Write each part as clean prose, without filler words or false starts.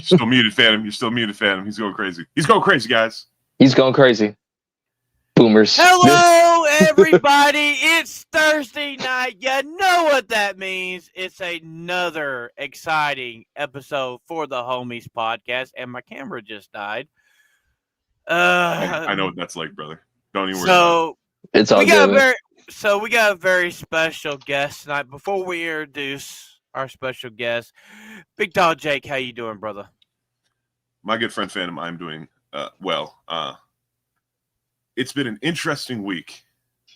Still muted, Phantom. You're still muted, Phantom. He's going crazy. He's going crazy, guys. He's going crazy. Boomers. Hello, everybody. It's Thursday night. You know what that means. It's another exciting episode for the Homies podcast. And my camera just died. I know what that's like, brother. Don't even worry about it. It's all good. We got a very special guest tonight. Before we introduce our special guest, Big Dog Jake, how you doing, brother? My good friend Phantom, I'm doing well. It's been an interesting week,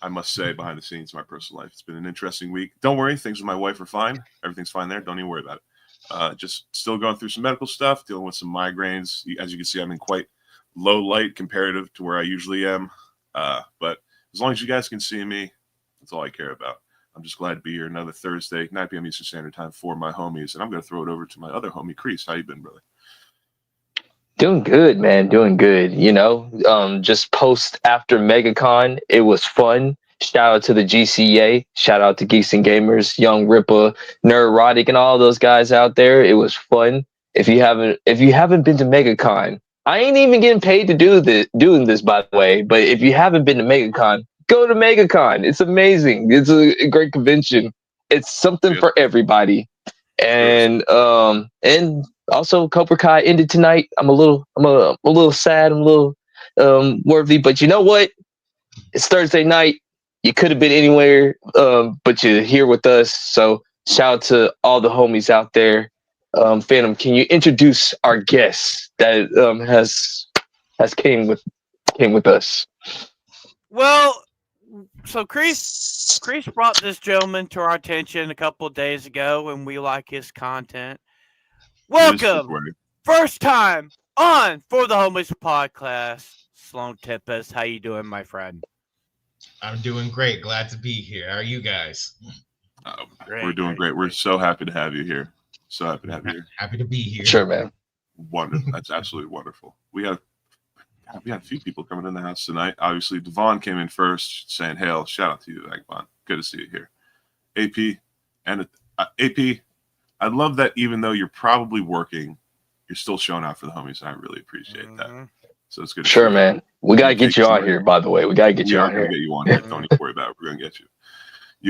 I must say, behind the scenes in my personal life. It's been an interesting week. Don't worry, things with my wife are fine. Everything's fine there. Don't even worry about it. Just still going through some medical stuff, dealing with some migraines. As you can see, I'm in quite low light comparative to where I usually am. But as long as you guys can see me, that's all I care about. I'm just glad to be here another Thursday, 9 p.m. Eastern Standard Time for my homies. And I'm going to throw it over to my other homie, Crease. How you been, brother? Doing good, man. Doing good. You know, just post after MegaCon, it was fun. Shout out to the GCA. Shout out to Geeks and Gamers, Young Ripper, Neurotic, and all those guys out there. It was fun. If you haven't been to MegaCon, I ain't even getting paid to doing this, by the way. But if you haven't been to MegaCon, go to MegaCon. It's amazing. It's a great convention. It's something for everybody. And also Cobra Kai ended tonight. I'm a little sad. I'm a little worthy, but you know what? It's Thursday night. You could have been anywhere, but you're here with us. So shout out to all the homies out there. Phantom, can you introduce our guest that has came with us? Well, so Chris brought this gentleman to our attention a couple of days ago, and we like his content. Welcome, first time on For the Homies podcast, Sloan Tempest. How you doing, my friend? I'm doing great. Glad to be here. How are you guys? We're doing great. We're so happy to have you here. So happy to have you here. Happy to be here. Sure, man. Wonderful. That's absolutely wonderful. We had a few people coming in the house tonight. Obviously, Devon came in first, saying, "Hail!" Shout out to you, Devon. Good to see you here. AP, I love that. Even though you're probably working, you're still showing out for the homies, and I really appreciate that. So it's good. Sure, man. We gotta get you on here. By the way, we gotta get you on here. Get you on here. Don't even worry about it. We're gonna get you.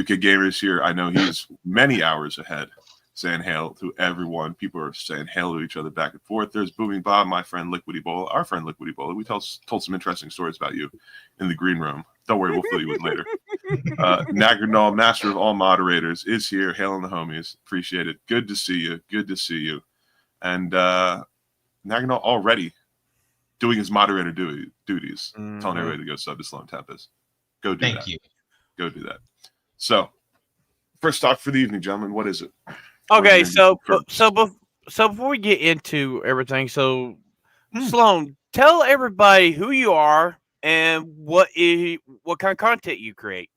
UK Gamers here. I know he's many hours ahead, saying hail to everyone. People are saying hail to each other back and forth. There's Booming Bob, my friend Liquid Ebola, our friend Liquid Ebola. We told some interesting stories about you in the green room. Don't worry, we'll fill you in later. Nagrinal, master of all moderators, is here. Hailing the homies. Appreciate it. Good to see you. Good to see you. And Nagrinal already doing his moderator duties, telling everybody to go sub to Sloan Tempest. Go do that. Thank you. Go do that. So, first talk for the evening, gentlemen. What is it? Okay, so before we get into everything, so Sloan, tell everybody who you are and what kind of content you create.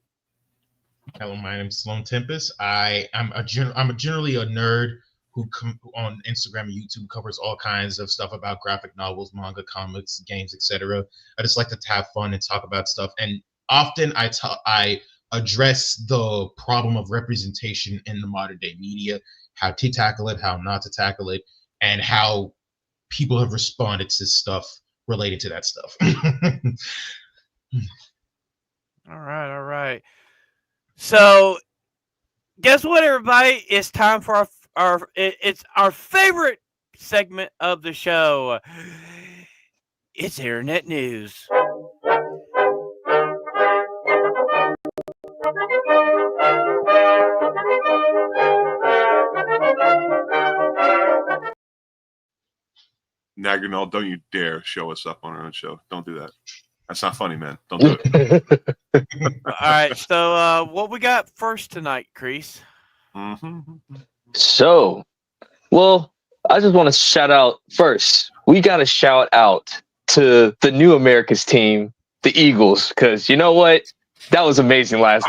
Hello, my name is Sloan Tempest. I'm generally a nerd who on Instagram and YouTube covers all kinds of stuff about graphic novels, manga, comics, games, etc. I just like to have fun and talk about stuff. And often I address the problem of representation in the modern day media, how to tackle it, how not to tackle it, and how people have responded to stuff related to that stuff. All right. So, guess what, everybody? It's time for it's our favorite segment of the show. It's internet news. Nagrinal, don't you dare show us up on our own show. Don't do that. That's not funny, man. Don't do it. All right. So, what we got first tonight, Crease? So, well, I just want to shout out first. We got to shout out to the new America's team, the Eagles, because you know what? That was amazing last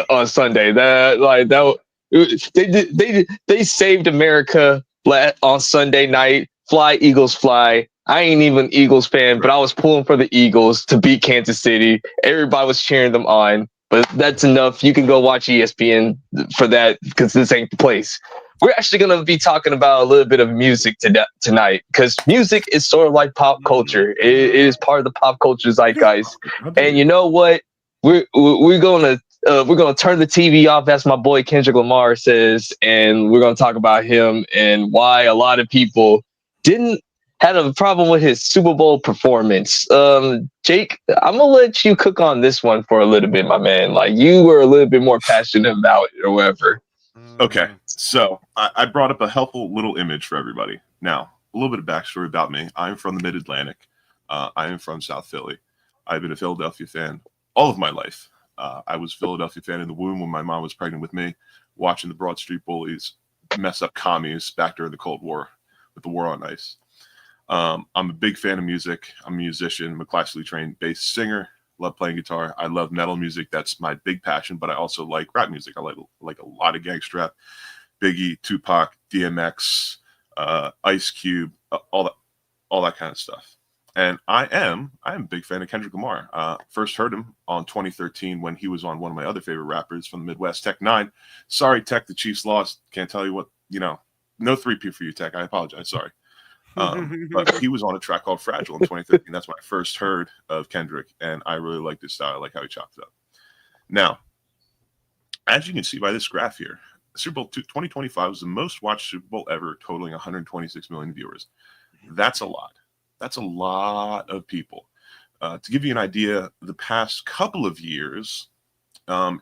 on Sunday. They saved America on Sunday night. Fly Eagles, fly! I ain't even an Eagles fan, but I was pulling for the Eagles to beat Kansas City. Everybody was cheering them on, but that's enough. You can go watch ESPN for that because this ain't the place. we're actually going to be talking about a little bit of music tonight, because music is sort of like pop culture. It is part of the pop culture zeitgeist. And you know what? We're going to turn the TV off, as my boy Kendrick Lamar says, and we're going to talk about him and why a lot of people didn't had a problem with his Super Bowl performance. Jake, I'm gonna let you cook on this one for a little bit, my man. Like, you were a little bit more passionate about it or whatever. Okay, so I brought up a helpful little image for everybody. Now, a little bit of backstory about me. I'm from the Mid-Atlantic. I am from South Philly. I've been a Philadelphia fan all of my life. I was a Philadelphia fan in the womb when my mom was pregnant with me, watching the Broad Street Bullies mess up commies back during the Cold War with the War on Ice. I'm a big fan of music. I'm a musician. I'm a classically trained bass singer. Love playing guitar. I love metal music. That's my big passion, but I also like rap music. I like a lot of gangster rap. Biggie, Tupac, DMX, Ice Cube, all that kind of stuff. And I am a big fan of Kendrick Lamar. First heard him on 2013 when he was on one of my other favorite rappers from the Midwest, Tech 9. Sorry, Tech, the Chiefs lost. Can't tell you what, no 3P for you, Tech. I apologize. Sorry. But he was on a track called Fragile in 2013. That's when I first heard of Kendrick, and I really like his style. I like how he chopped it up. Now, as you can see by this graph here, Super Bowl 2025 was the most watched Super Bowl ever, totaling 126 million viewers. That's a lot. That's a lot of people. To give you an idea, the past couple of years,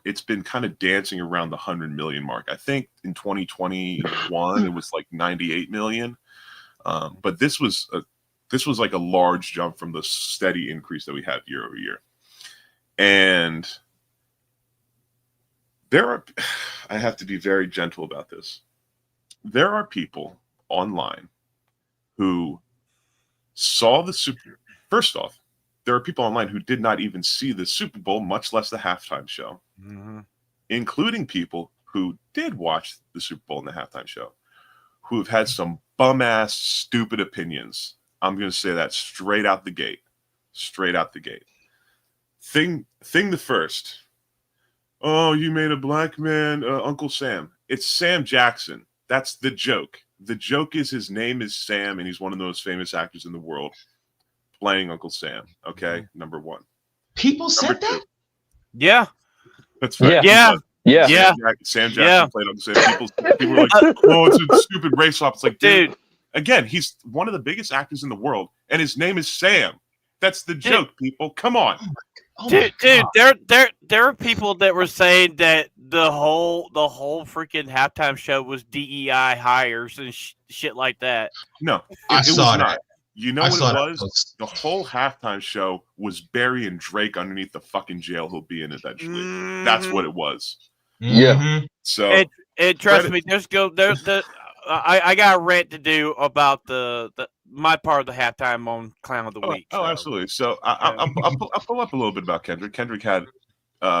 it's been kind of dancing around the 100 million mark. I think in 2021, it was like 98 million. But this was like a large jump from the steady increase that we had year over year. And I have to be very gentle about this. There are people online who saw the Super. First off, there are people online who did not even see the Super Bowl, much less the halftime show, including people who did watch the Super Bowl and the halftime show, who have had some bum-ass, stupid opinions. I'm going to say that straight out the gate. Straight out the gate. Thing the first. Oh, you made a black man Uncle Sam. It's Sam Jackson. That's the joke. The joke is his name is Sam, and he's one of the most famous actors in the world playing Uncle Sam. Okay, number one. People said that? Yeah. That's right. Yeah. Sam Jackson played Uncle Sam. People were like, oh, it's a stupid race off. It's like, dude, again, he's one of the biggest actors in the world, and his name is Sam. That's the joke, people. Come on. Dude, there are people that were saying that the whole freaking halftime show was DEI hires and shit like that. No, I saw was that. Not. You know what it was? The whole halftime show was Barry and Drake underneath the fucking jail he'll be in eventually. That's what it was. Yeah. So and trust me, I got a rant to do about my part of the halftime on Clown of the Week. Oh, absolutely. So I'll pull up a little bit about Kendrick. Kendrick had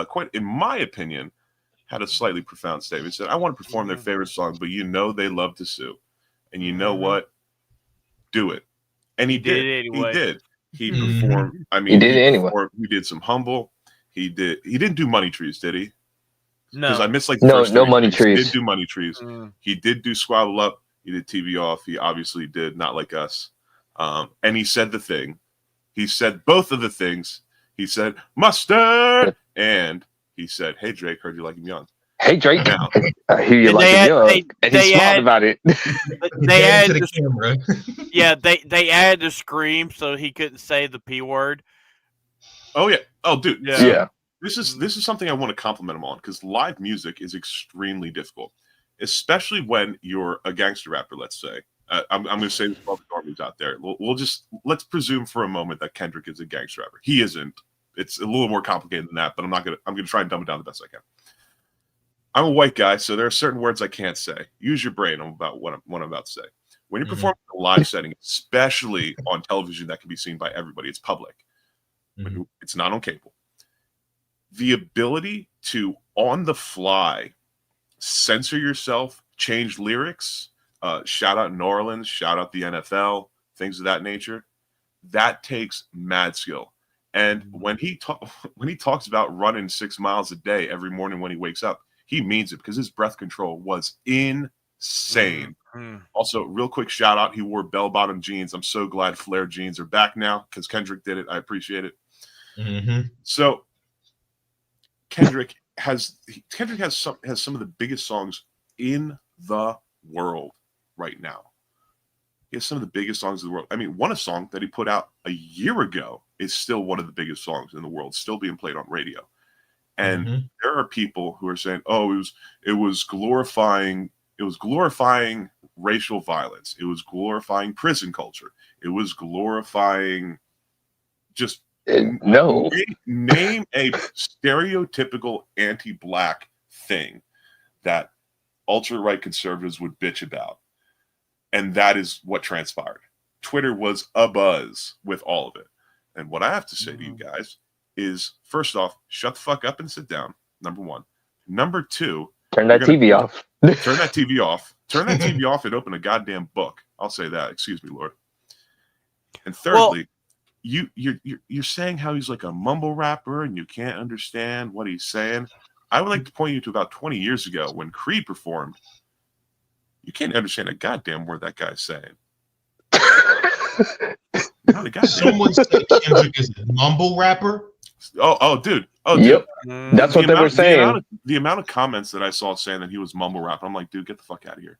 quite, in my opinion, had a slightly profound statement. He said, I want to perform their favorite song, but they love to sue. And you know what? Do it. And he did. Anyway. He did. He performed. I mean, he did it anyway. He did some Humble. He didn't do Money Trees, did he? No. Because I missed like no Money Trees. He did do Money Trees. He did do Squabble Up. He did TV Off. He obviously did Not Like Us. And he said the thing. He said both of the things. He said mustard, and he said, "Hey Drake, heard you like him young." Hey Drake, now, I hear you like him young, and he smiled about it. They added the camera. Yeah, they added a scream so he couldn't say the P word. Oh yeah. Oh dude. Yeah. This is something I want to compliment him on, because live music is extremely difficult, especially when you're a gangster rapper. Let's say I'm going to say this for all the normies out there. Let's presume for a moment that Kendrick is a gangster rapper. He isn't. It's a little more complicated than that, but I'm going to try and dumb it down the best I can. I'm a white guy, so there are certain words I can't say. Use your brain about what I'm about to say. When you're performing in a live setting, especially on television that can be seen by everybody, it's public. It's not on cable. The ability to, on the fly, censor yourself, change lyrics, shout out New Orleans, shout out the NFL, things of that nature, that takes mad skill. And when he talks about running 6 miles a day every morning when he wakes up, he means it, because his breath control was insane. Insane. Mm-hmm. Also, real quick shout out. He wore bell-bottom jeans. I'm so glad flare jeans are back now because Kendrick did it. I appreciate it. Mm-hmm. So Kendrick has some of the biggest songs in the world right now. He has some of the biggest songs in the world. I mean, one song that he put out a year ago is still one of the biggest songs in the world, still being played on radio. And there are people who are saying, "Oh, it was glorifying racial violence. It was glorifying prison culture. It was glorifying just no. Name a stereotypical anti-black thing that ultra-right conservatives would bitch about." And that is what transpired. Twitter was abuzz with all of it. And what I have to say to you guys is, first off, shut the fuck up and sit down. Number one. Number two, turn that TV off. Turn that TV off. Turn that TV off and open a goddamn book. I'll say that. Excuse me, Lord. And thirdly, you're saying how he's like a mumble rapper and you can't understand what he's saying. I would like to point you to about 20 years ago when Creed performed. You can't understand a goddamn word that guy's saying. Not a goddamn. Someone said Kendrick is a mumble rapper. Dude. Yep. That's what they were saying. The amount of comments that I saw saying that he was mumble rap, I'm like, dude, get the fuck out of here.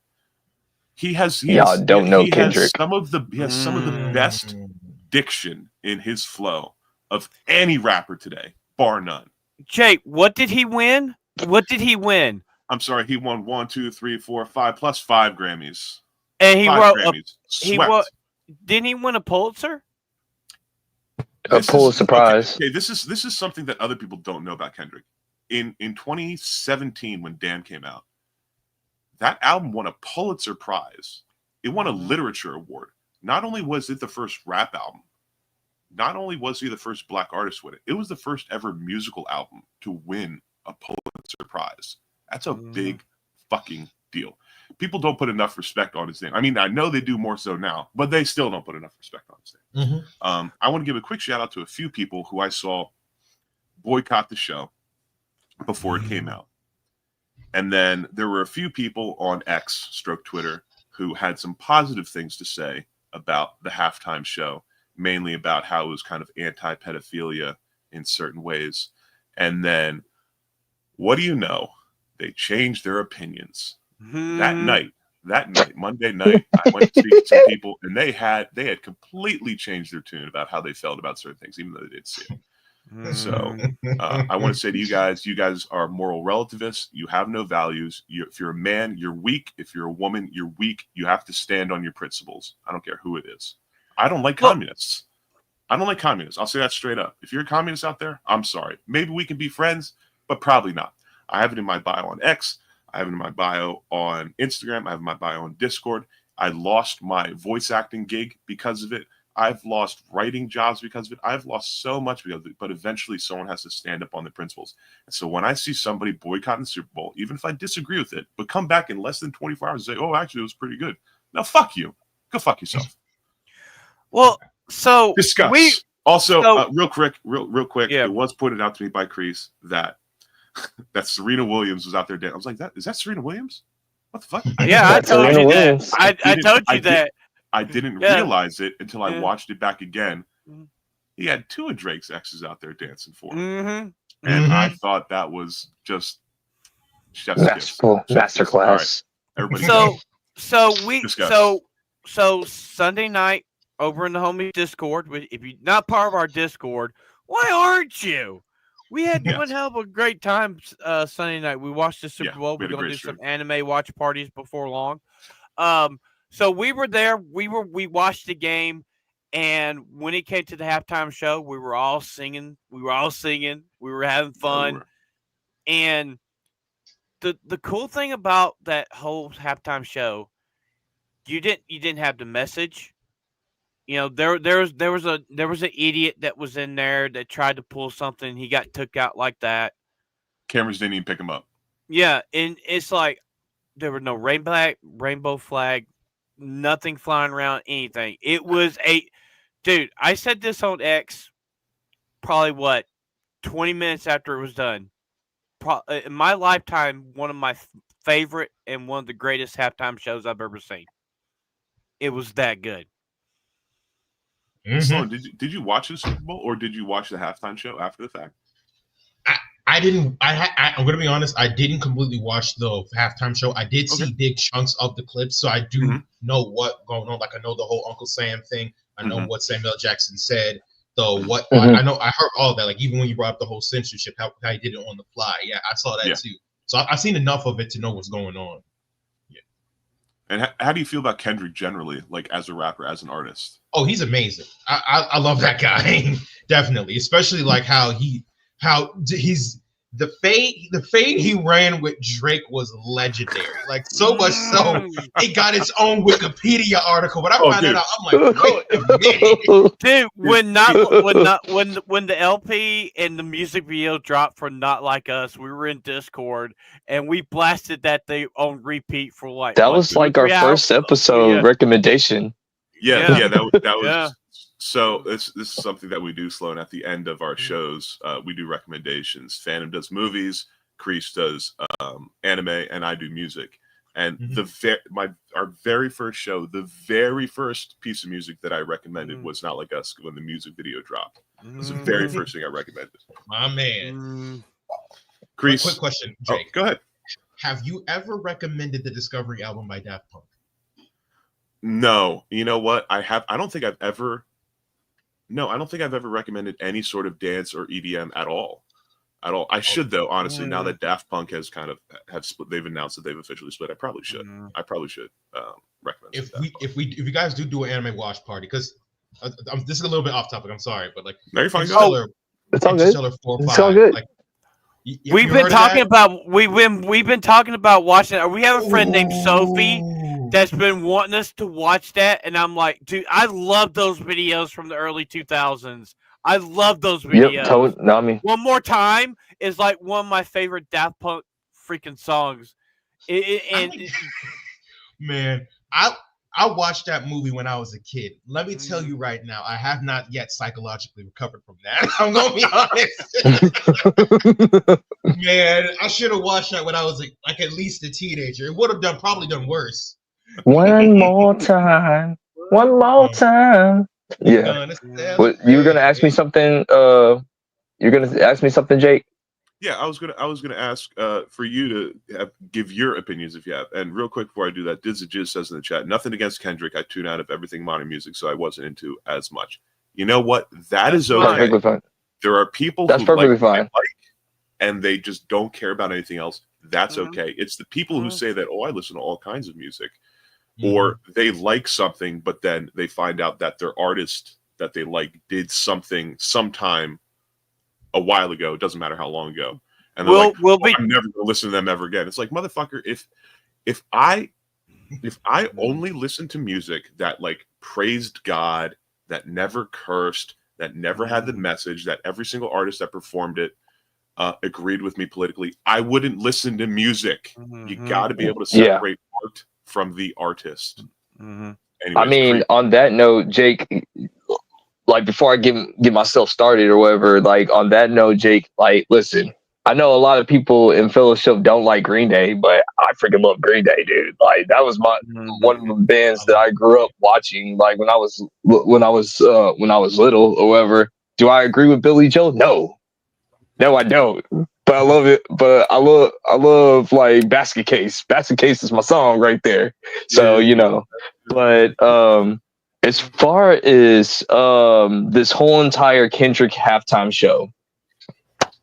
He has some of the best diction in his flow of any rapper today, bar none. Jake, what did he win? I'm sorry, he won 1, 2, 3, 4, 5 plus 5 Grammys. And he wrote Grammys. Didn't he win a Pulitzer? A Pulitzer Prize. Okay, this is something that other people don't know about Kendrick. In 2017, when Damn came out, that album won a Pulitzer Prize. It won a literature award. Not only was it the first rap album, not only was he the first black artist with it, it was the first ever musical album to win a Pulitzer Prize. That's a big fucking deal. People don't put enough respect on his name. I mean, I know they do more so now, but they still don't put enough respect on his name. I want to give a quick shout out to a few people who I saw boycott the show before it came out. And then there were a few people on X, Twitter, who had some positive things to say about the halftime show, mainly about how it was kind of anti-pedophilia in certain ways. And then, what do you know? They changed their opinions. That night, Monday night, I went to speak to some people, and they had completely changed their tune about how they felt about certain things, even though they didn't see it. So I want to say to you guys are moral relativists. You have no values. If you're a man, you're weak. If you're a woman, you're weak. You have to stand on your principles. I don't care who it is. I don't like communists. I'll say that straight up. If you're a communist out there, I'm sorry. Maybe we can be friends, but probably not. I have it in my bio on X. I have it in my bio on Instagram. I have my bio on Discord. I lost my voice acting gig because of it. I've lost writing jobs because of it. I've lost so much because of it, but eventually someone has to stand up on their principles. And so when I see somebody boycotting the Super Bowl, even if I disagree with it, but come back in less than 24 hours and say, oh, actually, it was pretty good. Now, fuck you. Go fuck yourself. Well, so discuss. Real quick, it was pointed out to me by Kreese that Serena Williams was out there dancing. I was like, is that Serena Williams? What the fuck? I told you that. I told you that. I didn't realize it until I watched it back again. He had 2 of Drake's exes out there dancing for him. And I thought that was just chef's masterclass. Everybody so Sunday night over in the homies Discord, if you're not part of our Discord, why aren't you? We had one hell of a great time Sunday night. We watched the Super Bowl. We're going to do some anime watch parties before long. So we were there. We watched the game, and when it came to the halftime show, we were all singing. We were having fun. And the cool thing about that whole halftime show, you didn't have the message. You know, there was an idiot that was in there that tried to pull something. He got took out like that. Cameras didn't even pick him up. Yeah, and it's like there were no rainbow flag, nothing flying around, anything. It was dude. I said this on X, probably 20 minutes after it was done. In my lifetime, one of my favorite and one of the greatest halftime shows I've ever seen. It was that good. Sloan, did you watch the Super Bowl or did you watch the halftime show after the fact? I didn't. I'm going to be honest. I didn't completely watch the halftime show. I did see big chunks of the clips, so I do know what going on. Like I know the whole Uncle Sam thing. I know what Samuel Jackson said. I know. I heard all that. Like even when you brought up the whole censorship, how he did it on the fly. Yeah, I saw that too. So I've seen enough of it to know what's going on. Yeah. And how do you feel about Kendrick generally, like as a rapper, as an artist? Oh, he's amazing. I love that guy. Definitely, especially like how he's the fade he ran with Drake was legendary. Like so much so it got its own Wikipedia article. But I found it out, I'm like, wait a minute. Dude, when the LP and the music video dropped for Not Like Us, we were in Discord and we blasted that thing on repeat for like that was like our first episode recommendation. Yeah, that was so this is something that we do, Sloan, at the end of our shows. We do recommendations. Phantom does movies, Kreese does anime, and I do music. And our very first show, the very first piece of music that I recommended was Not Like Us when the music video dropped. It was the very first thing I recommended. My man. Kreese. Quick question, Jake. Go ahead. Have you ever recommended the Discovery album by Daft Punk? No. You know what? I don't think I've ever recommended any sort of dance or EDM at all. I should though, honestly. Now that Daft Punk has kind of have split, they've announced that they've officially split. I probably should. Recommend. If you guys do an anime watch party, because this is a little bit off topic. I'm sorry, but like no, you're fine. It's all good. It's all good. Like, we've been talking about watching it. We have a friend named Sophie that's been wanting us to watch that, and I'm like, dude, I love those videos from the early 2000s. I love those videos. One More Time is like one of my favorite Daft Punk freaking songs. Man, I watched that movie when I was a kid. Let me tell you right now, I have not yet psychologically recovered from that. I'm gonna be honest. Man, I should have watched that when I was like at least a teenager. It would have probably done worse. One more time. One more time. Yeah. What, you were gonna ask me something? You're gonna ask me something, Jake? Yeah, I was gonna ask for you to give your opinions if you have. And real quick before I do that, Dizzajiz says in the chat, nothing against Kendrick. I tune out of everything modern music, so I wasn't into as much. You know what? That's okay. Perfectly fine. There are people that's who perfectly fine. And they just don't care about anything else. That's okay. It's the people who say that, oh, I listen to all kinds of music. Or they like something, but then they find out that their artist that they like did something sometime a while ago. It doesn't matter how long ago. And they're I'm never going to listen to them ever again. It's like, motherfucker, if I only listened to music that like praised God, that never cursed, that never had the message, that every single artist that performed it agreed with me politically, I wouldn't listen to music. You got to be able to separate art from the artist. Anyways, I mean, on that note, Jake, like before I get myself started or whatever, like on that note, Jake, like listen, I know a lot of people in fellowship don't like Green Day, but I freaking love Green Day, dude. Like that was one of the bands that I grew up watching. Like when I was little or whatever. Do I agree with Billy Joel? No, I don't. But I love it. But I love like Basket Case. Basket Case is my song right there. So you know. But as far as this whole entire Kendrick halftime show,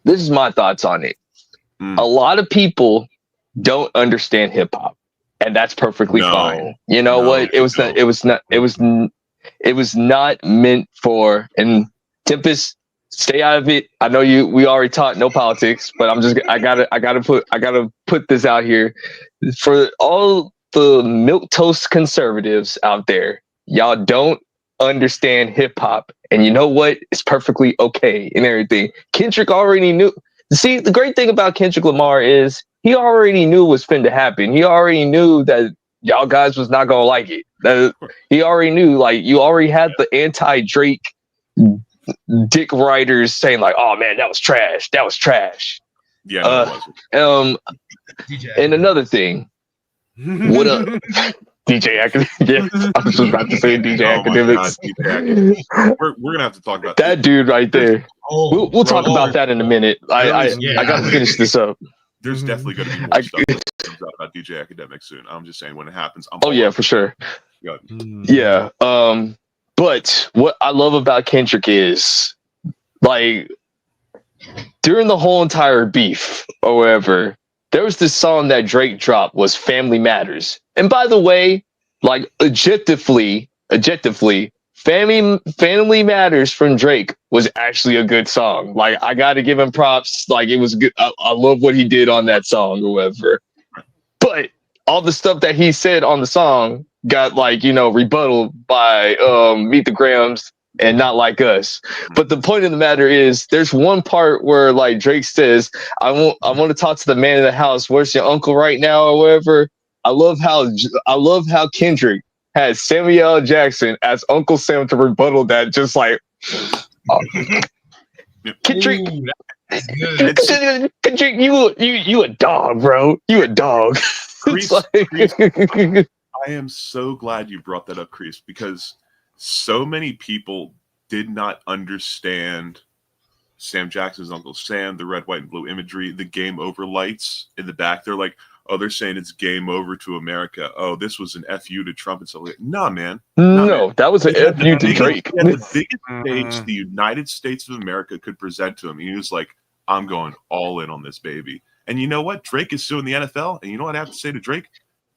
this is my thoughts on it. A lot of people don't understand hip hop, and that's perfectly fine. You know what? It was not meant for. And Tempest, stay out of it. I know we already talked no politics, but I gotta put this out here for all the milquetoast conservatives out there. Y'all don't understand hip hop, and you know what? It's perfectly okay and everything. Kendrick already knew. See, the great thing about Kendrick Lamar is he already knew what was finna happen. He already knew that y'all guys was not gonna like it. He already knew. Like you already had the anti-Drake dick writers saying like, "Oh man, that was trash. That was trash." Yeah, no, it wasn't. And another thing, what up, DJ Academics? Yes, I was just about to say DJ Academics. My God, DJ Academics. We're gonna have to talk about that dude right there. We'll talk about that in a minute. I gotta finish this up. There's definitely going to be more stuff that comes out about DJ Academics soon. I'm just saying when it happens. For sure. Yeah. But what I love about Kendrick is, like, during the whole entire beef or whatever, there was this song that Drake dropped was Family Matters. And by the way, like, objectively, Family Matters from Drake was actually a good song. Like, I got to give him props. Like, it was good. I love what he did on that song or whatever. But all the stuff that he said on the song got, like, rebutted by Meet the Grams and Not Like Us. But the point of the matter is, there's one part where, like, Drake says, I want to talk to the man in the house. Where's your uncle right now or whatever? I love how Kendrick had Samuel L. Jackson as Uncle Sam to rebuttal that, just like, Kendrick, you a dog, bro. You a dog. I am so glad you brought that up, Kreese, because so many people did not understand Sam Jackson's Uncle Sam, the red, white, and blue imagery, the game over lights in the back. They're like, oh, they're saying it's game over to America. Oh, this was an FU to Trump and stuff like that. Nah, man. No, that was an FU to Drake. The biggest stage the United States of America could present to him. He was like, I'm going all in on this baby. And you know what? Drake is suing the NFL. And you know what I have to say to Drake?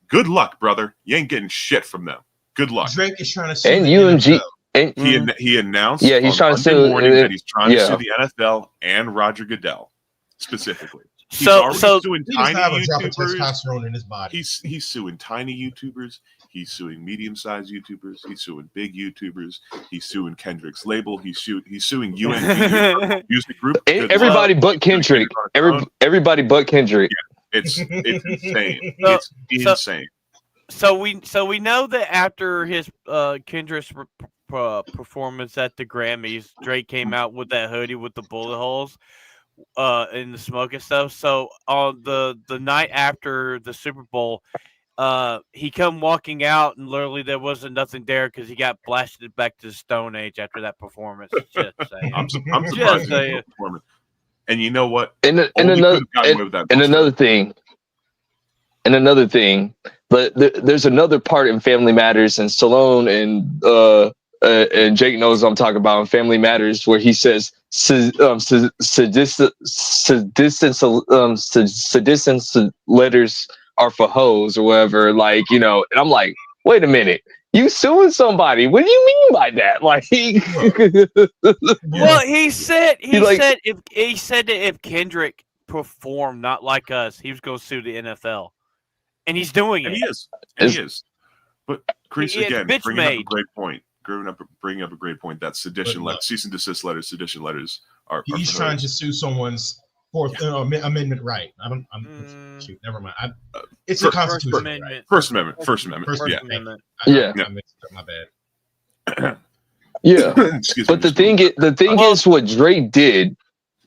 Good luck, brother. You ain't getting shit from them. Good luck. Drake is trying to sue and UMG. And he announced he's trying to sue that he's trying to sue the NFL and Roger Goodell specifically. He's suing tiny YouTubers. In his body. He's suing tiny YouTubers. He's suing medium-sized YouTubers. He's suing big YouTubers. He's suing Kendrick's label. He's suing UMG Music Group. Everybody but Kendrick. Everybody but Kendrick. Yeah, it's insane. It's insane. So we know that after his Kendrick's performance at the Grammys, Drake came out with that hoodie with the bullet holes in the smoke and stuff. So on the night after the Super Bowl, he come walking out and literally there wasn't nothing there because he got blasted back to the Stone Age after that performance. Just saying. I'm surprised at performance. And you know what? And another thing. But there's another part in Family Matters, and Sloan and Jake knows what I'm talking about in Family Matters, where he says seditious letters are for hoes or whatever, like, and I'm like, wait a minute, you suing somebody? What do you mean by that? Like, well, he said that if Kendrick performed Not Like Us, he was going to sue the NFL. And he's doing it. And he is. But Kreese, again, bringing up a great point. That sedition letter, cease and desist letters, sedition letters are. He's trying to sue someone's Fourth Amendment right. Shoot, never mind. It's a constitutional right. First Amendment. Yeah. My bad. Yeah. But the thing is what Drake did,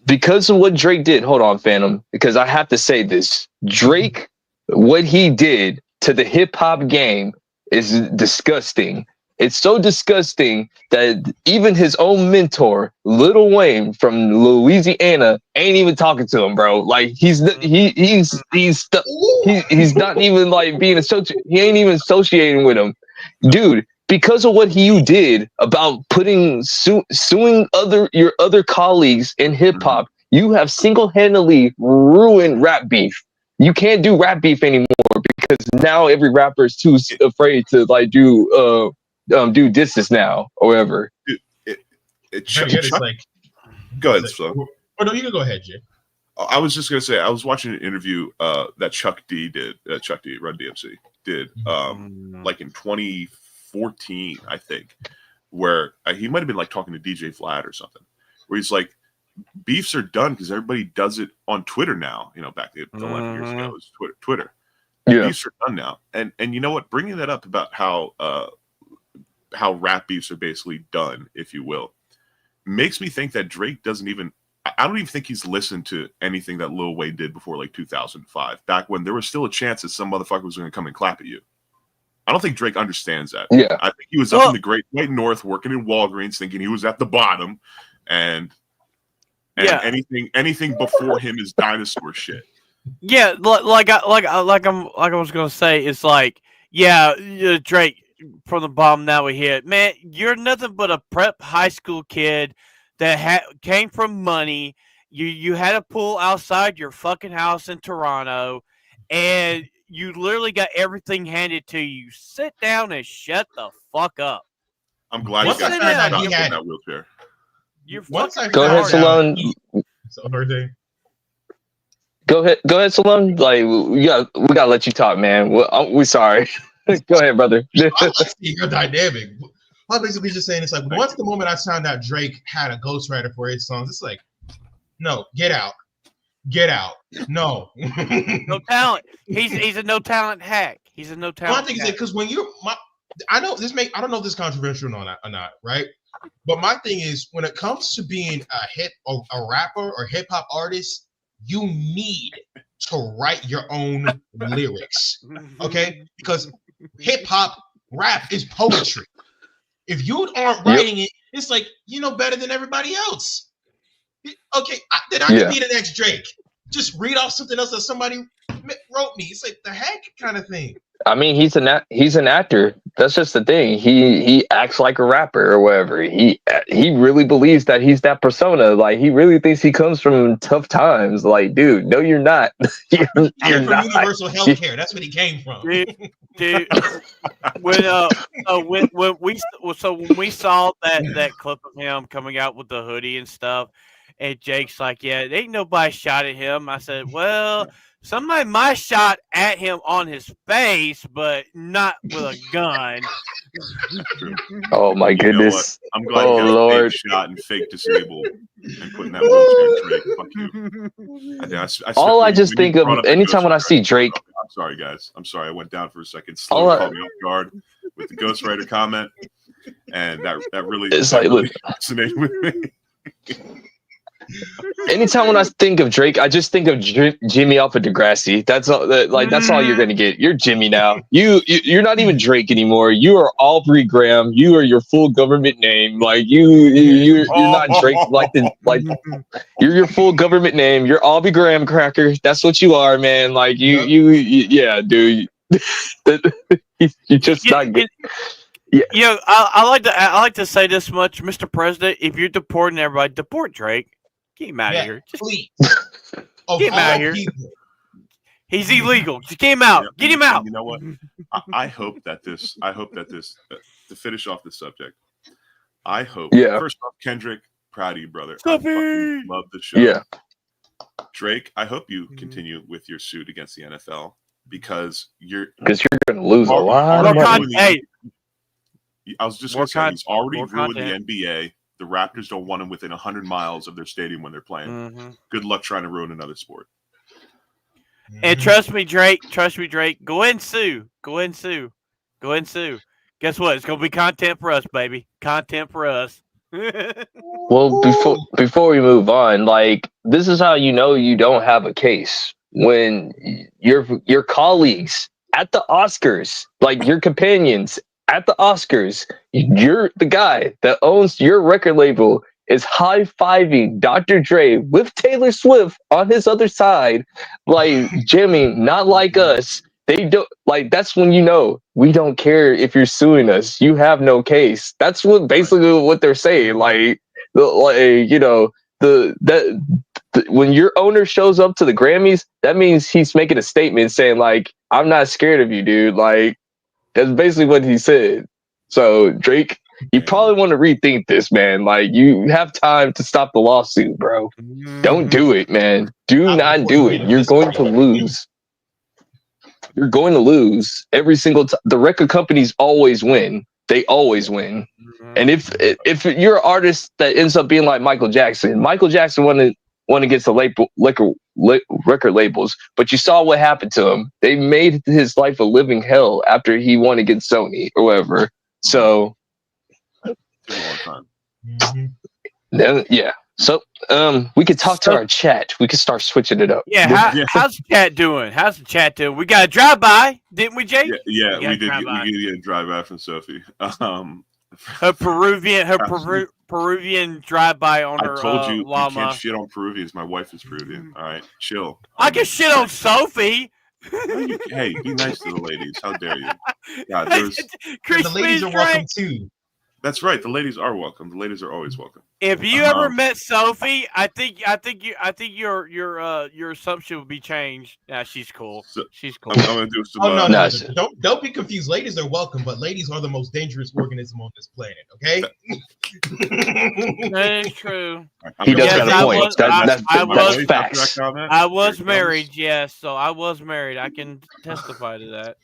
because of what Drake did. Hold on, Phantom, because I have to say this. Drake, what he did to the hip hop game is disgusting. It's so disgusting that even his own mentor, Lil Wayne from Louisiana, ain't even talking to him, bro. Like, he's not even like being associated. He ain't even associating with him, dude. Because of what you did about suing your other colleagues in hip hop, you have single-handedly ruined rap beef. You can't do rap beef anymore because now every rapper is too afraid to like do disses now or whatever. Go ahead, Flo. Oh no, you can go ahead, Jay. I was just gonna say I was watching an interview that Chuck D did. Chuck D, Run DMC did like in 2014, I think, where he might have been like talking to DJ Vlad or something, where he's like, beefs are done because everybody does it on Twitter now. Back 11 years ago, it was Twitter. Yeah. Beefs are done now, and you know what? Bringing that up about how rap beefs are basically done, if you will, makes me think that Drake doesn't even. I don't even think he's listened to anything that Lil Wayne did before like 2005, back when there was still a chance that some motherfucker was going to come and clap at you. I don't think Drake understands that. Yeah. I think he was up in the Great White North working in Walgreens thinking he was at the bottom, and anything before him is dinosaur shit. Yeah, like I was gonna say, it's like, Drake from the bottom now we hit. Man, you're nothing but a prep high school kid that came from money. You had a pool outside your fucking house in Toronto, and you literally got everything handed to you. Sit down and shut the fuck up. I'm glad you got in that wheelchair. Go ahead, Sloan. Go ahead, Sloan. Like we gotta let you talk, man. We sorry. Go ahead, brother. You're dynamic. I'm basically just saying it's like once the moment I found out Drake had a ghostwriter for his songs, it's like, no, get out. No. No talent. He's a no talent hack. He's a no talent. My thing is because when I don't know if this is controversial or not, right? But my thing is when it comes to being a rapper or hip hop artist, you need to write your own lyrics, okay? Because hip hop rap is poetry. If you aren't writing it, it's like you know better than everybody else. Okay, then I can be the next Drake. Just read off something else that somebody wrote me. It's like the heck kind of thing. I mean, he's an actor. That's just the thing. He acts like a rapper or whatever. He really believes that he's that persona. Like he really thinks he comes from tough times. Like, dude, no, you're not. you're from not. Universal Healthcare. That's what he came from. Dude, when we saw that clip of him coming out with the hoodie and stuff, and Jake's like, "Yeah, there ain't nobody shot at him." I said, "Well, somebody might shot at him on his face, but not with a gun." Oh my goodness! I'm glad you got fake shot and fake disabled and putting that wheelchair in Drake. Fuck you. I just think of anytime when I see Drake. I'm sorry, guys. I'm sorry. I went down for a second. Sloan caught me off guard with the ghostwriter comment, and that really resonated with me. Anytime when I think of Drake, I just think of Jimmy off of Degrassi. That's all. That's all you're gonna get. You're Jimmy now. You're not even Drake anymore. You are Aubrey Graham. You are your full government name. Like you're not Drake. You're your full government name. You're Aubrey Graham cracker. That's what you are, man. Like yeah, dude. You just not good. Yeah, I like to say this much, Mr. President. If you're deporting everybody, deport Drake. Get him out of here. Please. Get him out of here. He's illegal. Just get him out. Get him out. You know what? I hope that this to finish off the subject. I hope. Yeah. First off, Kendrick, proud of you, brother. I fucking love the show. Yeah. Drake, I hope you continue with your suit against the NFL because you're going to lose a lot of money. I was just going to say he's already ruined the NBA. The Raptors don't want him within 100 miles of their stadium when they're playing. Mm-hmm. Good luck trying to ruin another sport. And trust me, Drake. Go ahead and sue. Guess what? It's going to be content for us, baby. Content for us. Well, before we move on, like this is how you know you don't have a case when your colleagues at the Oscars, like your companions at the Oscars, you're the guy that owns your record label is high-fiving Dr. Dre with Taylor Swift on his other side, like Jimmy, not like us. They don't like. That's when you know we don't care if you're suing us. You have no case. That's what basically what they're saying. Like when your owner shows up to the Grammys, that means he's making a statement saying like, "I'm not scared of you, dude." Like. That's basically what he said. So Drake, you probably want to rethink this, man. Like you have time to stop the lawsuit, bro. Don't do it, man. Do not do it. You're going to lose. You're going to lose every single time. The record companies always win. They always win. And if you're an artist that ends up being like Michael Jackson won against the record labels, but you saw what happened to him. They made his life a living hell after he won against Sony or whatever. So, So, we could talk to our chat. We could start switching it up. Yeah, how's the chat doing? How's the chat doing? We got a drive-by, didn't we, Jake? Yeah, we did. We did a drive-by from Sophie. Her Peruvian drive-by on her I told you, llama. you can't shit on Peruvians. My wife is Peruvian. All right, chill. I can shit on Sophie. Hey, be nice to the ladies. How dare you? God, the ladies are welcome too. That's right. The ladies are welcome. The ladies are always welcome. If you ever met Sophie, I think your assumption would be changed. Yeah, she's cool. She's cool. I'm gonna do some. Don't be confused. Ladies are welcome, but ladies are the most dangerous organism on this planet. Okay. That is true. He does got a point. That's facts. I was married. Yes, so I was married. I can testify to that.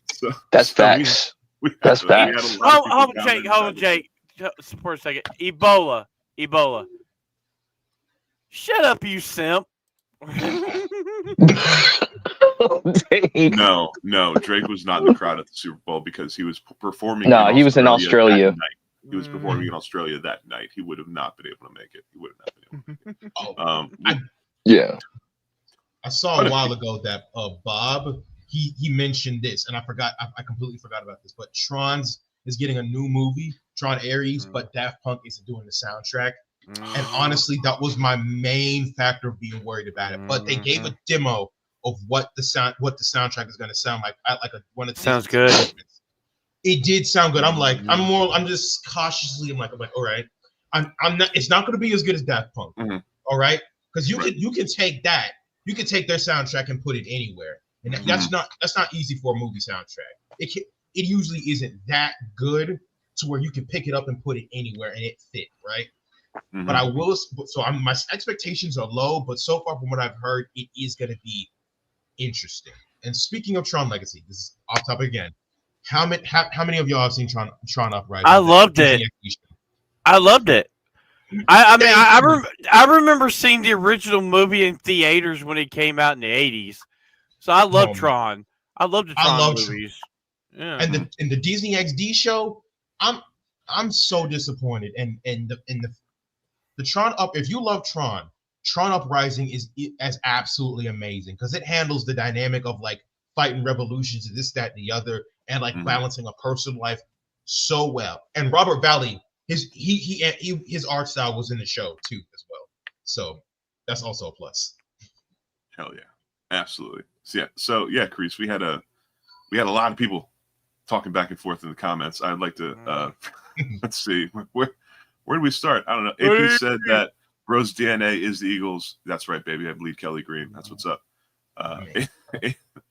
That's facts. That's facts. Hold on, Jake. For a second. Ebola. Shut up, you simp. No. Drake was not in the crowd at the Super Bowl because he was performing. No, he was in Australia. He was performing in Australia that night. He would have not been able to make it. He would have not been able to make it. I saw a while ago that Bob he mentioned this, and I completely forgot about this. But Tron's is getting a new movie, Tron Ares, but Daft Punk is doing the soundtrack. And honestly, that was my main factor of being worried about it. But they gave a demo of what the soundtrack is going to sound like. One of the sounds good. It did sound good. I'm just cautiously. I'm like, all right. I'm not. It's not going to be as good as Daft Punk. All right, because you can take that. You can take their soundtrack and put it anywhere, and that's not easy for a movie soundtrack. It usually isn't that good to where you can pick it up and put it anywhere and it fit, right? But I will. So my expectations are low, but so far from what I've heard, it is going to be interesting. And speaking of Tron Legacy, this is off topic again. How many of y'all have seen Tron Uprising? I loved it. I loved it. I remember seeing the original movie in theaters when it came out in the 80s. So I love Tron. I love the Tron movies. Yeah. And the Disney XD show, I'm so disappointed. And the Tron if you love Tron Uprising is absolutely amazing because it handles the dynamic of like fighting revolutions and this, that, and the other, and like balancing a personal life so well. And Robert Valley, his art style was in the show too as well. So that's also a plus. Hell yeah, absolutely. So Chris, we had a lot of people talking back and forth in the comments. I'd like to let's see where do we start? I don't know. AP said that Rose DNA is the Eagles. That's right, baby. I believe Kelly Green. That's what's up.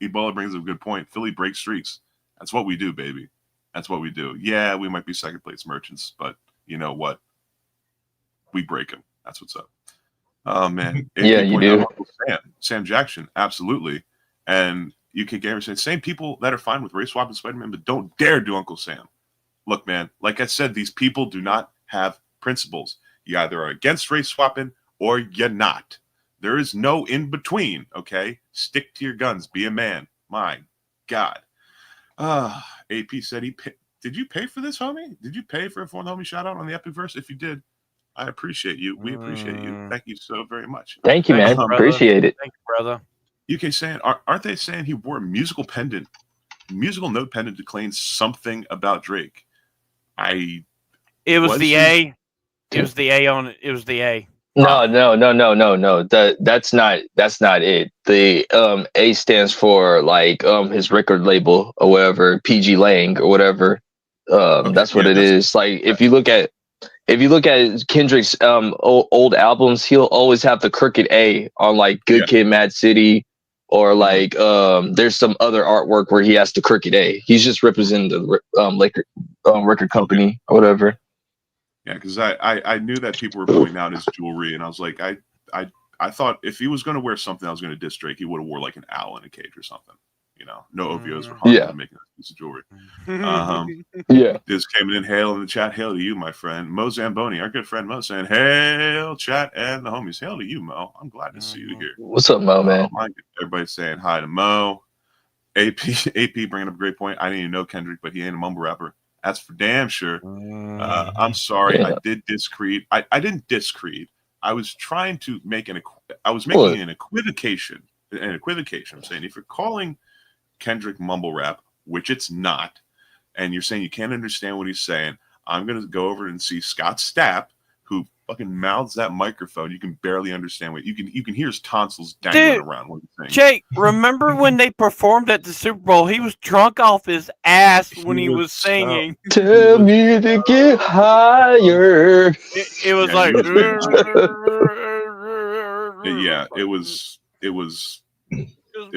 Ebola brings up a good point. Philly breaks streaks. That's what we do, baby. That's what we do. Yeah, we might be second place merchants, but you know what? We break them. That's what's up. Oh man. Yeah, you do. Sam Jackson, absolutely. And UK Gamer saying same people that are fine with race swap and Spider-Man, but don't dare do Uncle Sam. Look, man, like I said, these people do not have principles. You either are against race swapping or you're not. There is no in between, okay? Stick to your guns. Be a man. My God. AP said did you pay for this, homie? Did you pay for a foreign homie shout out on the Epic Verse? If you did, I appreciate you. We appreciate you. Thank you so very much. Thank you, man. Appreciate it. Thank you, brother. UK saying, aren't they saying he wore a musical note pendant to claim something about Drake? It was the A. It was the A on it. It was the A. No. That's not it. The A stands for like his record label or whatever, PG Lang or whatever. That's what it is. Like if you look at Kendrick's old albums, he'll always have the crooked A on like Good Kid, Mad City, or like there's some other artwork where he has the crooked A. He's just representing the record company or whatever. Yeah, because I knew that people were pointing out his jewelry, and I was like, I thought if he was going to wear something, I was going to diss Drake, he would have wore like an owl in a cage or something. You know, no OVOs were making a piece of jewelry. This came in hail in the chat. Hail to you, my friend Mo Zamboni, our good friend Mo, saying hail chat and the homies. Hail to you, Mo. I'm glad to see you here. What's up, Mo, man? Everybody's saying hi to Mo. AP bringing up a great point. I didn't even know Kendrick, but he ain't a mumble rapper. That's for damn sure. I'm sorry. I did diss Creed. I didn't diss Creed. I was trying to make an equivocation. I'm saying if you're calling Kendrick mumble rap, which it's not, and you're saying you can't understand what he's saying, I'm gonna go over and see Scott Stapp, who fucking mouths that microphone. You can barely understand what you can hear his tonsils dangling around what he's saying. Jake, remember when they performed at the Super Bowl? He was drunk off his ass when he was singing. Tell me to get higher. It was like it was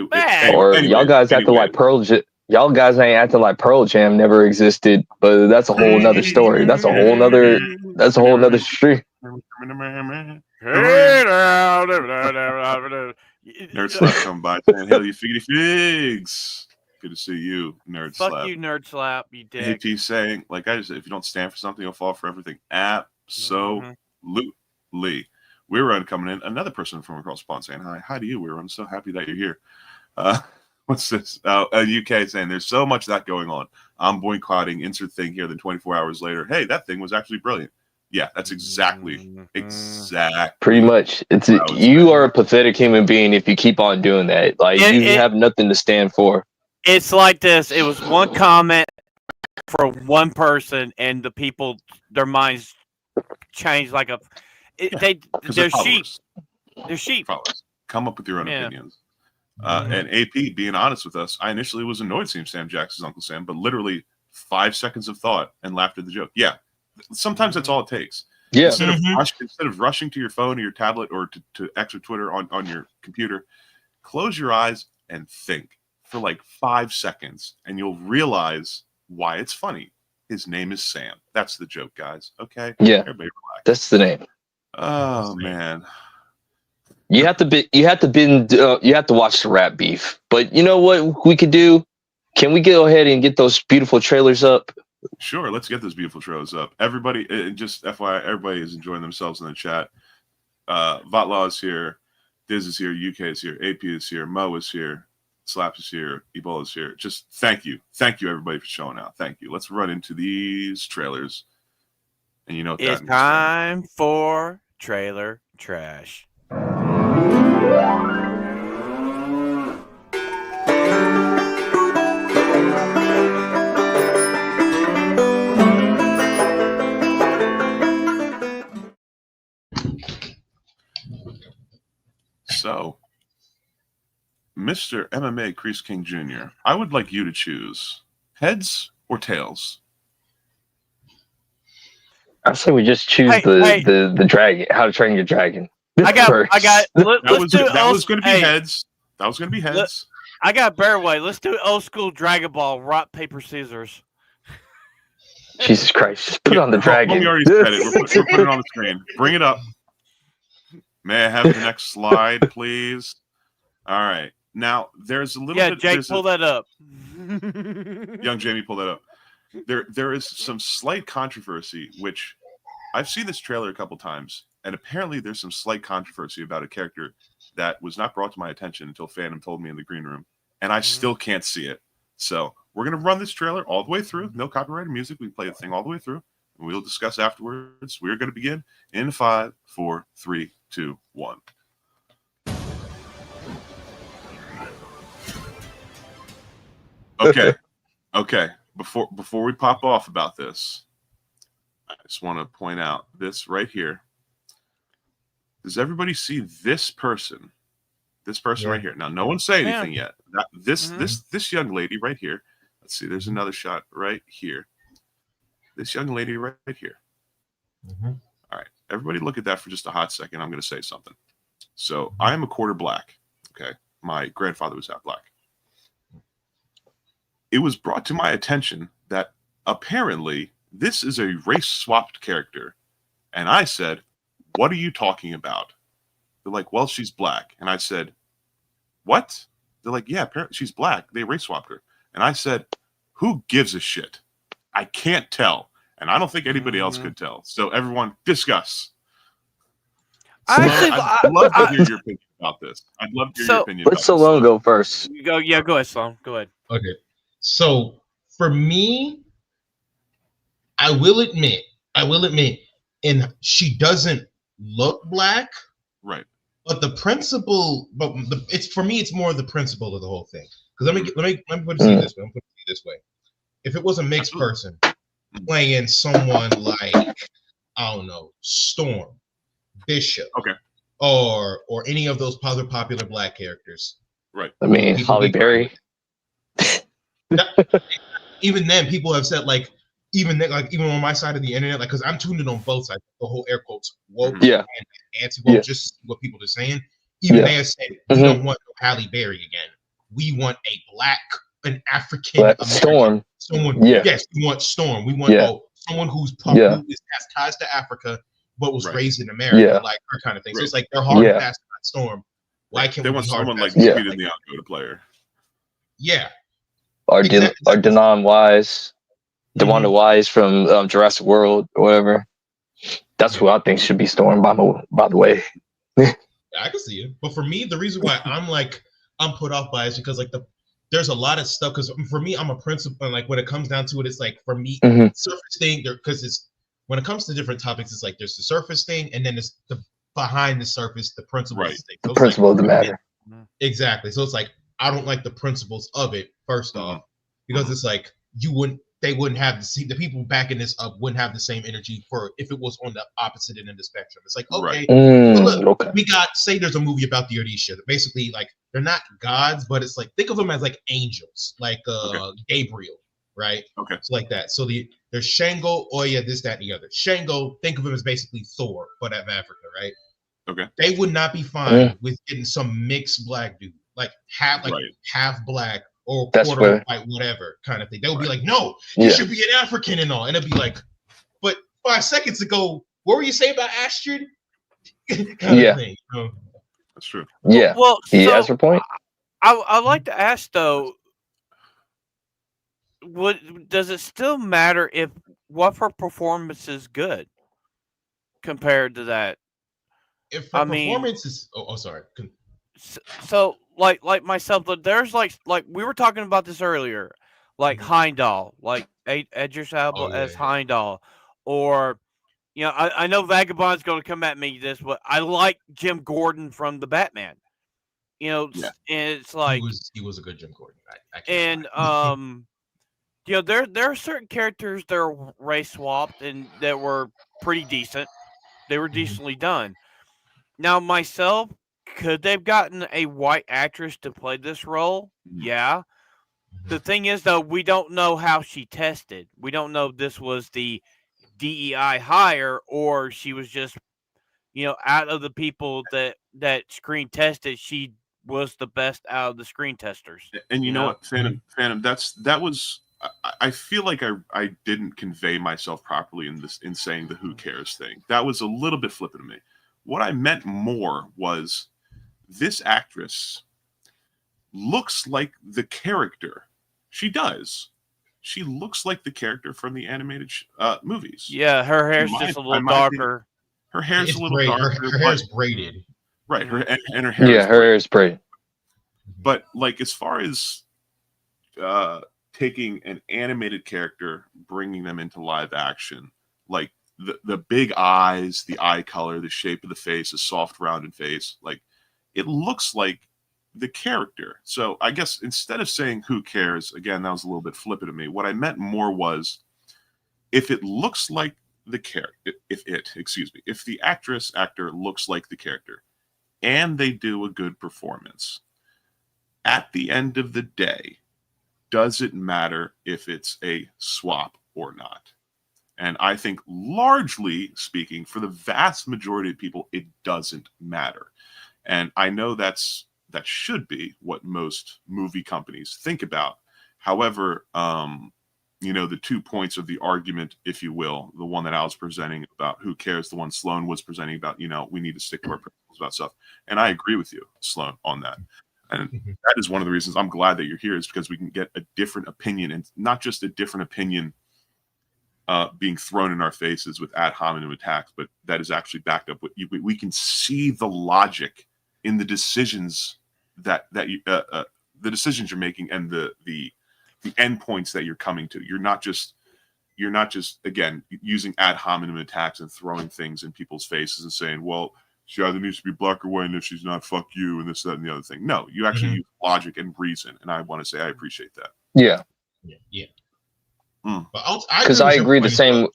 bad. Or y'all guys acting like Pearl Jam. Y'all guys ain't acting like Pearl Jam never existed, but that's a whole nother story. That's a whole nother stream. Nerd Slap come by saying, "Hell, you figgity figs." Good to see you, Nerd Slap. Fuck you, Nerd Slap, you dick. AP saying, like I said, if you don't stand for something, you'll fall for everything. Absolutely. Weirun coming in. Another person from across the pond saying, hi to you, Weirun. I'm so happy that you're here. What's this? UK saying, there's so much of that going on. I'm boycotting, insert thing here, then 24 hours later, hey, that thing was actually brilliant. Yeah, that's exactly. Pretty much. You are a pathetic human being if you keep on doing that. Like, you have nothing to stand for. It's like this. It was one comment for one person, and the people, their minds changed like a... they're sheep. They're sheep. Followers. Come up with your own opinions. And AP, being honest with us, I initially was annoyed seeing Sam Jackson's Uncle Sam, but literally 5 seconds of thought and laughed at the joke. Yeah, sometimes that's all it takes. Yeah. Instead of rushing to your phone or your tablet or to exit Twitter on your computer, close your eyes and think for like 5 seconds, and you'll realize why it's funny. His name is Sam. That's the joke, guys. Okay? Yeah. Everybody relax. That's the name. Oh, man. You have to watch the rap beef. But you know what we could do? Can we go ahead and get those beautiful trailers up? Sure, let's get those beautiful trailers up. Everybody, just FYI, everybody is enjoying themselves in the chat. Vatlaw is here, Diz is here, UK is here, AP is here, Mo is here, Slap is here, Ebola is here. Just thank you everybody for showing out. Thank you. Let's run into these trailers. And you know what it's time for trailer trash. So, Mr. MMA Kreese King Jr., I would like you to choose heads or tails. I say we just choose the dragon. How to Train Your Dragon. I got. That was going to be heads. That was going to be heads. I got better way. Let's do old school Dragon Ball. Rock, paper, scissors. Jesus Christ! Just put on the dragon. We already said it. We're putting it on the screen. Bring it up. May I have the next slide, please? All right. Now there's a little bit. Yeah, Jake, pull that up. Young Jamie, pull that up. There is some slight controversy, which I've seen this trailer a couple times, and apparently there's some slight controversy about a character that was not brought to my attention until Phantom told me in the green room, and I still can't see it. So we're gonna run this trailer all the way through. No copyrighted music. We play the thing all the way through, and we'll discuss afterwards. We're gonna begin in 5, 4, 3, 2, 1. Okay. Before we pop off about this, I just want to point out this right here. Does everybody see this person? This person right here. Now, no one say anything yet. This young lady right here. Let's see. There's another shot right here. This young lady right here. All right. Everybody look at that for just a hot second. I'm going to say something. So I am a quarter black. Okay. My grandfather was half black. It was brought to my attention that apparently this is a race-swapped character. And I said, what are you talking about? They're like, well, she's black. And I said, what? They're like, yeah, apparently she's black. They race-swapped her. And I said, who gives a shit? I can't tell. And I don't think anybody else could tell. So everyone, discuss. I'd love to hear your opinion about this. I'd love to hear your opinion about this. Let Sloan go first. You go. Yeah, go ahead, Sloan. Go ahead. Okay. So for me, I will admit, and she doesn't look black. Right. But the principle, it's for me, it's more the principle of the whole thing. Because let me put it to you this way. I'm putting it this way. If it was a mixed person playing someone like, I don't know, Storm, Bishop, okay, or any of those other popular black characters, right? I mean, Holly Berry. Even then, people have said like, even on my side of the internet, like, because I'm tuned in on both sides, the whole air quotes woke and anti-woke, just to see what people are saying. Even they have said we don't want Halle Berry again. We want an African American Storm. Someone. Yes, we want Storm. We want someone who has ties to Africa but was raised in America, like her kind of thing. So it's like they're hard to pass on Storm. Why can't they we want be hard someone to like pass Speed in the Outgo player? Yeah. Or Denon Wise. DeWanda Wise from Jurassic World or whatever. That's who I think should be Storm, by the way. I can see it. But for me, the reason why I'm put off by it is because like there's a lot of stuff. Because for me, I'm a principal, and like when it comes down to it, it's like for me, surface thing there, because it's when it comes to different topics, it's like there's the surface thing, and then there's the behind the surface, the principles thing. So the principle of the matter. Exactly. So it's like I don't like the principles of it, first off, because it's like they wouldn't have the people backing this up wouldn't have the same energy for if it was on the opposite end of the spectrum. It's like, okay, look, we got, say there's a movie about the Odisha. Basically, like, they're not gods, but it's like, think of them as like angels, like Gabriel, right? Okay. So like that. So there's Shango, Oya, this, that, and the other. Shango, think of him as basically Thor, but of Africa, right? Okay. They would not be fine with getting some mixed black dude, like half black, or quarter white, whatever kind of thing. They would be like, no, you should be an African and all. And it'd be like, but 5 seconds ago, what were you saying about Astrid? Kind of thing, you know? That's true. Yeah. Well, he has her point. I'd like to ask though, does it still matter what her performance is good compared to that? If her performance is, sorry. So like myself, there's like we were talking about this earlier, like Heimdall, like Idris Elba as Heimdall, or I know Vagabond's going to come at me this, but I like Jim Gordon from the Batman. And it's like he was a good Jim Gordon. There are certain characters that are race swapped and that were pretty decent. They were decently done. Now myself, could they've gotten a white actress to play this role? Yeah. The thing is, though, we don't know how she tested. We don't know if this was the DEI hire or she was just, out of the people that screen tested, she was the best out of the screen testers. And you know what, Phantom, that was. I feel like I didn't convey myself properly in saying the who cares thing. That was a little bit flippant to me. What I meant more was this actress looks like the character. She does. She looks like the character from the animated movies. Yeah, her hair's just a little darker. Her hair's a little darker. Her hair's braided. Right. Her hair. Yeah, her hair is braided. But like, as far as taking an animated character, bringing them into live action, like the big eyes, the eye color, the shape of the face, a soft rounded face, like it looks like the character. So I guess instead of saying who cares, again, that was a little bit flippant to me. What I meant more was, if it looks like the character, if the actor looks like the character and they do a good performance, at the end of the day, does it matter if it's a swap or not? And I think, largely speaking, for the vast majority of people, it doesn't matter. And I know that should be what most movie companies think about. However, the 2 points of the argument, if you will, the one that I was presenting about who cares, the one Sloan was presenting about, we need to stick to our principles about stuff. And I agree with you, Sloan, on that. And that is one of the reasons I'm glad that you're here, is because we can get a different opinion, and not just a different opinion being thrown in our faces with ad hominem attacks, but that is actually backed up. We can see the logic in the decisions that you, the decisions you're making, and the endpoints that you're coming to. You're not just, you're not just, again, using ad hominem attacks and throwing things in people's faces and saying, well, she either needs to be black or white, and if she's not, fuck you, and this, that, and the other thing. No, you actually use logic and reason, and I want to say I appreciate that. Yeah. Because I agree the same.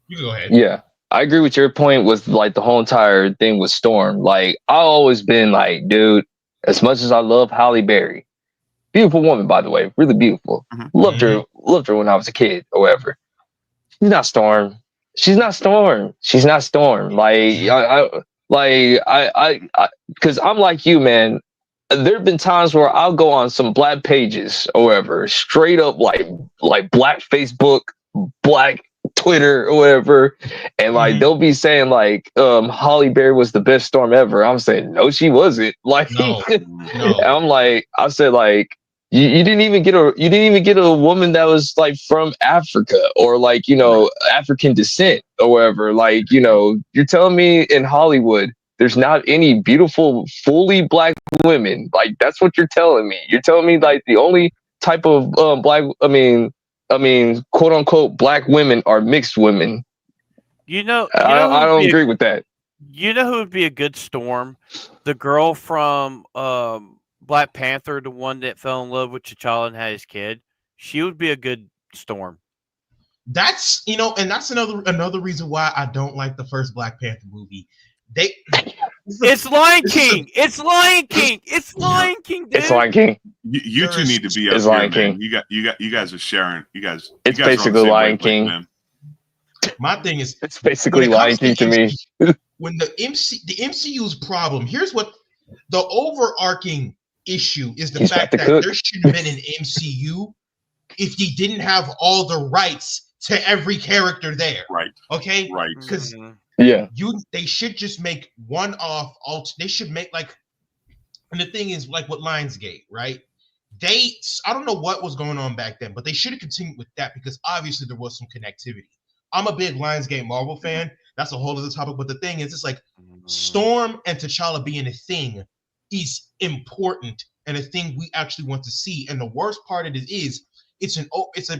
You can go ahead. Yeah. I agree with your point with like the whole entire thing with Storm. Like, I've always been like, dude, as much as I love Halle Berry, beautiful woman, by the way, really beautiful. Loved her when I was a kid or whatever. She's not Storm. She's not Storm. She's not Storm. Because I'm like you, man. There have been times where I'll go on some black pages or whatever, straight up like black Facebook, black Twitter or whatever, and like they'll be saying like Halle Berry was the best Storm ever. I'm saying no, she wasn't. Like no. I'm like, I said like you didn't even get a woman that was like from Africa or like, you know, African descent or whatever. Like, you know, you're telling me in Hollywood there's not any beautiful fully black women. Like, that's what you're telling me. You're telling me like the only type of black, I mean, quote unquote, black women are mixed women. I don't agree with that. You know who would be a good Storm? The girl from Black Panther, the one that fell in love with T'Challa and had his kid. She would be a good Storm. That's, you know, and that's another reason why I don't like the first Black Panther movie. It's Lion King. It's Lion King. It's Lion King, dude. It's Lion King. You two need to be up it's here, Lion man. King. You guys are sharing. It's basically Lion King. Man. My thing is, it's basically Lion King to me. When the MCU's problem, here's what the overarching issue is: the fact that there shouldn't have been an MCU if you didn't have all the rights to every character there. Right. Okay. Right. Because they should just make one-off. They should make like, and the thing is like with Lionsgate, right? I don't know what was going on back then, but they should have continued with that because obviously there was some connectivity. I'm a big Lionsgate Marvel fan. That's a whole other topic. But the thing is, it's like Storm and T'Challa being a thing is important and a thing we actually want to see. And the worst part of it is it's a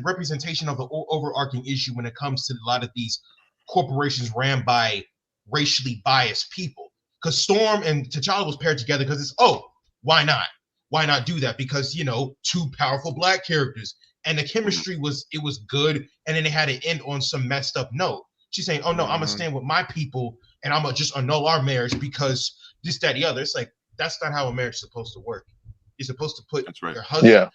representation of the overarching issue when it comes to a lot of these corporations ran by racially biased people. Because Storm and T'Challa was paired together because it's, why not? Why not do that? Because, you know, two powerful black characters. And the chemistry was good, and then they had to end on some messed up note. She's saying, "Oh no, I'm gonna stand with my people, and I'm gonna just annul our marriage because this, that, the other." It's like that's not how a marriage is supposed to work. You're supposed to put your husband, your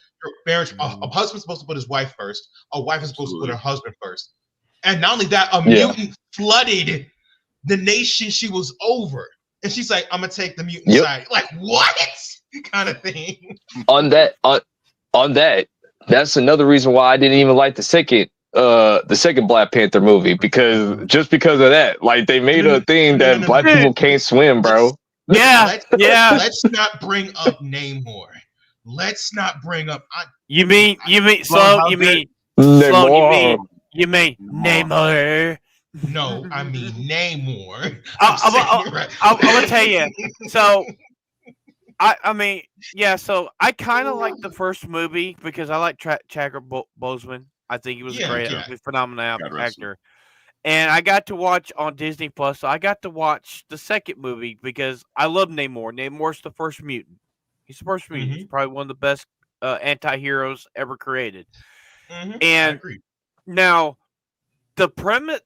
marriage. A husband's supposed to put his wife first. A wife is supposed to put her husband first. And not only that, a mutant flooded the nation she was over, and she's like, "I'm gonna take the mutant side." Like what kind of thing? On that. That's another reason why I didn't even like the second Black Panther movie because of that. Like they made a thing that black people can't swim, bro. Let's not bring up Namor. Let's not bring up. You mean Namor? No, I mean Namor. I'm gonna tell you. So. So I kind of like the first movie because I like Chadwick Boseman. I think he was a great, phenomenal actor. And I got to watch on Disney Plus. So I got to watch the second movie because I love Namor. Namor's the first mutant. He's the first mutant. He's probably one of the best anti-heroes ever created. And now the premise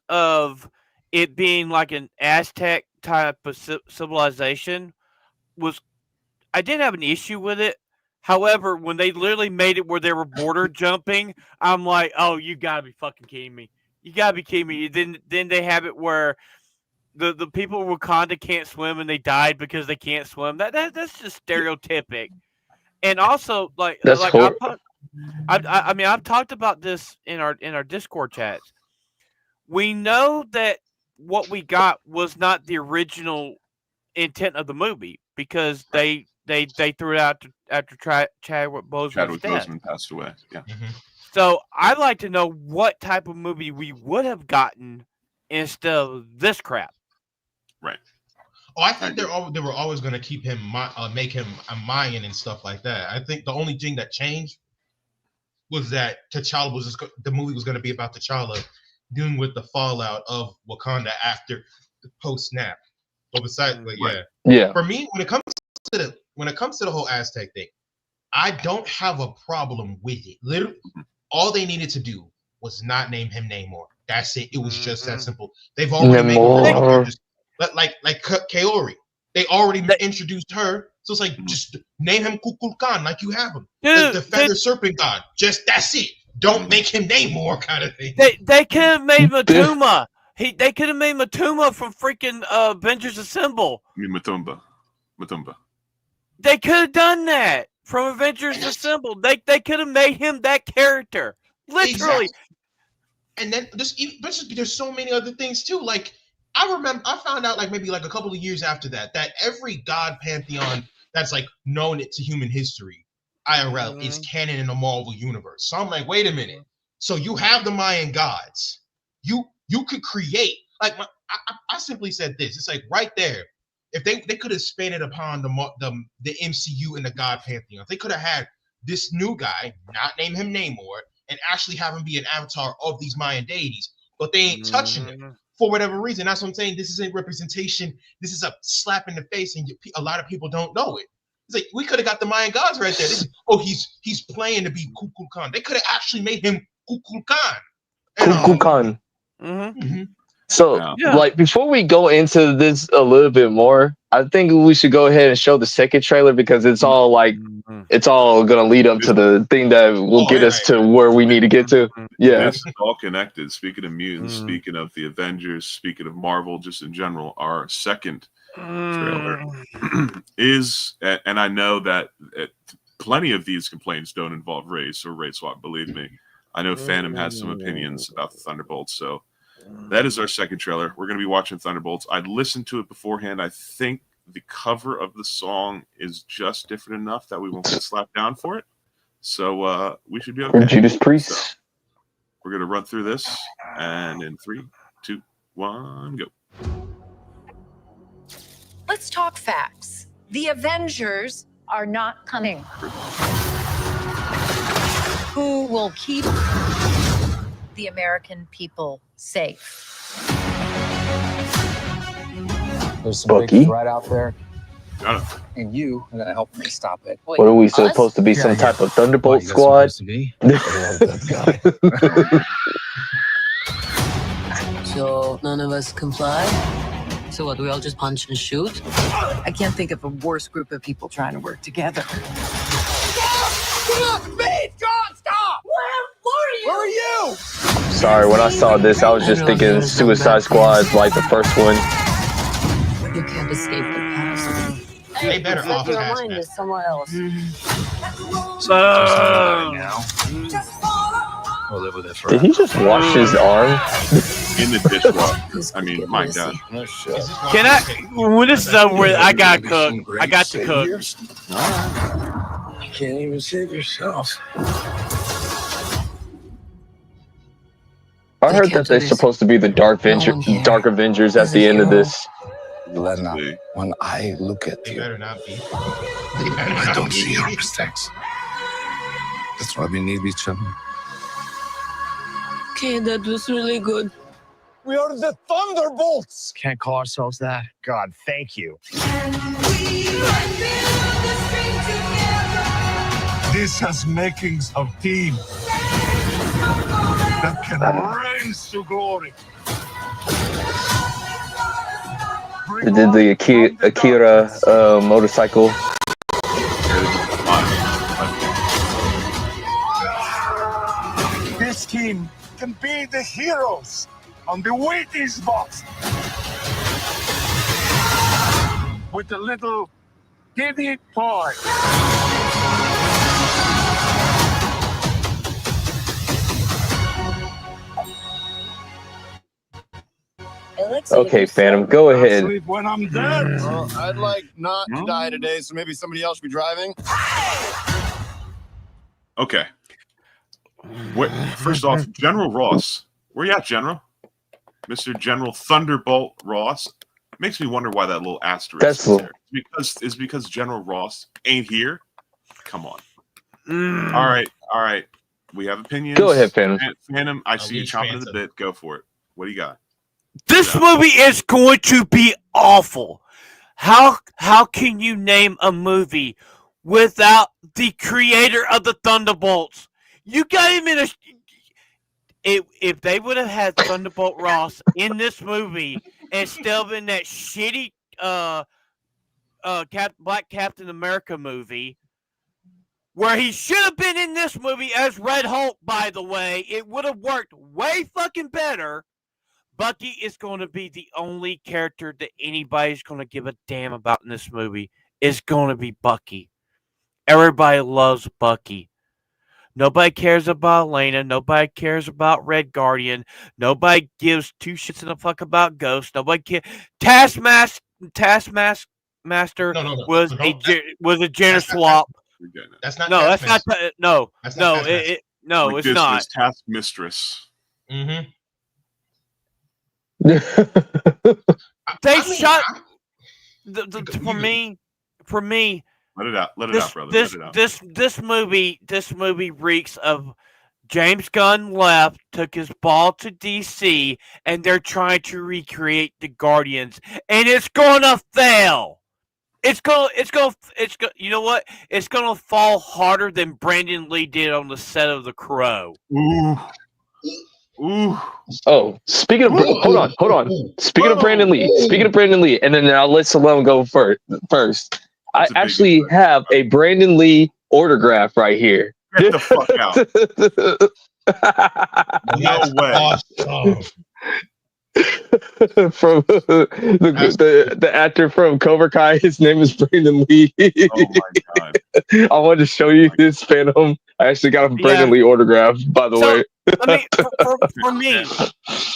of it being like an Aztec type of civilization I didn't have an issue with it. However, when they literally made it where they were border jumping, I'm like, oh, you gotta be fucking kidding me. You gotta be kidding me. Then they have it where the people of Wakanda can't swim and they died because they can't swim. That's just stereotypic. And also I've talked about this in our Discord chats. We know that what we got was not the original intent of the movie because they threw it out after Chadwick Boseman passed away. Yeah. So I'd like to know what type of movie we would have gotten instead of this crap. Right. Oh, I think they were always going to keep him, make him a Mayan and stuff like that. I think the only thing that changed was that T'Challa the movie was going to be about T'Challa dealing with the fallout of Wakanda after the post snap. But besides, yeah. For me, when it comes to the whole Aztec thing, I don't have a problem with it. Literally, all they needed to do was not name him Namor. That's it. It was just that simple. They've already made like Kaori. They already introduced her, so it's like just name him Kukulkan like you have him. The feather serpent god. Just that's it. Don't make him Namor kind of thing. They could have made Matuma. They could have made Matuma from freaking Avengers Assemble. I mean Matumba. They could have done that from Avengers Assemble. They could have made him that character. Literally. Exactly. And then there's so many other things too. Like I found out like maybe like a couple of years after that every god pantheon that's like known to human history, IRL, is canon in the Marvel universe. So I'm like, wait a minute. So you have the Mayan gods. You could create like I simply said this. It's like right there. If they could have expanded upon the MCU and the god pantheon, they could have had this new guy, not name him Namor, and actually have him be an avatar of these Mayan deities, but they ain't touching him for whatever reason. That's what I'm saying. This isn't representation. This is a slap in the face, and a lot of people don't know it. It's like we could have got the Mayan gods right there. He's playing to be Kukulkan. They could have actually made him Kukulkan. Kukulkan. So, like, before we go into this a little bit more, I think we should go ahead and show the second trailer because it's all like, it's all gonna lead up to the thing that will get us to where we need to get to. Yeah, it's all connected. Speaking of mutants, speaking of the Avengers, speaking of Marvel, just in general, our second trailer is, and I know that plenty of these complaints don't involve race or race swap. Believe me, I know Phantom has some opinions about the Thunderbolts, so. That is our second trailer. We're going to be watching Thunderbolts. I'd listened to it beforehand. I think the cover of the song is just different enough that we won't get slapped down for it. So we should be okay. Judas Priest. So we're going to run through this. And in 3, 2, 1, go. Let's talk facts. The Avengers are not coming. Who will keep the American people safe? There's some big right out there, and you are gonna help me stop it. What are we supposed to be? Some type of Thunderbolt squad? To be? I love that guy. So none of us comply. So what? Do we all just punch and shoot? I can't think of a worse group of people trying to work together. Stop! Where are you? Sorry, when I saw this, I was just thinking Suicide Squad, like the first one. You can't escape the past. They better off your mind is somewhere else. We'll live with it forever. Did he just wash his arm? In the dishwasher. I mean, my God. Can I? When this is over with, I gotta cook. I got to cook. You can't even save yourself. I heard that they're supposed to be the Dark Avengers at the end of this. Lena, when I look at you, I don't see your mistakes. That's why we need each other. Okay, that was really good. We are the Thunderbolts! Can't call ourselves that. God, thank you. This has makings of team that can rise to glory. They did the Akira motorcycle. This team can be the heroes on the waiting spot. With a little giddy toy. Okay, Phantom, go ahead. When I'm dead. Well, I'd like not to die today, so maybe somebody else should be driving. Okay. First off, General Ross. Where you at, General? Mr. General Thunderbolt Ross. Makes me wonder why that little asterisk is there. It's because General Ross ain't here? Come on. All right. We have opinions. Go ahead, Phantom. Phantom, I see you chomping at the bit. Go for it. What do you got? This movie is going to be awful. How can you name a movie without the creator of the Thunderbolts? You got him in a. If they would have had Thunderbolt Ross in this movie instead of in that shitty Black Captain America movie, where he should have been in this movie as Red Hulk, by the way, it would have worked way fucking better. Bucky is going to be the only character that anybody's going to give a damn about in this movie. Is going to be Bucky. Everybody loves Bucky. Nobody cares about Elena. Nobody cares about Red Guardian. Nobody gives two shits in the fuck about Ghost. Nobody cares. Taskmaster was a gender swap. That's not. No, that's not. No, that's no, not it's not. Taskmistress. Mm-hmm. They shot. For me. Let it out, brother. This movie reeks of James Gunn left, took his ball to DC, and they're trying to recreate the Guardians, and it's gonna fail. It's gonna. You know what? It's gonna fall harder than Brandon Lee did on the set of The Crow. Ooh. Oh, hold on. Speaking of Brandon Lee, and then I'll let Sloan go first. I actually have a Brandon Lee autograph right here. Get the fuck out. No way. From the actor from Cobra Kai, his name is Brandon Lee. Oh my god! I wanted to show you this, Phantom. I actually got a Brandon Lee autograph, by the way. I mean, for me,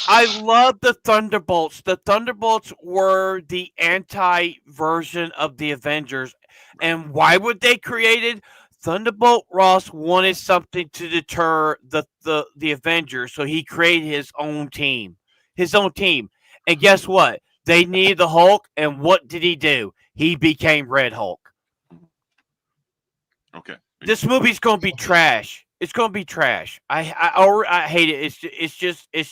I love the Thunderbolts. The Thunderbolts were the anti-version of the Avengers. And why would they created? Thunderbolt Ross wanted something to deter the Avengers, so he created his own team. And guess what? They needed the Hulk, and what did he do? He became Red Hulk. Okay. This movie's going to be trash. It's going to be trash. I hate it. It's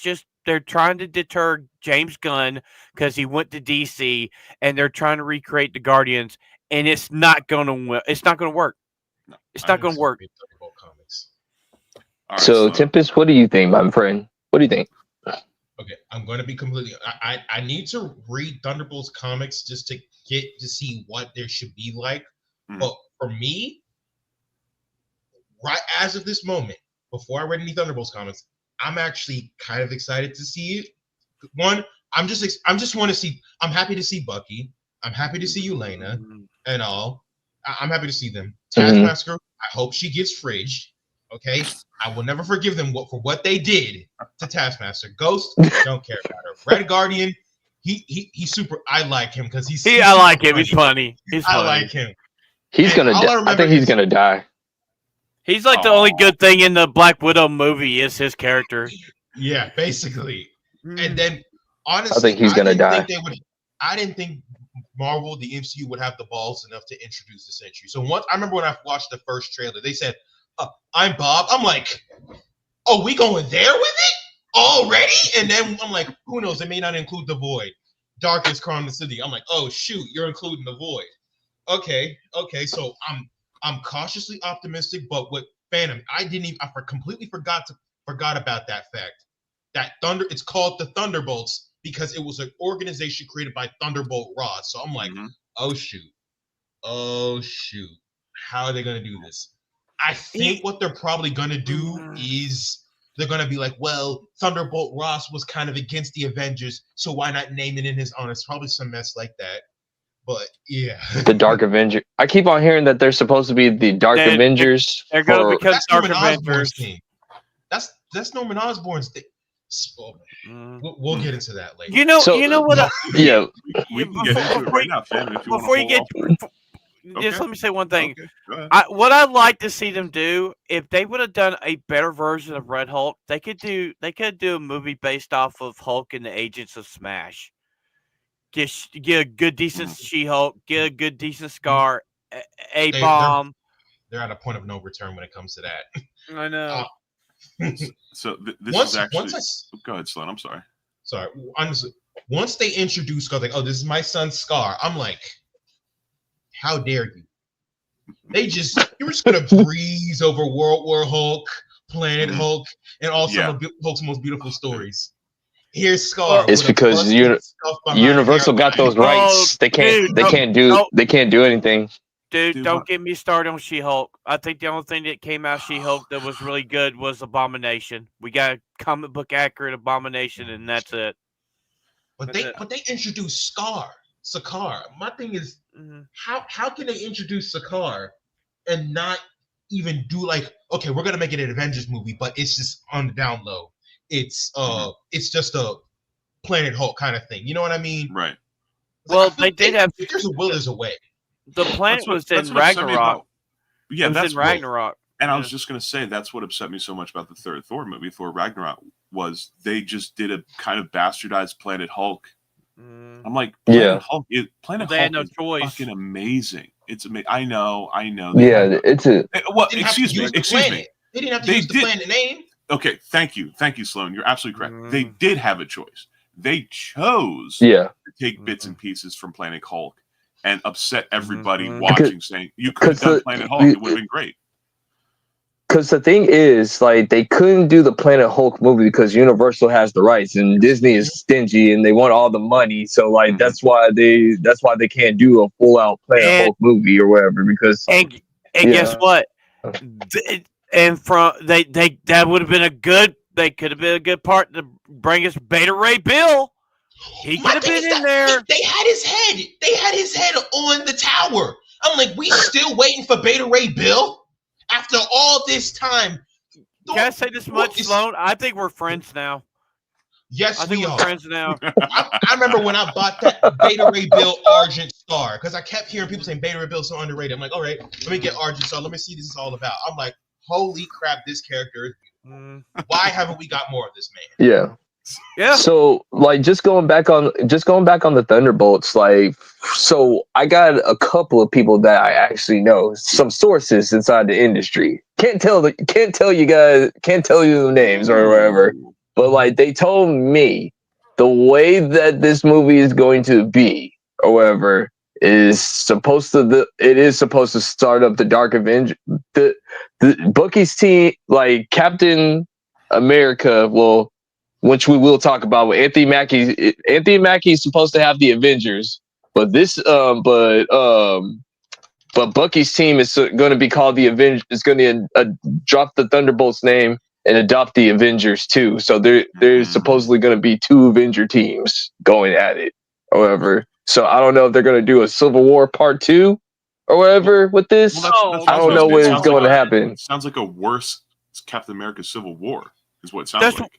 just they're trying to deter James Gunn because he went to DC, and they're trying to recreate the Guardians, and it's not going to work. It's not going to work. No, it's not going to work. Right, so, Tempest, what do you think, my friend? What do you think? Okay, I'm going to be completely. I need to read Thunderbolts comics just to get to see what there should be like. Mm-hmm. But for me, right as of this moment, before I read any Thunderbolts comics, I'm actually kind of excited to see it. One, I'm just want to see. I'm happy to see Bucky. I'm happy to see Elena and all. I'm happy to see them. Taskmaster, I hope she gets fridged. Okay, I will never forgive them for what they did to Taskmaster. Ghost, don't care about her. Red Guardian, he's super. I like him because I like him. He's funny. I like him. He's gonna. I think he's gonna die. He's like the only good thing in the Black Widow movie is his character. Yeah, basically. And then honestly, I think he's gonna die. I didn't think Marvel, the MCU, would have the balls enough to introduce the Sentry. So once I remember when I watched the first trailer, they said, I'm Bob. I'm like, oh, we going there with it already? And then I'm like, who knows? They may not include the Void. Darkest Crown in the City. I'm like, oh shoot, you're including the Void. Okay. So I'm cautiously optimistic, but with Phantom, I completely forgot about that fact. That it's called the Thunderbolts because it was an organization created by Thunderbolt Ross. So I'm like, oh shoot, how are they gonna do this? I think what they're probably gonna do is they're gonna be like, well, Thunderbolt Ross was kind of against the Avengers, so why not name it in his honor? It's probably some mess like that. But yeah, the Dark Avenger. I keep on hearing that they're supposed to be the Dark Avengers. They're going to become Dark Avengers. That's Norman Osborn's thing. We'll get into that later. You know what? We can get into it right now, Finn. Before you get, just let me say one thing. Okay, what I'd like to see them do, if they would have done a better version of Red Hulk, they could do a movie based off of Hulk and the Agents of Smash. Get a good, decent She-Hulk. Get a good, decent Scar. A bomb. They're at a point of no return when it comes to that. I know. So this is actually. Go ahead, Sloan. I'm sorry. Sorry. Honestly, once they introduced Scar, like, oh, this is my son Scar. I'm like, how dare you? You were just gonna breeze over World War Hulk, Planet Hulk, and all some of Hulk's most beautiful stories. Here's Scar. It's because Universal got those rights. They can't do anything. Dude, don't get me started on She-Hulk. I think the only thing that came out of She-Hulk that was really good was Abomination. We got a comic book accurate Abomination, and that's it. But they introduced Sakaar. My thing is, how can they introduce Sakaar and not even do like, okay, we're gonna make it an Avengers movie, but it's just on the down low. It's just a Planet Hulk kind of thing. You know what I mean? Right. Well, they did have. If there's a will, there's a way. The planet was in Ragnarok. Yeah, that's in Ragnarok. And I was just going to say, that's what upset me so much about the third Thor movie, Thor Ragnarok, was they just did a kind of bastardized Planet Hulk. I'm like, Planet Hulk is fucking amazing. It's amazing. I know. It's a. Well, excuse me. They didn't have to use the planet name. Okay, thank you, Sloan. You're absolutely correct. They did have a choice. They chose to take bits and pieces from Planet Hulk and upset everybody watching, saying you could have done Planet Hulk. It would have been great. Because the thing is, like, they couldn't do the Planet Hulk movie because Universal has the rights and Disney is stingy and they want all the money. So, like, that's why they can't do a full out Planet Hulk movie or whatever. Because guess what? And that would have been they could have been a good part to bring us Beta Ray Bill. He could have been in there. They had his head. They had his head on the tower. I'm like, we still waiting for Beta Ray Bill after all this time. Can I say this much, Sloan? I think we're friends now. Yes, I think we're friends now. I remember when I bought that Beta Ray Bill Argent Star because I kept hearing people saying Beta Ray Bill is so underrated. I'm like, all right, let me get Argent Star. Let me see what this is all about. I'm like, holy crap, this character is beautiful. Why haven't we got more of this man? Yeah. So, like, just going back on the Thunderbolts, like, so I got a couple of people that I actually know, some sources inside the industry. Can't tell you the names or whatever, but like they told me the way that this movie is going to be or whatever is supposed to start up the Dark Avenger, the Bucky's team, like Captain America which we will talk about with Anthony Mackie. Anthony Mackie is supposed to have the Avengers, but Bucky's team is going to be called the Avengers. It's going to drop the Thunderbolts name and adopt the Avengers too. So there's supposedly going to be two Avenger teams going at it, or whatever. So I don't know if they're going to do a Civil War Part 2 or whatever with this. Well, I don't know when it's going to happen. Sounds like a worse Captain America Civil War is what it sounds like.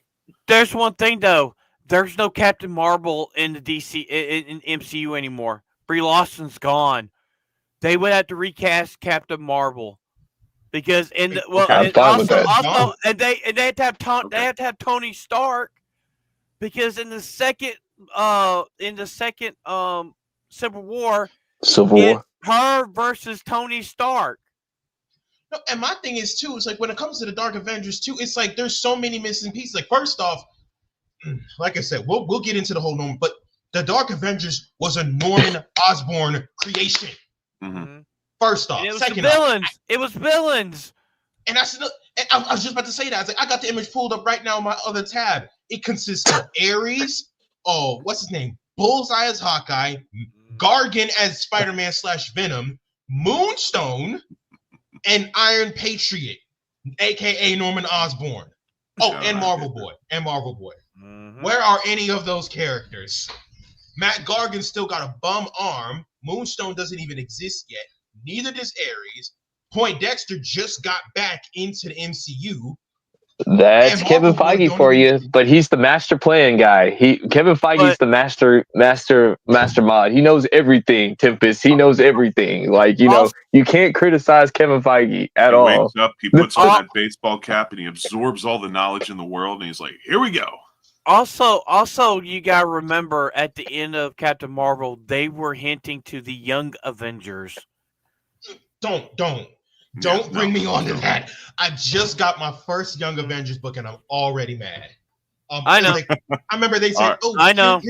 There's one thing though. There's no Captain Marvel in the DC in MCU anymore. Brie Larson's gone. They would have to recast Captain Marvel because they have to have Tony Stark because in the second Civil War, her versus Tony Stark. No, and my thing is too, it's like when it comes to the Dark Avengers too, it's like there's so many missing pieces. Like first off, like I said, we'll get into the whole Norman, but the Dark Avengers was a Norman Osborn creation. First off, it was villains. And I was just about to say that. I was like, I got the image pulled up right now on my other tab. It consists of Ares, what's his name? Bullseye as Hawkeye, Gargan as Spider-Man / Venom, Moonstone, and Iron Patriot, aka Norman Osborn. And Marvel Boy. Where are any of those characters? Matt Gargan's still got a bum arm. Moonstone doesn't even exist yet. Neither does Ares. Poindexter just got back into the MCU. That's Kevin Feige for you, but he's the master plan guy. Kevin Feige's the master mod. He knows everything, Tempest. He knows everything. Like, you can't criticize Kevin Feige at all. He wakes up, he puts on that baseball cap, and he absorbs all the knowledge in the world, and he's like, here we go. Also, you gotta remember at the end of Captain Marvel, they were hinting to the Young Avengers. Don't. Don't bring me on to that. I just got my first Young Avengers book and I'm already mad. I know. I remember they said, "Oh, I know."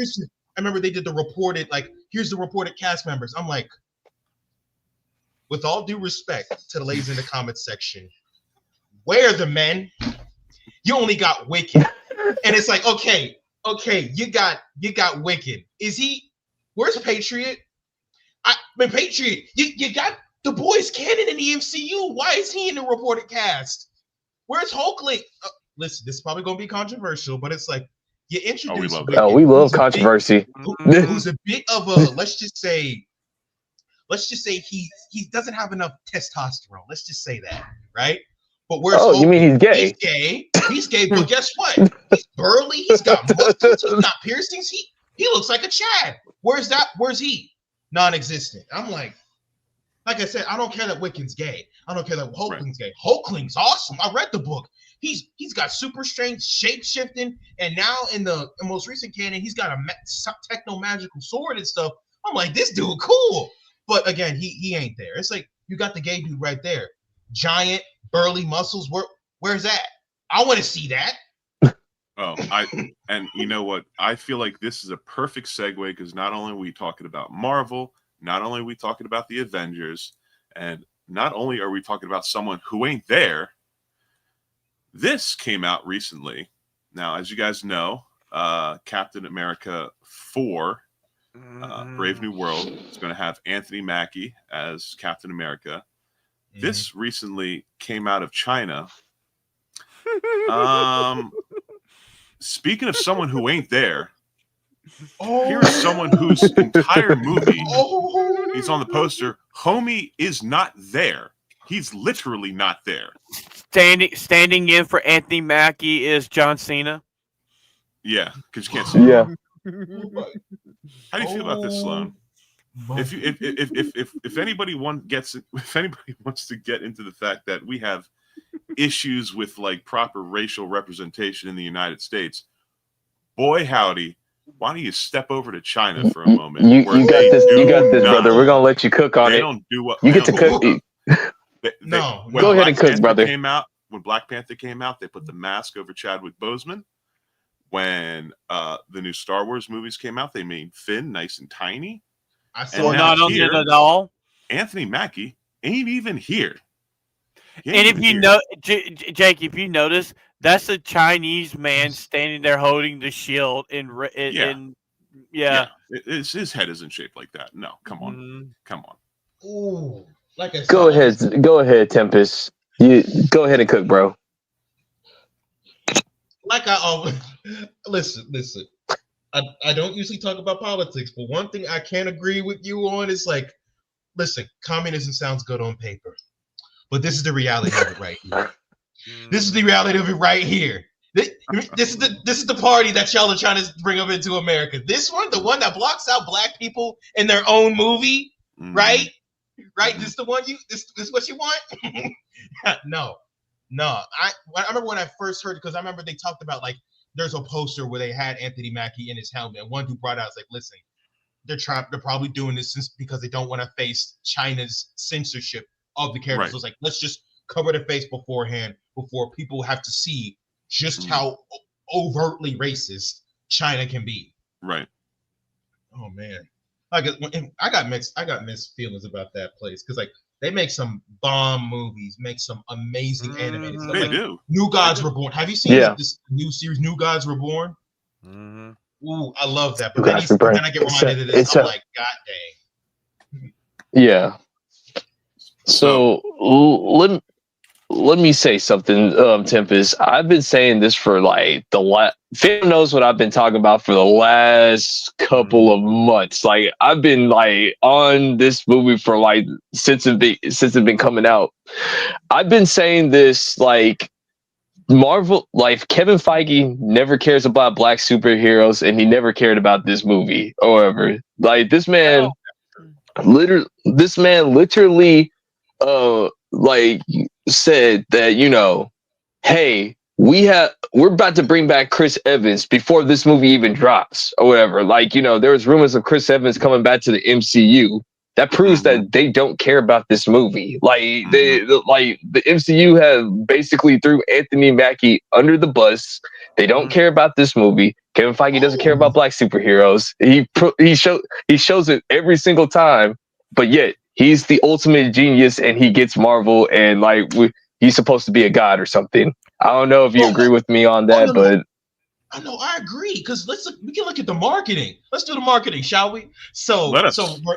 I remember they did the reported, like, here's the reported cast members. I'm like, with all due respect to the ladies in the comments section, where are the men? You only got Wicked, and it's like, okay, you got Wicked. Where's Patriot? Patriot, you got the boys canon in the MCU. Why is he in the reported cast? Where's Hulkling? Listen, this is probably gonna be controversial, but it's like you introduce. We love controversy. Who's a bit of a let's just say he doesn't have enough testosterone. Let's just say that, right? But where's Hulkling? You mean he's gay? He's gay, but guess what? He's burly. He's got muscles. He's got piercings. He looks like a Chad. Where's he? Non-existent. I'm like I said, I don't care that Wiccan's gay. I don't care that Hulkling's gay. Hulkling's awesome. I read the book. He's got super strength, shape shifting, and now in the most recent canon, he's got a techno magical sword and stuff. I'm like, this dude cool. But again, he ain't there. It's like you got the gay dude right there, giant, burly muscles. Where's that? I want to see that. And you know what? I feel like this is a perfect segue because not only are we talking about Marvel, not only are we talking about the Avengers, and not only are we talking about someone who ain't there. This came out recently. Now, as you guys know, Captain America 4, Brave New World, is going to have Anthony Mackie as Captain America. This recently came out of China. Speaking of someone who ain't there, here's someone whose entire movie, he's on the poster, homie is not there. He's literally not there. Standing in for Anthony Mackie is John Cena. Yeah, because you can't see. Yeah. How do you feel about this, Sloan? If anybody wants to get into the fact that we have issues with like proper racial representation in the United States, boy howdy, why don't you step over to China for a moment? You got this, brother. We're gonna let you cook on it. They don't do what you get to cook. Go ahead and cook, brother. When Black Panther came out, they put the mask over Chadwick Boseman. When the new Star Wars movies came out, they made Finn nice and tiny. I saw not on it at all. Anthony Mackie ain't even here. And if you know, Jake, if you notice, that's a Chinese man standing there holding the shield. His head isn't shaped like that. No, come on, come on. Ooh, like I go ahead, Tempest. You go ahead and cook, bro. Like I always listen. I don't usually talk about politics, but one thing I can't agree with you on is like, listen, communism sounds good on paper, but this is the reality of it right here. This is the reality of it right here. This is the party that y'all are trying to bring up into America. This one, the one that blocks out black people in their own movie, right? Right? This the one this what you want? No. I remember when I first heard it, because I remember they talked about like there's a poster where they had Anthony Mackie in his helmet. And one dude brought out, like, listen, they're probably doing this because they don't want to face China's censorship of the characters. Right. So it's like, let's just cover the face beforehand before people have to see just how overtly racist China can be. Right. Oh man. I got mixed feelings about that place because like they make some bomb movies, make some amazing animated stuff. They like, do. New Gods Reborn. Have you seen this new series, New Gods Reborn? Ooh, I love that. But then I get reminded of this. I'm like, God dang. Yeah. So let me say something, Tempest. I've been saying this for like Fam knows what I've been talking about for the last couple of months. Like I've been like on this movie for like since it's been coming out. I've been saying this like Marvel, like Kevin Feige never cares about black superheroes, and he never cared about this movie or whatever. Like this man literally like said that, you know, hey, we're about to bring back Chris Evans before this movie even drops or whatever. Like, you know, there was rumors of Chris Evans coming back to the MCU. That proves that they don't care about this movie. Like the MCU have basically threw Anthony Mackie under the bus. They don't care about this movie. Kevin Feige doesn't care about black superheroes. He shows it every single time, but yet he's the ultimate genius, and he gets Marvel, and like he's supposed to be a god or something. I don't know if you agree with me on that, but. No, I agree, because we can look at the marketing. Let's do the marketing, shall we? So for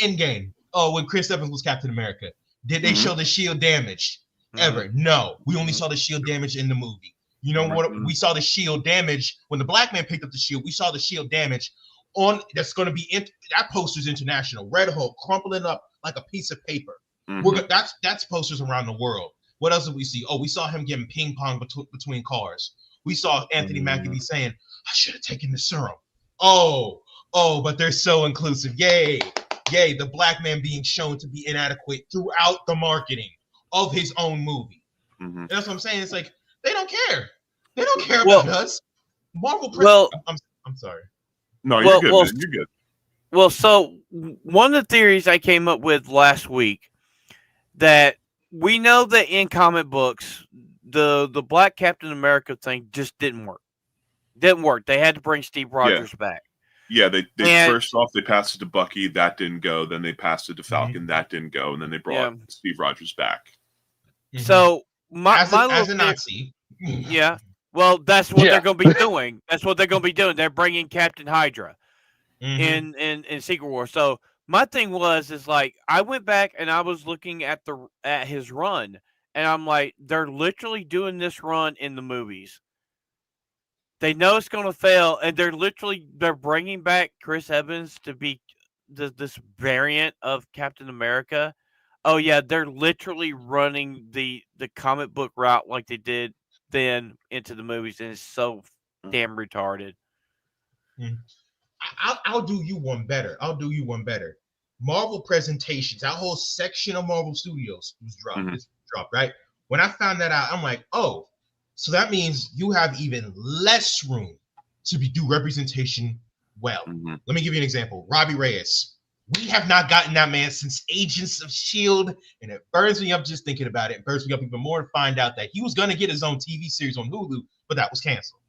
Endgame, when Chris Evans was Captain America, did they show the shield damage ever? No, we only saw the shield damage in the movie. You know what? We saw the shield damage when the black man picked up the shield. We saw the shield damage on that's going to be that poster's international. Red Hulk crumpling up like a piece of paper. That's posters around the world. What else did we see? Oh, we saw him getting ping pong between cars. We saw Anthony Mackie be saying, I should have taken the serum. Oh, but they're so inclusive. Yay. The black man being shown to be inadequate throughout the marketing of his own movie. And that's what I'm saying. It's like, they don't care. They don't care about us. Marvel. I'm sorry. No, you're good, man. You're good. Well, so one of the theories I came up with last week, that we know that in comic books, the Black Captain America thing just didn't work. They had to bring Steve Rogers back. Yeah, they first off they passed it to Bucky, that didn't go. Then they passed it to Falcon, that didn't go, and then they brought Steve Rogers back. So as a Nazi, well, that's what they're going to be doing. That's what they're going to be doing. They're bringing Captain Hydra in Secret War. So my thing is like I went back and I was looking at his run. And I'm like, they're literally doing this run in the movies. They know it's going to fail, and they're bringing back Chris Evans to be this variant of Captain America. Oh yeah, they're literally running the comic book route like they did then into the movies, and it's so damn retarded. I'll do you one better. Marvel presentations, that whole section of Marvel Studios was dropped. Right? When I found that out, I'm like, oh, so that means you have even less room to do representation well. Let me give you an example. Robbie Reyes. We have not gotten that man since Agents of S.H.I.E.L.D., and it burns me up just thinking about it. It burns me up even more to find out that he was going to get his own TV series on Hulu, but that was canceled.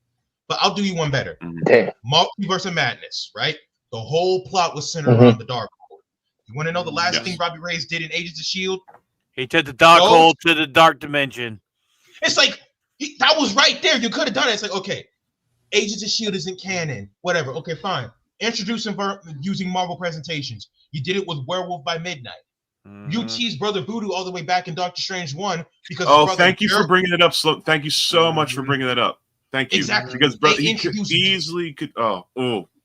But I'll do you one better. Multiverse of Madness, right? The whole plot was centered around the Dark Hole. You want to know the last thing Robbie Reyes did in Agents of S.H.I.E.L.D.? He took the dark hole to the dark dimension. It's like, that was right there. You could have done it. It's like, okay, Agents of S.H.I.E.L.D. isn't canon. Whatever. Okay, fine. Introduce him using Marvel presentations. You did it with Werewolf by Midnight. You teased Brother Voodoo all the way back in Doctor Strange 1 because thank you for bringing it up. Thank you so much for bringing that up. Thank you. Exactly. Because brother, he easily could. Go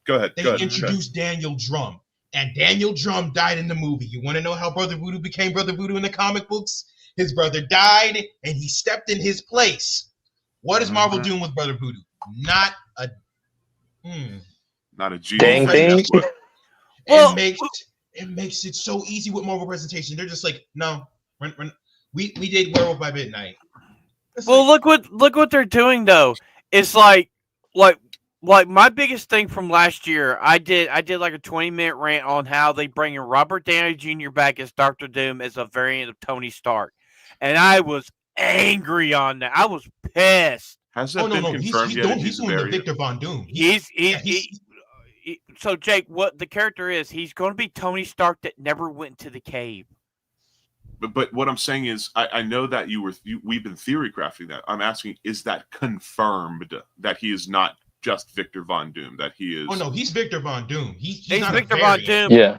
ahead. They introduced Daniel Drum. And Daniel Drum died in the movie. You want to know how Brother Voodoo became Brother Voodoo in the comic books? His brother died, and he stepped in his place. What is Marvel doing with Brother Voodoo? Not a dang thing. It makes it so easy with Marvel presentation. They're just like, no, we did Werewolf by Midnight. Look what they're doing though. It's like my biggest thing from last year, I did like a 20-minute rant on how they bring in Robert Downey Jr. back as Dr. Doom as a variant of Tony Stark. And I was angry on that. I was pissed. Has that been confirmed yet? He's doing the Victor Von Doom. So Jake, what the character is, he's going to be Tony Stark that never went to the cave. But what I'm saying is, I know that we've been theory crafting that. I'm asking, is that confirmed that he is not just Victor Von Doom, that he is? Oh no, he's Victor Von Doom. He's not Victor Von Doom. Yeah.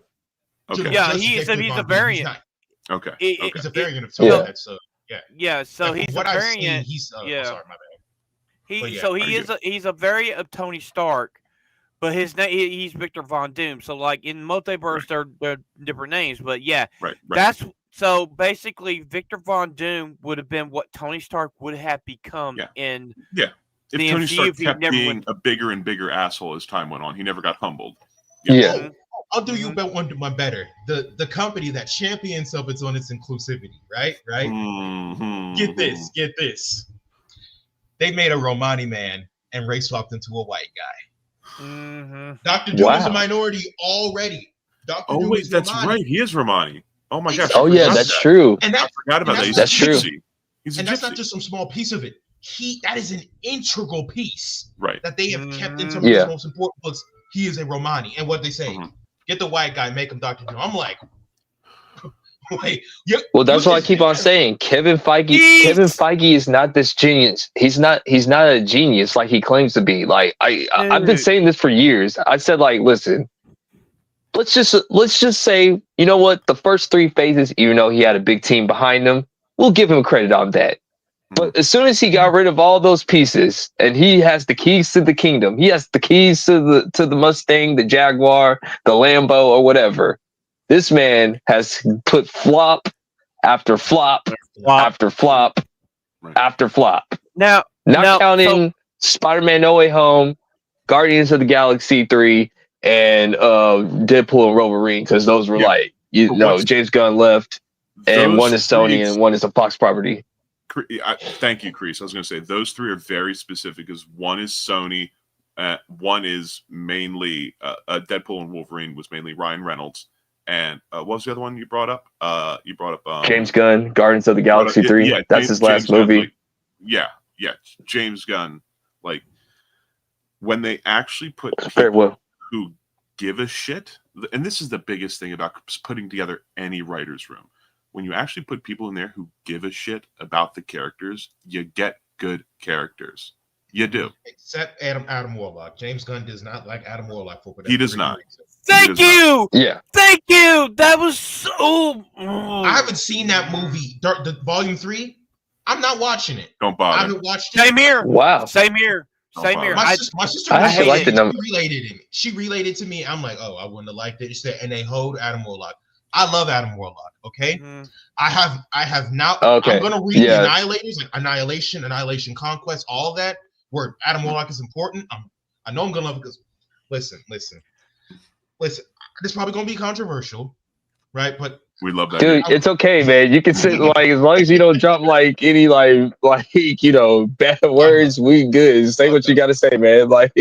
Okay. Yeah, he's a variant. Okay. He's a variant of Tony. Yeah. So he's a variant. Sorry, my bad. He's a variant of Tony Stark, but his name he's Victor Von Doom. So like in multiverse, they're different names, but that's so basically Victor Von Doom would have been what Tony Stark would have become in. Yeah. If Tony Stark kept being a bigger and bigger asshole as time went on, he never got humbled. Yeah. I'll do you one better. The company that champions of its inclusivity, right? Get this. They made a Romani man and race swapped him to a white guy. Dr. Doom is a minority already. Dr. Oh Doom wait, is that's Romani. right. He is Romani. Oh my gosh. Oh yeah, that's true. And I forgot about that. That's true. He's and a that's gypsy. not just some small piece of it. That is an integral piece that they have kept in some of his most important books. He is a Romani, and what they say, get the white guy, make him Dr. Doom. I'm like, wait, well, that's what I keep on saying. Kevin Feige is not this genius. He's not a genius like he claims to be. Like I've been saying this for years. I said, like, listen, let's just say, you know what, the first 3 phases, even though he had a big team behind him, we'll give him credit on that. But as soon as he got rid of all those pieces, and he has the keys to the kingdom, he has the keys to the Mustang, the Jaguar, the Lambo, or whatever. This man has put flop after flop after flop after flop. Now, not counting Spider-Man: No Way Home, Guardians of the Galaxy 3, and Deadpool and Wolverine, because those were James Gunn left, and one is Sony and one is a Fox property. Thank you, Chris. I was going to say those 3 are very specific, because one is Sony, one is mainly Deadpool and Wolverine was mainly Ryan Reynolds, and what was the other one you brought up? You brought up James Gunn, Guardians of the Galaxy 3. Yeah, that's his last movie. James Gunn. Like, when they actually put people who give a shit, and this is the biggest thing about putting together any writer's room. When you actually put people in there who give a shit about the characters, you get good characters. You do. Except Adam Warlock. James Gunn does not like Adam Warlock. He does not. Thank you. Yeah. Thank you. That was so. I haven't seen that movie, the Volume 3. I'm not watching it. Don't bother. I haven't watched it. Same here. Wow. Same here. Same here. My sister I actually like the number. She related to me. I'm like, oh, I wouldn't have liked it. She said, and they hold Adam Warlock. I love Adam Warlock. Okay, I have now. Okay. I'm gonna read the Annihilators, like Annihilation, Conquest, all that. Where Adam Warlock is important. I know I'm gonna love it because listen. This is probably gonna be controversial, right? But we love that. Dude, it's okay, man. You can sit like as long as you don't drop like any like bad words. We good. Say what you gotta say, man. Like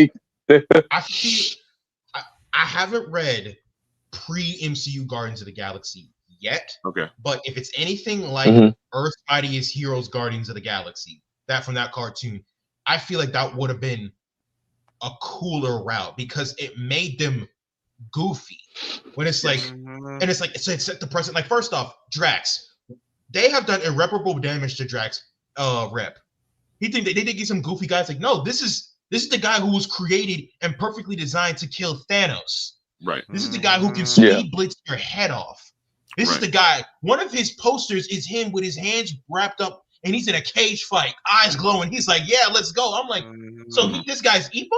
I haven't read pre-MCU Guardians of the Galaxy yet. Okay. But if it's anything like Earth's Mightiest Heroes Guardians of the Galaxy, from that cartoon, I feel like that would have been a cooler route because it made them goofy. When it's like, and it's like, it's set the precedent. Like, first off, Drax, they have done irreparable damage to Drax rep. He think they did get some goofy guys. Like, no, this is the guy who was created and perfectly designed to kill Thanos. Right. This is the guy who can speed blitz your head off. This is the guy. One of his posters is him with his hands wrapped up, and he's in a cage fight, eyes glowing. He's like, "Yeah, let's go." I'm like, "So this guy's Epo?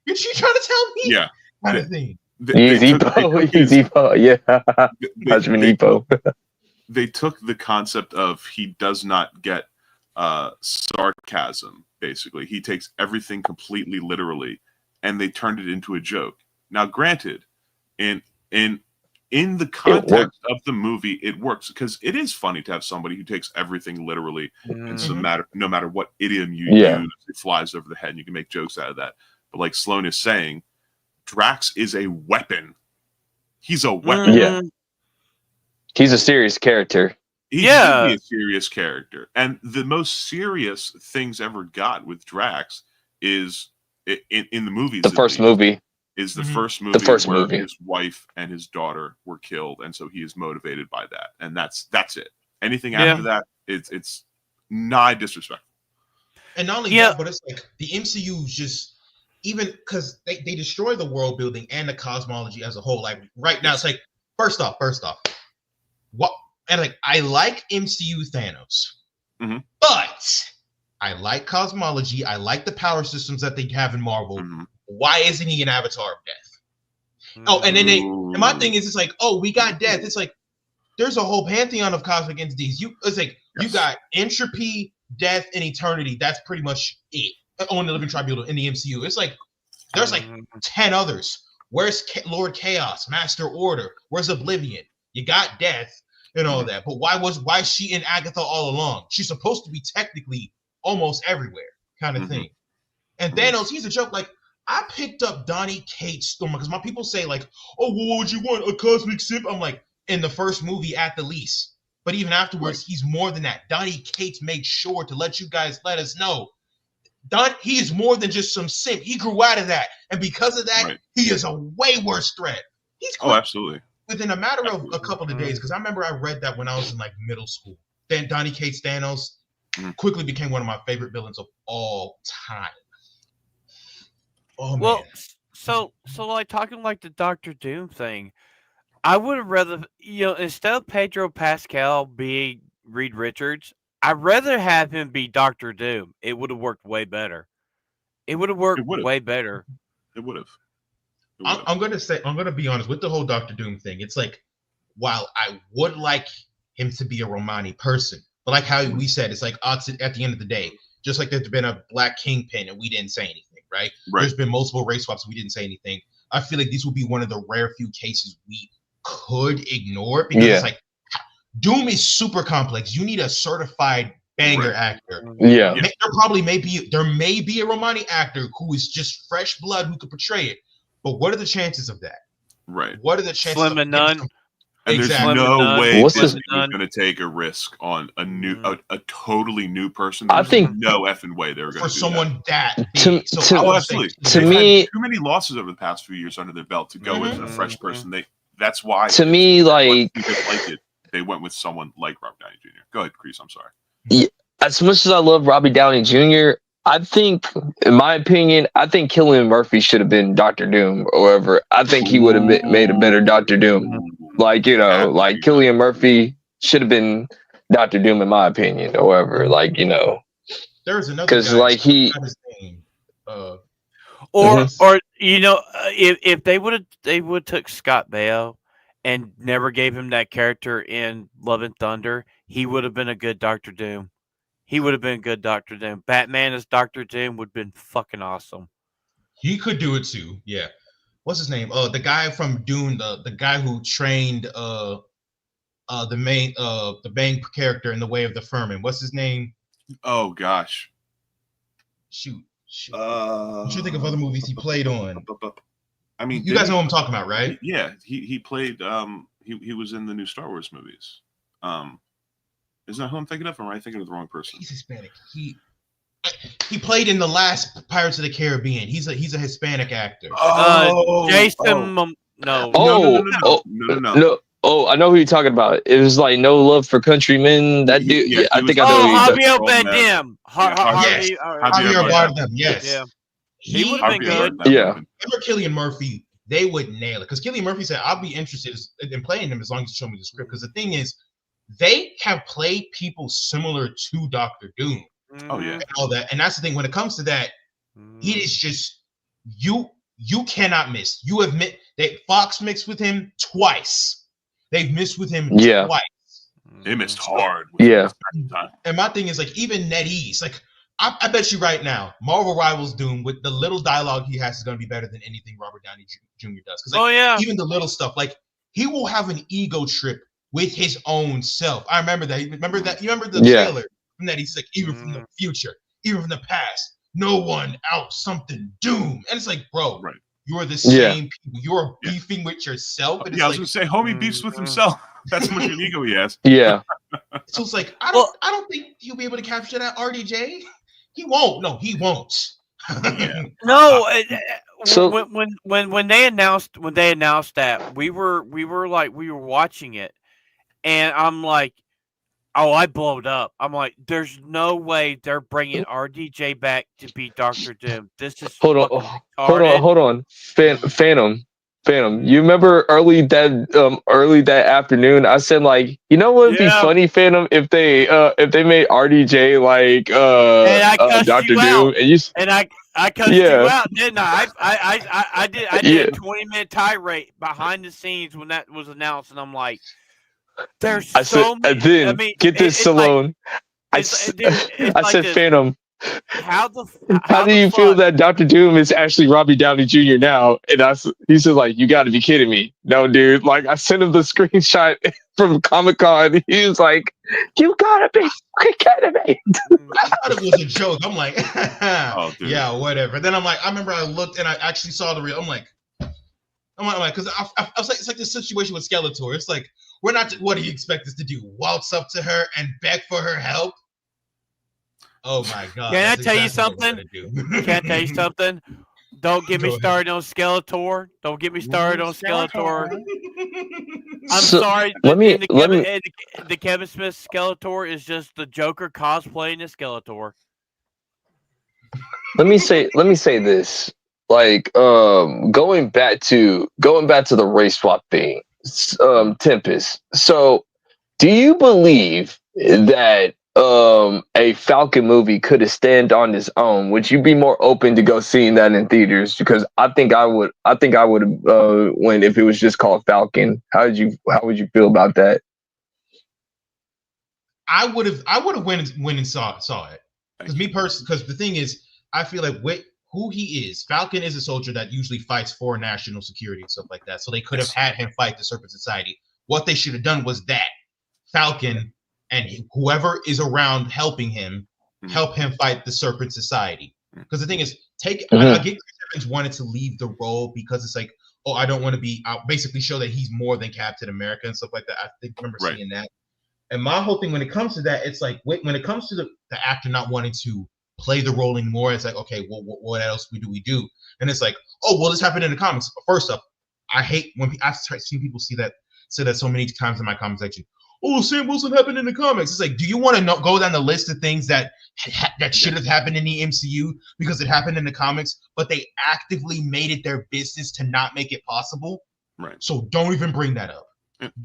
You're trying to tell me?" Yeah. Kind of thing. He's Epo. Yeah. Husband Epo. They took the concept of he does not get sarcasm. Basically, he takes everything completely literally, and they turned it into a joke. Now, granted, in the context of the movie, it works because it is funny to have somebody who takes everything literally, and no matter what idiom you use, it flies over the head, and you can make jokes out of that. But like Sloan is saying, Drax is a weapon. He's a weapon. Yeah, he's a serious character. He's really a serious character, and the most serious things ever got with Drax is in the movies. The first movie. Is the first movie his wife and his daughter were killed, and so he is motivated by that, and that's it. Anything after that, it's nigh disrespectful. And not only that, but it's like the MCU just even because they destroy the world building and the cosmology as a whole. Like right now, it's like first off, what? And like I like MCU Thanos, but I like cosmology. I like the power systems that they have in Marvel. Why isn't he an Avatar of Death? Oh, and then and my thing is, it's like, oh, we got Death. It's like there's a whole pantheon of cosmic entities. It's like you got Entropy, Death, and Eternity. That's pretty much it on the Living Tribunal in the MCU. It's like there's like 10 others. Where's Lord Chaos, Master Order? Where's Oblivion? You got Death and all that. But why is she in Agatha all along? She's supposed to be technically almost everywhere, kind of thing. And Thanos, he's a joke. Like, I picked up Donny Cates' Storm because my people say like, "Oh, well, what would you want? A cosmic simp?" I'm like, in the first movie at the least, but even afterwards, he's more than that. Donny Cates made sure to let us know, he is more than just some simp. He grew out of that, and because of that, he is a way worse threat. He's absolutely. Within a matter of a couple of days, because I remember I read that when I was in like middle school. Then Donny Cates Thanos quickly became one of my favorite villains of all time. Oh, well, man. so like talking like the Doctor Doom thing, I would have rather, instead of Pedro Pascal being Reed Richards, I'd rather have him be Doctor Doom. It would have worked way better. It would have worked way better. It would have. I'm gonna be honest with the whole Doctor Doom thing. It's like, while I would like him to be a Romani person, but like how we said, it's like at the end of the day, just like there's been a Black Kingpin and we didn't say anything, right? There's been multiple race swaps and we didn't say anything. I feel like these will be one of the rare few cases we could ignore because it's like Doom is super complex. You need a certified banger actor. Yeah. There may be a Romani actor who is just fresh blood who could portray it. But what are the chances of that? Right. What are the chances? Slim and none. And there's no way Disney was going to take a risk on a totally new person. There's no effing way they were going to do someone that big. Absolutely. To me, too many losses over the past few years under their belt to go with a fresh person. That's why. To me, like they went with someone like Robert Downey Jr. Go ahead, Chris. I'm sorry. Yeah, as much as I love Robbie Downey Jr., I think, in my opinion, Cillian Murphy should have been Doctor Doom or whatever. I think he would have made a better Doctor Doom. Like, Cillian Murphy should have been Doctor Doom in my opinion, or whatever. Like, there's another because like he, if they would have took Scott Baio and never gave him that character in Love and Thunder, he would have been a good Doctor Doom. He would have been a good Doctor Doom. Batman as Doctor Doom would have been fucking awesome. He could do it too. Yeah. What's his name? The guy from Dune, the guy who trained the main character in The Way of the Firman. What's his name? Oh gosh. Shoot. I'm trying to think of other movies he played on. I mean, you guys know what I'm talking about, right? Yeah, he played. He was in the new Star Wars movies. Isn't that who I'm thinking of? Or am I thinking of the wrong person? He's Hispanic. He played in the last Pirates of the Caribbean. He's a Hispanic actor. Jason. No. Oh, I know who you're talking about. It was like No Love for Countrymen. That dude. Yeah, I think I know. Javier Bardem. Javier Bardem. Yes. Yeah. He would have been good. Yeah. Remember Cillian Murphy? They would nail it because Cillian Murphy said, "I'll be interested in playing him as long as you show me the script." Because the thing is, they have played people similar to Doctor Doom. Oh yeah, and all that, and that's the thing. When it comes to that, it is just you cannot miss. You have Fox mixed with him twice. They've missed with him twice. They missed hard. And my thing is like even NetEase, like I bet you right now, Marvel Rivals Doom with the little dialogue he has is going to be better than anything Robert Downey Jr. does. Because even the little stuff, like he will have an ego trip with his own self. I remember that. You remember the trailer from that? He's like, even from the future, even from the past, no one out something doom. And it's like, bro, you're the same people. You're beefing with yourself. And I was gonna say, homie beefs with himself. That's how much of an ego he has. Yeah. So it's like, I don't think he'll be able to capture that RDJ. He won't. No, he won't. No. So when they announced that, we were watching it. And I'm like, oh, I blowed up. I'm like, there's no way they're bringing RDJ back to be Doctor Doom. This is hold on. Phantom. You remember early that afternoon? I said like, you know what would be funny, Phantom, if they made RDJ like Doctor Doom, and I cussed you out, didn't I? I did a 20-minute tirade behind the scenes when that was announced, and I'm like, there's so many. And then get this, Sloan. I said, Phantom. How do you feel that Dr. Doom is actually Robbie Downey Jr. now? And he's just like, you got to be kidding me. No, dude. Like, I sent him the screenshot from Comic-Con. He was like, you got to be kidding me. I thought it was a joke. I'm like, yeah, whatever. Then I'm like, I remember I looked and I actually saw the real. I'm like, because I was like, it's like this situation with Skeletor. It's like, we're not. What do you expect us to do? Waltz up to her and beg for her help? Oh my God! Can I tell you something? Can I tell you something? Don't get me started on Skeletor. Don't get me started on Skeletor. I'm sorry. The Kevin Smith Skeletor is just the Joker cosplaying the Skeletor. Let me say this. Like, going back to the race swap thing, Tempest. So, do you believe that a Falcon movie could have stand on its own? Would you be more open to go seeing that in theaters? Because I think I would when if it was just called Falcon. How would you feel about that? I would have went and saw it. Because because the thing is, I feel like who he is. Falcon is a soldier that usually fights for national security and stuff like that. So they could have had him fight the Serpent Society. What they should have done was that Falcon and whoever is around helping him, help him fight the Serpent Society. Because the thing is, I get Chris Evans wanted to leave the role because it's like, oh, I don't want to be, I'll basically show that he's more than Captain America and stuff like that. I remember seeing that. And my whole thing when it comes to that, it's like, when it comes to the actor not wanting to play the role anymore, it's like, okay, well, what else do we do? And it's like, oh, well, this happened in the comics. First up, I hate when I've seen people say that so many times in my comment section. Oh, Sam Wilson happened in the comics. It's like, do you want to go down the list of things that should have happened in the MCU because it happened in the comics, but they actively made it their business to not make it possible? Right. So don't even bring that up.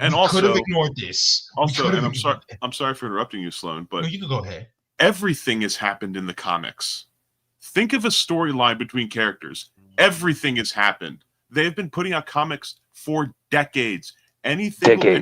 And we also, could have ignored this. Also, and I'm sorry for interrupting you, Sloan, but no, you can go ahead. Everything has happened in the comics. Think of a storyline between characters. Everything has happened. They've been putting out comics for decades. Any single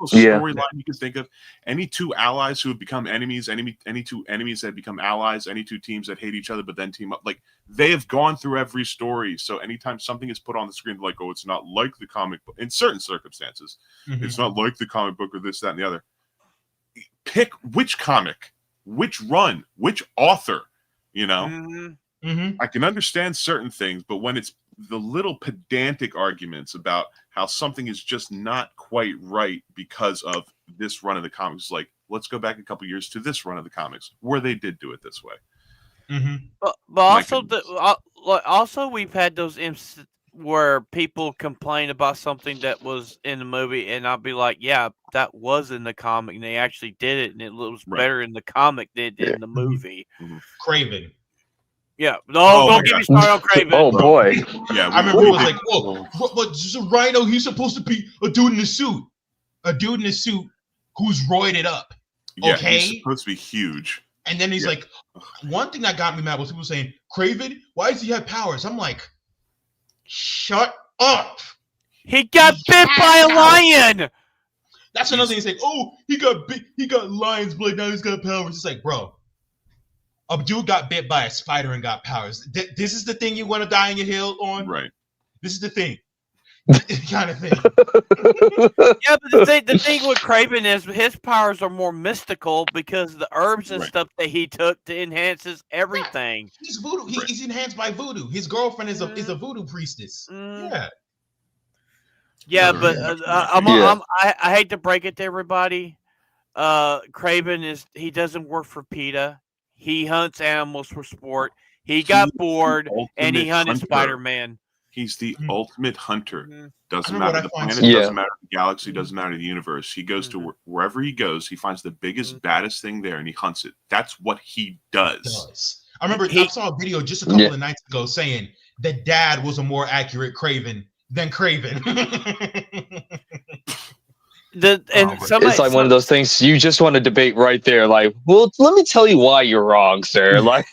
storyline you can think of, any two allies who have become enemies, any two enemies that have become allies, any two teams that hate each other but then team up, like they have gone through every story. So anytime something is put on the screen, like, oh, it's not like the comic book in certain circumstances, it's not like the comic book or this, that, and the other. Pick which comic, which run, which author, you know? I can understand certain things, but when it's the little pedantic arguments about how something is just not quite right because of this run of the comics, like, let's go back a couple years to this run of the comics where they did do it this way. But also we've had those where people complain about something that was in the movie, and I'll be like, yeah, that was in the comic, and they actually did it, and it was better in the comic than it did in the movie. Craven. Yeah, no, don't get me started on Craven. Oh boy, yeah. I remember it was like, whoa, but Rhino, he's supposed to be a dude in a suit, who's roided up. Yeah, okay, he's supposed to be huge. And then he's like, one thing that got me mad was people saying, Craven, why does he have powers? I'm like, shut up. He got bit by a lion. That's another thing. He's like, oh, he got lion's blade, now he's got powers. It's like, bro, a dude got bit by a spider and got powers. This is the thing you want to die on your hill on? Right. This is the thing. Kind of thing. Yeah, but the thing with Craven is his powers are more mystical because the herbs and stuff that he took to enhance his everything. Yeah, he's voodoo. He's enhanced by voodoo. His girlfriend is a voodoo priestess. Yeah. Yeah, but I hate to break it to everybody. Craven he doesn't work for PETA. He hunts animals for sport. He got bored and he hunted Spider-Man. He's the ultimate hunter. Doesn't matter the planet, doesn't matter the galaxy, doesn't matter the universe. He goes to wherever he goes, he finds the biggest, baddest thing there, and he hunts it. That's what he does. I remember I saw a video just a couple of nights ago saying that Dad was a more accurate Craven than Craven. It's like one of those things you just want to debate right there. Like, well, let me tell you why you're wrong, sir. Like,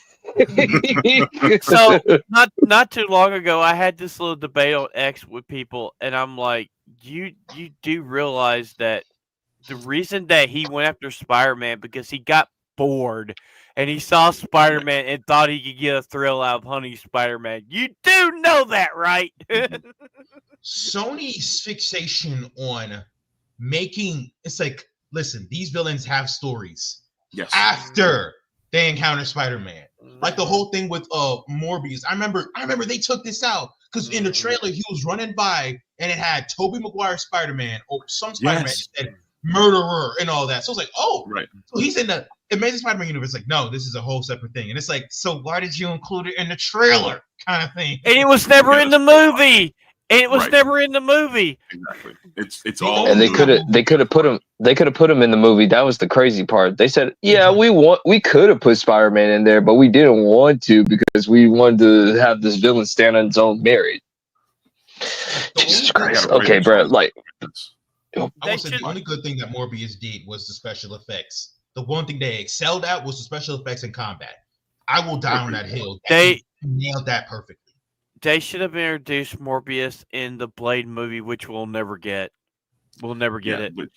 so not too long ago, I had this little debate on X with people, and I'm like, you do realize that the reason that he went after Spider-Man because he got bored, and he saw Spider-Man and thought he could get a thrill out of hunting Spider-Man. You do know that, right? Sony's fixation on making it's like, listen, these villains have stories. Yes. After they encounter Spider-Man. Like the whole thing with Morbius. I remember they took this out because in the trailer he was running by and it had Tobey Maguire Spider-Man or some Spider-Man and murderer and all that. So it's like, oh, right. So he's in the Amazing Spider-Man universe. Like, no, this is a whole separate thing. And it's like, so why did you include it in the trailer? Kind of thing. And it was never in the movie. And it was never in the movie. Exactly. It's all. And they could have put him in the movie. That was the crazy part. They said, yeah, we could have put Spider-Man in there, but we didn't want to because we wanted to have this villain stand on its own merit. Jesus Christ. Okay, bro. Like, I would say the only good thing that Morbius did was the special effects. The one thing they excelled at was the special effects in combat. I will die on that hill. They nailed that perfectly. They should have introduced Morbius in the Blade movie, which we'll never get. We'll never get it. But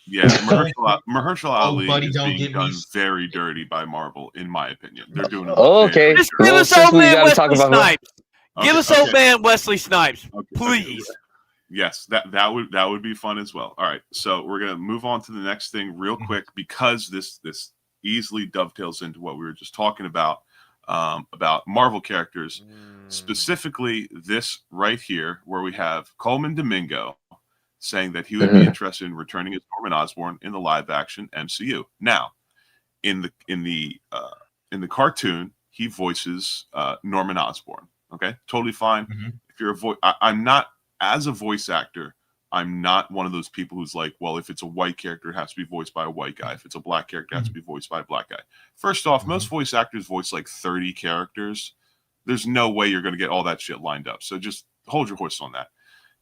Mahershala Ali is being done very dirty by Marvel, in my opinion. They're doing it. Okay. Just give us old man Wesley Snipes. Give us old man Wesley Snipes, please. Yes, that would be fun as well. All right, so we're gonna move on to the next thing real quick because this easily dovetails into what we were just talking about Marvel characters, specifically this right here, where we have Coleman Domingo saying that he would be interested in returning as Norman Osborn in the live-action MCU. Now, in the cartoon, he voices Norman Osborn. Okay, totally fine. If you're I'm not as a voice actor. I'm not one of those people who's like, well, if it's a white character, it has to be voiced by a white guy. If it's a black character, it has to be voiced by a black guy. First off, most voice actors voice like 30 characters. There's no way you're going to get all that shit lined up. So just hold your horse on that.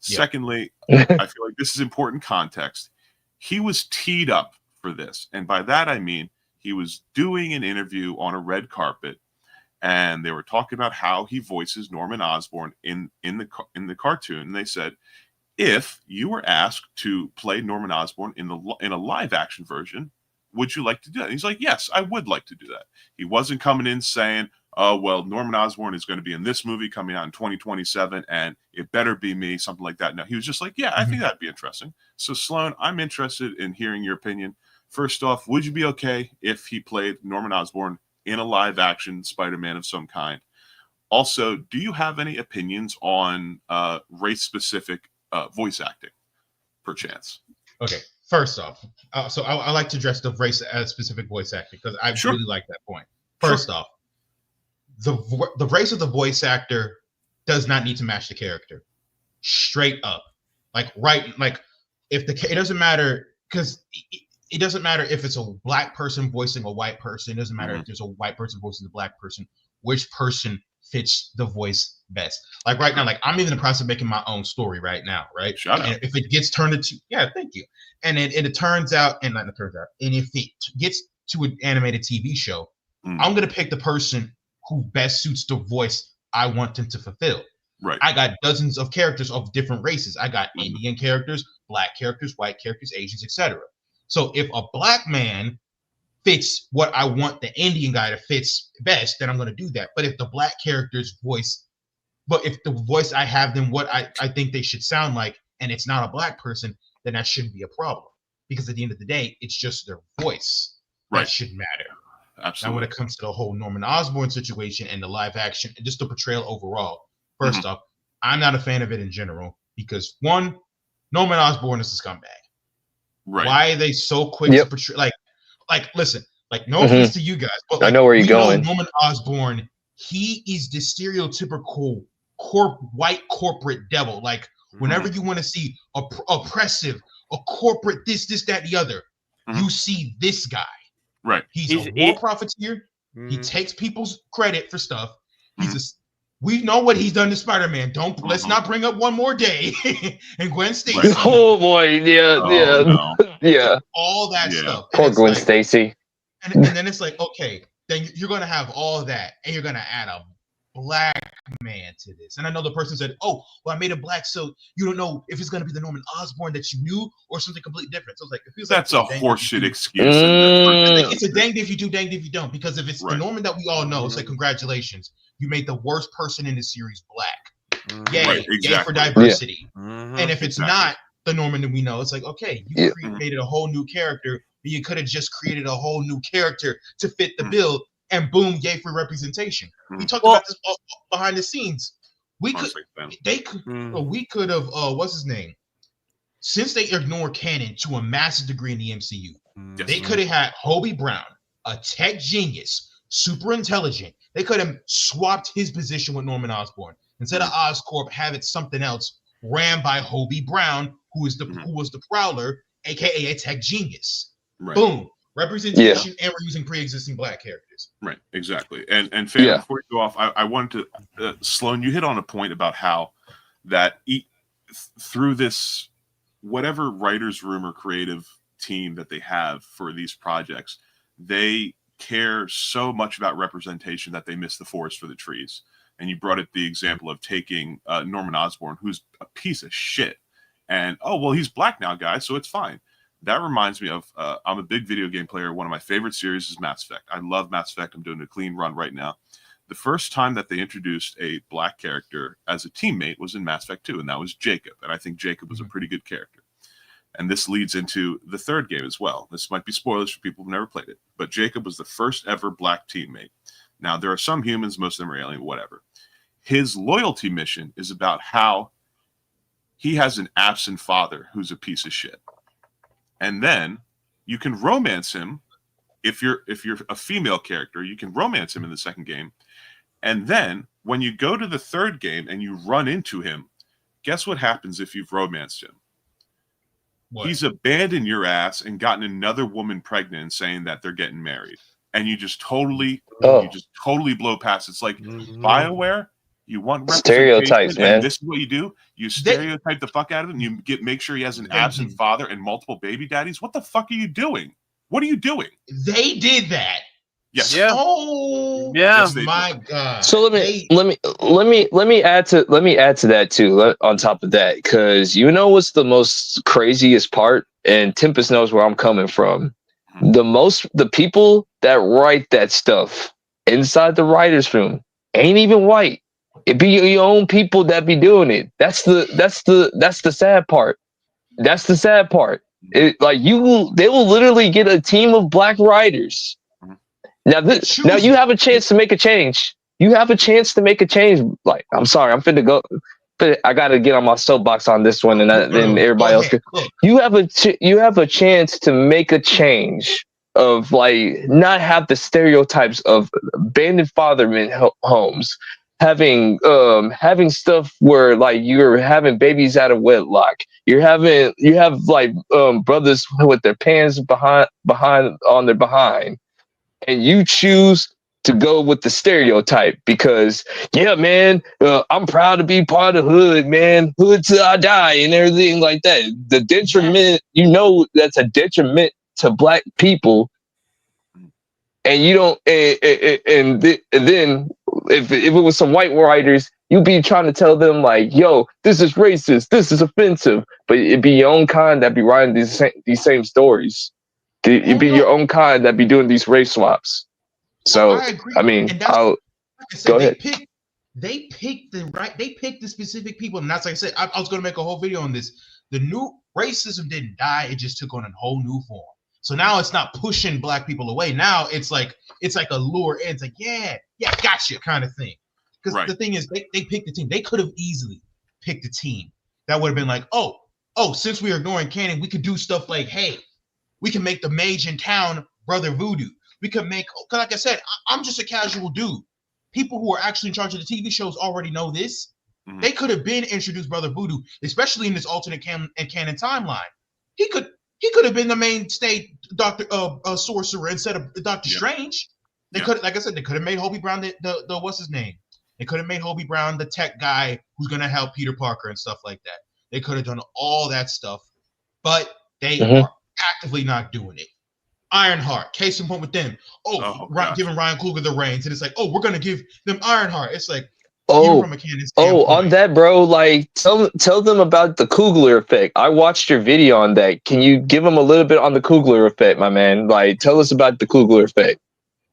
Yeah. Secondly, I feel like this is important context. He was teed up for this. And by that, I mean, he was doing an interview on a red carpet and they were talking about how he voices Norman Osborn in the cartoon. And they said, if you were asked to play Norman Osborn in a live action version, would you like to do that? And he's like, yes, I would like to do that. He wasn't coming in saying, oh, well, Norman Osborn is going to be in this movie coming out in 2027 and it better be me, something like that. No, he was just like, yeah, I think that'd be interesting. So Sloan, I'm interested in hearing your opinion. First off, would you be okay if he played Norman Osborn in a live action Spider-Man of some kind? Also, do you have any opinions on race specific voice acting, perchance? Okay, first off, so I like to address the race as specific voice acting because I really like that point. First off, the race of the voice actor does not need to match the character. Straight up, like if it doesn't matter because it doesn't matter if it's a black person voicing a white person. It doesn't matter if there's a white person voicing a black person. Which person fits the voice best? Like right now, like I'm even in the process of making my own story right now, right? And if it gets turned into, thank you. And it turns out, and if it gets to an animated TV show, I'm gonna pick the person who best suits the voice I want them to fulfill. Right. I got dozens of characters of different races. I got Indian characters, black characters, white characters, Asians, etc. So if a black man fits what I want the Indian guy to fits best, then I'm going to do that. But if the black character's voice, if the voice I have them what I think they should sound like, and it's not a black person, then that shouldn't be a problem. Because at the end of the day, it's just their voice that should matter. Absolutely. Now, when it comes to the whole Norman Osborn situation and the live action, and just the portrayal overall, first off, I'm not a fan of it in general because one, Norman Osborn is a scumbag. Right. Why are they so quick to portray? Like, listen, like, no offense to you guys, but I know where you're going. Norman Osborn, he is the stereotypical white corporate devil. Like, whenever you want to see oppressive, a corporate this, that, the other, you see this guy. Right. He's a war profiteer. He takes people's credit for stuff. We know what he's done to Spider-Man. Let's not bring up One More Day and Gwen Stacy. Oh boy, yeah. All that stuff. Poor Gwen Stacy. And then it's like, okay, then you're gonna have all that, and you're gonna add a black man to this. And I know the person said, oh, well, I made it black so you don't know if it's going to be the Norman Osborn that you knew or something completely different. So it's like, it feels that's like a horseshit excuse. It's a danged if you do, danged if you don't. Because if it's the Norman that we all know, it's like, congratulations, you made the worst person in the series black. Yay, yay for diversity. And if it's not the Norman that we know, it's like, okay, you created a whole new character, but you could have just created a whole new character to fit the bill, and boom, yay for representation. We talked about this behind the scenes. We could have what's his name? Since they ignored canon to a massive degree in the MCU, they could have had Hobie Brown, a tech genius, super intelligent. They could have swapped his position with Norman Osborn. Instead of Oscorp, have it something else ran by Hobie Brown, who was the Prowler, aka a tech genius. Boom. Representation, and we're using pre-existing black characters. Right, exactly. And Fan, before you go off, I wanted to, Sloan, you hit on a point about how that through this, whatever writer's room or creative team that they have for these projects, they care so much about representation that they miss the forest for the trees. And you brought up the example of taking Norman Osborn, who's a piece of shit. And, oh, well, he's black now, guys, so it's fine. That reminds me of, I'm a big video game player. One of my favorite series is Mass Effect. I love Mass Effect. I'm doing a clean run right now. The first time that they introduced a black character as a teammate was in Mass Effect 2, and that was Jacob. And I think Jacob was a pretty good character. And this leads into the third game as well. This might be spoilers for people who've never played it, but Jacob was the first ever black teammate. Now, there are some humans, most of them are alien, whatever. His loyalty mission is about how he has an absent father who's a piece of shit. And then you can romance him if you're a female character, you can romance him in the second game. And then when you go to the third game and you run into him, guess what happens if you've romanced him? What? He's abandoned your ass and gotten another woman pregnant and saying that they're getting married. And you just totally blow past. It's like BioWare. You want stereotypes, man. And this is what you do. You stereotype the fuck out of him. And you make sure he has an absent father and multiple baby daddies. What the fuck are you doing? What are you doing? They did that. Yes. Yeah. Oh, yeah. Yes, my God. So let me add to that too. On top of that, because you know what's the most craziest part, and Tempest knows where I'm coming from. The people that write that stuff inside the writers' room ain't even white. It be your own people that be doing it. That's the sad part. That's the sad part. They will literally get a team of black writers. Now you have a chance to make a change. You have a chance to make a change. Like, I'm sorry, I'm finna go, but I gotta get on my soapbox on this one, and then everybody else. You have a chance to make a change of like not have the stereotypes of abandoned fatherman homes. Having stuff where like you're having babies out of wedlock. You have like brothers with their pants behind on their behind, and you choose to go with the stereotype because man, I'm proud to be part of hood, man, hood till I die and everything like that. The detriment, that's a detriment to black people. And you don't, and then if it was some white writers, you'd be trying to tell them like, "Yo, this is racist, this is offensive," but it'd be your own kind that be writing these same stories. It'd be your own kind that be doing these race swaps. So I agree. I mean, go ahead. They picked the specific people, and that's like I said. I was going to make a whole video on this. The new racism didn't die; it just took on a whole new form. So now it's not pushing black people away. Now it's like a lure in. It's like, yeah, gotcha kind of thing. Because the thing is, they picked the team. They could have easily picked a team that would have been like, oh, since we are ignoring canon, we could do stuff like, hey, we can make the mage in town Brother Voodoo. We could make, like I said, I'm just a casual dude. People who are actually in charge of the TV shows already know this. Mm-hmm. They could have been introduced Brother Voodoo, especially in this alternate canon timeline. He could have been the mainstay Doctor Sorcerer instead of Doctor Strange. They could, like I said, they could have made Hobie Brown the what's his name? They could have made Hobie Brown the tech guy who's gonna help Peter Parker and stuff like that. They could have done all that stuff, but they are actively not doing it. Ironheart, case in point with them. Giving Ryan Coogler the reins, and it's like, oh, we're gonna give them Ironheart. It's like, even from a canon standpoint. On that, bro, like tell them about the Coogler effect. I watched your video on that. Can you give them a little bit on the Coogler effect, my man? Like, tell us about the Coogler effect.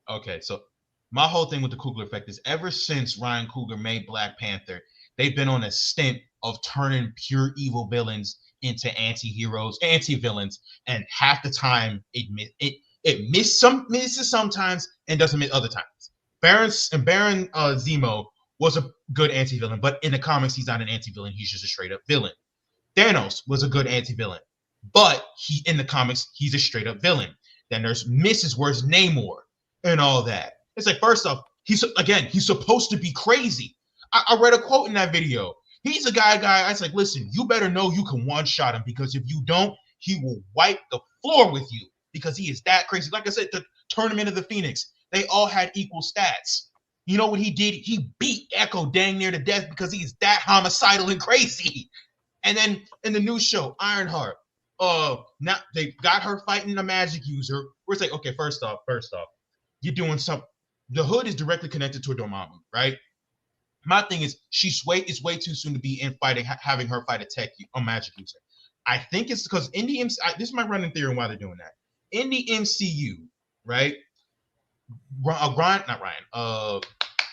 Okay, so my whole thing with the Coogler effect is ever since Ryan Coogler made Black Panther, they've been on a stint of turning pure evil villains into anti-heroes, anti-villains, and half the time it misses sometimes and doesn't miss other times. Baron Zemo was a good anti-villain, but in the comics he's not an anti-villain, he's just a straight up villain. Thanos was a good anti-villain, but in the comics he's a straight up villain. Then there's Mrs. Where's Namor and all that. It's like, first off, he's supposed to be crazy. I read a quote in that video. He's a guy. I was like, listen, you better know you can one-shot him, because if you don't, he will wipe the floor with you, because he is that crazy. Like I said, the Tournament of the Phoenix, they all had equal stats. You know what he did? He beat Echo dang near to death because he's that homicidal and crazy. And then in the new show, Ironheart, now they got her fighting a magic user. We're like, okay, first off, you're doing something. The Hood is directly connected to a Dormammu, right? My thing is, it's way too soon to be having her fight a magic user. I think it's because in the MCU, this is my running theory on why they're doing that. In the MCU, right?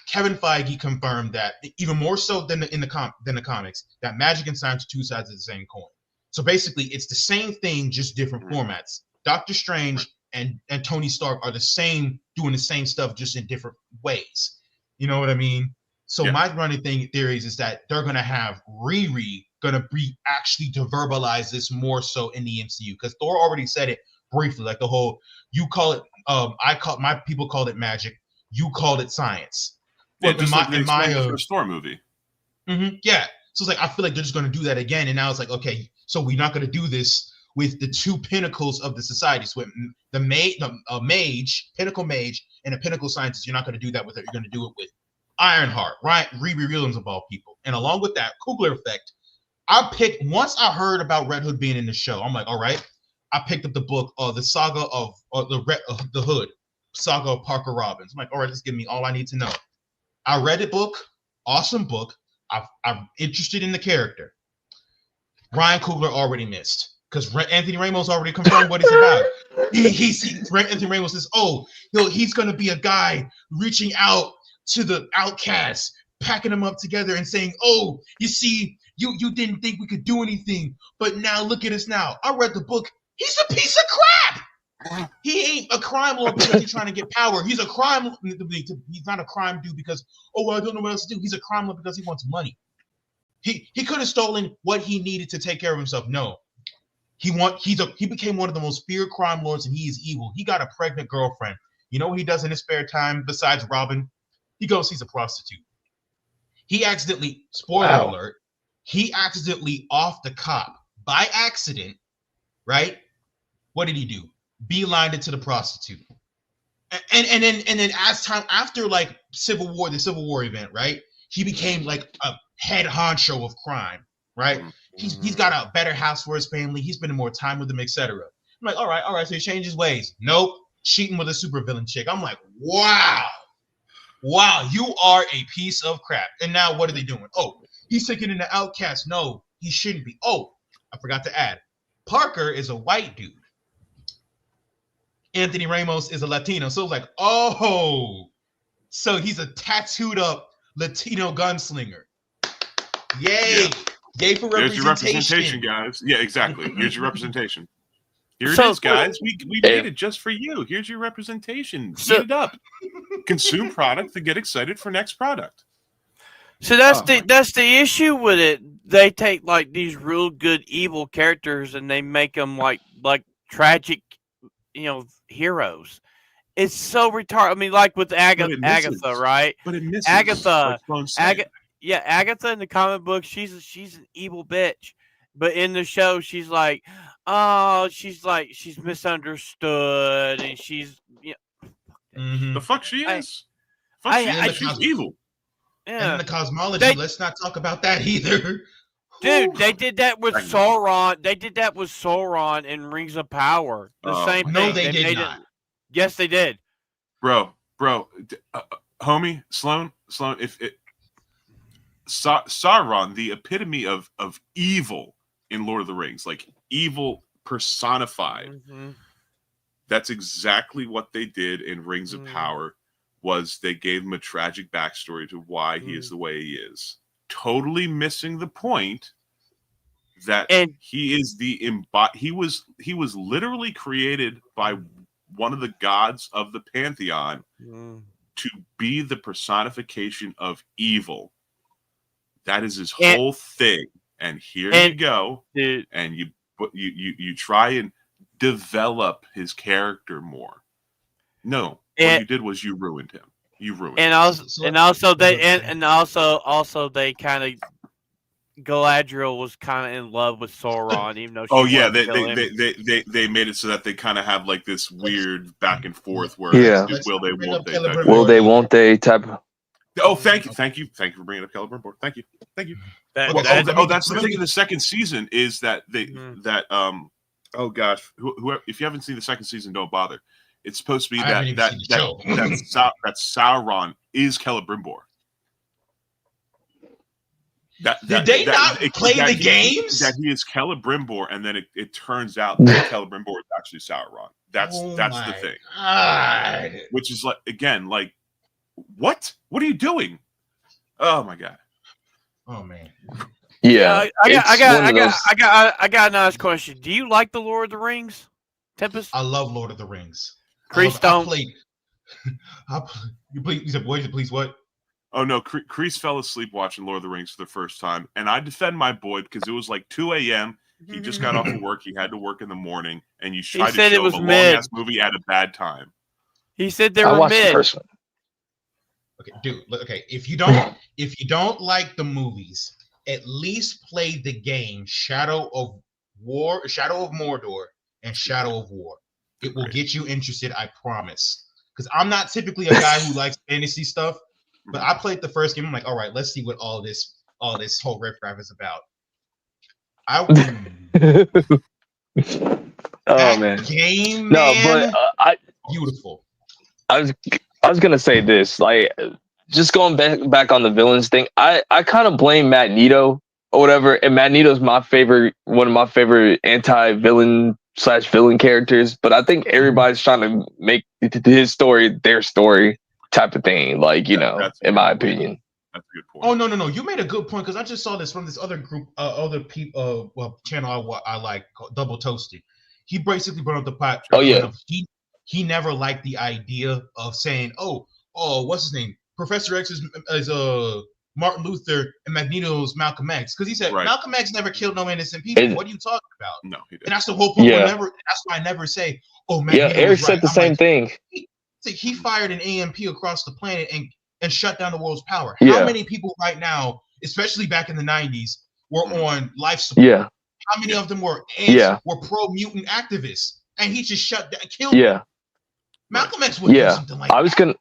Kevin Feige confirmed that even more so than the comics, that magic and science are two sides of the same coin. So basically, it's the same thing, just different formats. Doctor Strange and Tony Stark are the same, doing the same stuff, just in different ways. You know what I mean? So my running theories is that they're gonna have Riri gonna be actually to verbalize this more so in the MCU, because Thor already said it briefly, like the whole, you call it, my people called it magic, you called it science. Yeah, just in my first Thor movie. Yeah. So it's like, I feel like they're just gonna do that again, and now it's like, okay, so we're not gonna do this with the two pinnacles of the society. So the mage, pinnacle mage, and a pinnacle scientist, you're not gonna do that with it. You're gonna do it with Ironheart, right? Riri Williams of all people. And along with that, Coogler effect, once I heard about Red Hood being in the show, I'm like, all right. I picked up the book, the saga of the Hood, saga of Parker Robbins. I'm like, all right, let's give me all I need to know. I read the book, awesome book. I'm interested in the character. Ryan Coogler already missed, because Anthony Ramos already confirmed what he's about. Anthony Ramos says, he's going to be a guy reaching out to the outcasts, packing them up together and saying, oh, you see, you didn't think we could do anything, but now look at us now. I read the book. He's a piece of crap. He ain't a crime lord because he's trying to get power. He's a crime. He's not a crime dude because, I don't know what else to do. He's a crime lord because he wants money. He could have stolen what he needed to take care of himself. No, he became one of the most feared crime lords, and he is evil. He got a pregnant girlfriend. You know what he does in his spare time besides robbing? He goes sees a prostitute. He accidentally, spoiler alert, he accidentally offed the cop by accident, right? What did he do? Beelined it to the prostitute. And then as time after like the Civil War event, right? He became like a head honcho of crime, right? He's got a better house for his family. He's spending more time with them, etc. I'm like, all right. So he changed his ways. Nope, cheating with a supervillain chick. I'm like, wow, you are a piece of crap. And now what are they doing? Oh, he's taking in the outcast. No, he shouldn't be. Oh, I forgot to add, Parker is a white dude. Anthony Ramos is a Latino. So like, so he's a tattooed up Latino gunslinger. Yay! Yeah. Yay for representation. Here's your representation, guys. Yeah, exactly. Here's your representation. Here it is, guys. We made it just for you. Here's your representation. Eat it up. Consume product to get excited for next product. So that's the issue with it. They take like these real good evil characters and they make them like tragic, heroes. It's so retarded. I mean, like with Agatha, right? But it misses. Agatha in the comic book, she's an evil bitch. But in the show, she's misunderstood and she's the fuck she is. She's evil. Yeah. And the cosmology, let's not talk about that either. Dude, they did that with Sauron. They did that with Sauron in Rings of Power. The same thing. No, they did not. Yes, they did. Bro, homie, Sloan, if it Sauron, the epitome of evil in Lord of the Rings, like evil personified. Mm-hmm. That's exactly what they did in Rings of Power. Was they gave him a tragic backstory to why he is the way he is, totally missing the point that he is he was literally created by one of the gods of the pantheon to be the personification of evil. That is his whole thing. And here you go, and you try and develop his character more. No, what you did was you ruined him. You ruined him. Also they kind of Galadriel was kind of in love with Sauron, even though she they made it so that they kind of have like this weird back and forth where will they won't they type of. Oh, thank you for bringing up Celeborn board. Thank you. That's the thing in the second season is that oh gosh, whoever, if you haven't seen the second season, don't bother. It's supposed to be that Sauron is Celebrimbor. Did they not play the games? That he is Celebrimbor, and then it turns out that Celebrimbor is actually Sauron. That's the thing. God. Which is like again, like what? What are you doing? Oh my god. Oh man. Yeah. I got a nice question. Do you like the Lord of the Rings, Tempest? I love Lord of the Rings. Chris don't. You said, boys, please what? Oh no, Kreese fell asleep watching Lord of the Rings for the first time, and I defend my boy because it was like 2 a.m. He just got off of work. He had to work in the morning, and you tried to show him a long-ass movie at a bad time. He said they were mid. Okay, dude. Okay, if you don't like the movies, at least play the game Shadow of Mordor, and Shadow of War. It will get you interested, I promise. Because I'm not typically a guy who likes fantasy stuff, but I played the first game. I'm like, all right, let's see what all this whole riffraff is about. Man, game, man. No, but beautiful. I was gonna say this, like, just going back on the villains thing. I kind of blame Magneto or whatever, and Magneto's one of my favorite anti-villain / villain characters. But I think everybody's trying to make his story their story type of thing, like, you know, in my opinion. That's a good point. Oh no! You made a good point because I just saw this from this other group, other people, channel I like, called Double Toasted. He basically brought up the pot. Oh yeah. He never liked the idea of saying, oh, what's his name? Professor X is Martin Luther and Magneto's Malcolm X, because he said Malcolm X never killed no innocent people. What are you talking about? No, he didn't. And that's the whole point. That's why I never say, oh, Magneto. Yeah, Eric said the same thing. He fired an AMP across the planet and shut down the world's power. How many people right now, especially back in the 90s, were on life support? Yeah. How many of them were pro-mutant activists? And he just killed them. Malcolm X would do something like that.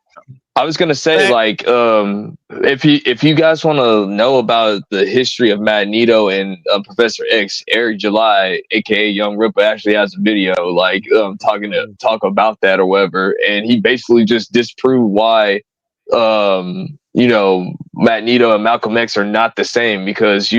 I was gonna say, like, if you guys want to know about the history of Magneto and Professor X, Eric July, aka Young Ripper, actually has a video like talk about that or whatever, and he basically just disproved why Magneto and Malcolm X are not the same, because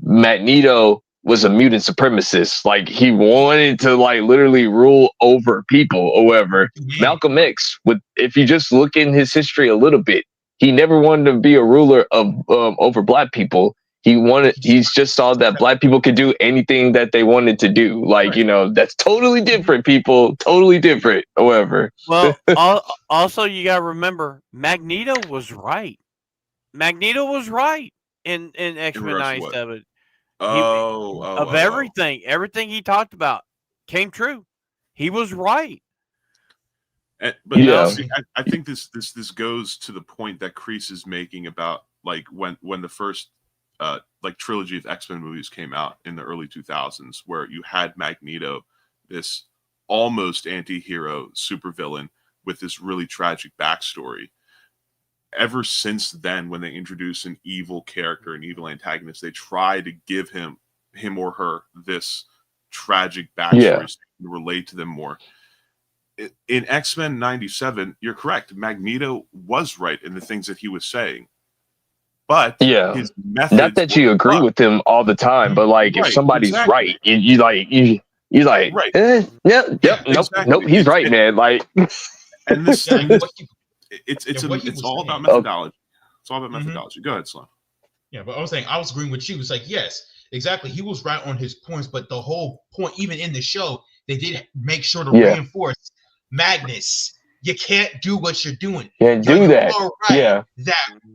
Magneto was a mutant supremacist. Like, he wanted to literally rule over people or whatever. Malcolm X, if you just look in his history a little bit, he never wanted to be a ruler of over black people. He just saw that black people could do anything that they wanted to do. Like, that's totally different, people. Totally different, however. Well, also you gotta remember, Magneto was right. Magneto was right in X-Men 97. Everything he talked about came true. He was right. But I think this goes to the point that Kreese is making about like when the first trilogy of X-Men movies came out in the early 2000s, where you had Magneto, this almost anti-hero supervillain with this really tragic backstory. ever since then, when they introduce an evil character, an evil antagonist, they try to give him or her this tragic backstory so you can relate to them more. In X-Men 97, you're correct. Magneto was right in the things that he was saying. But his methods, not that you agree with him all the time, but like if somebody's right, you like right. Nope, he's right, man. Like, and this, it's all about methodology. It's all about methodology. Go ahead, Sloan. Yeah, but I was saying, I was agreeing with you. It's like, yes, exactly. He was right on his points, but the whole point, even in the show, they did make sure to reinforce Magnus. You can't do what you're doing. Can't do that.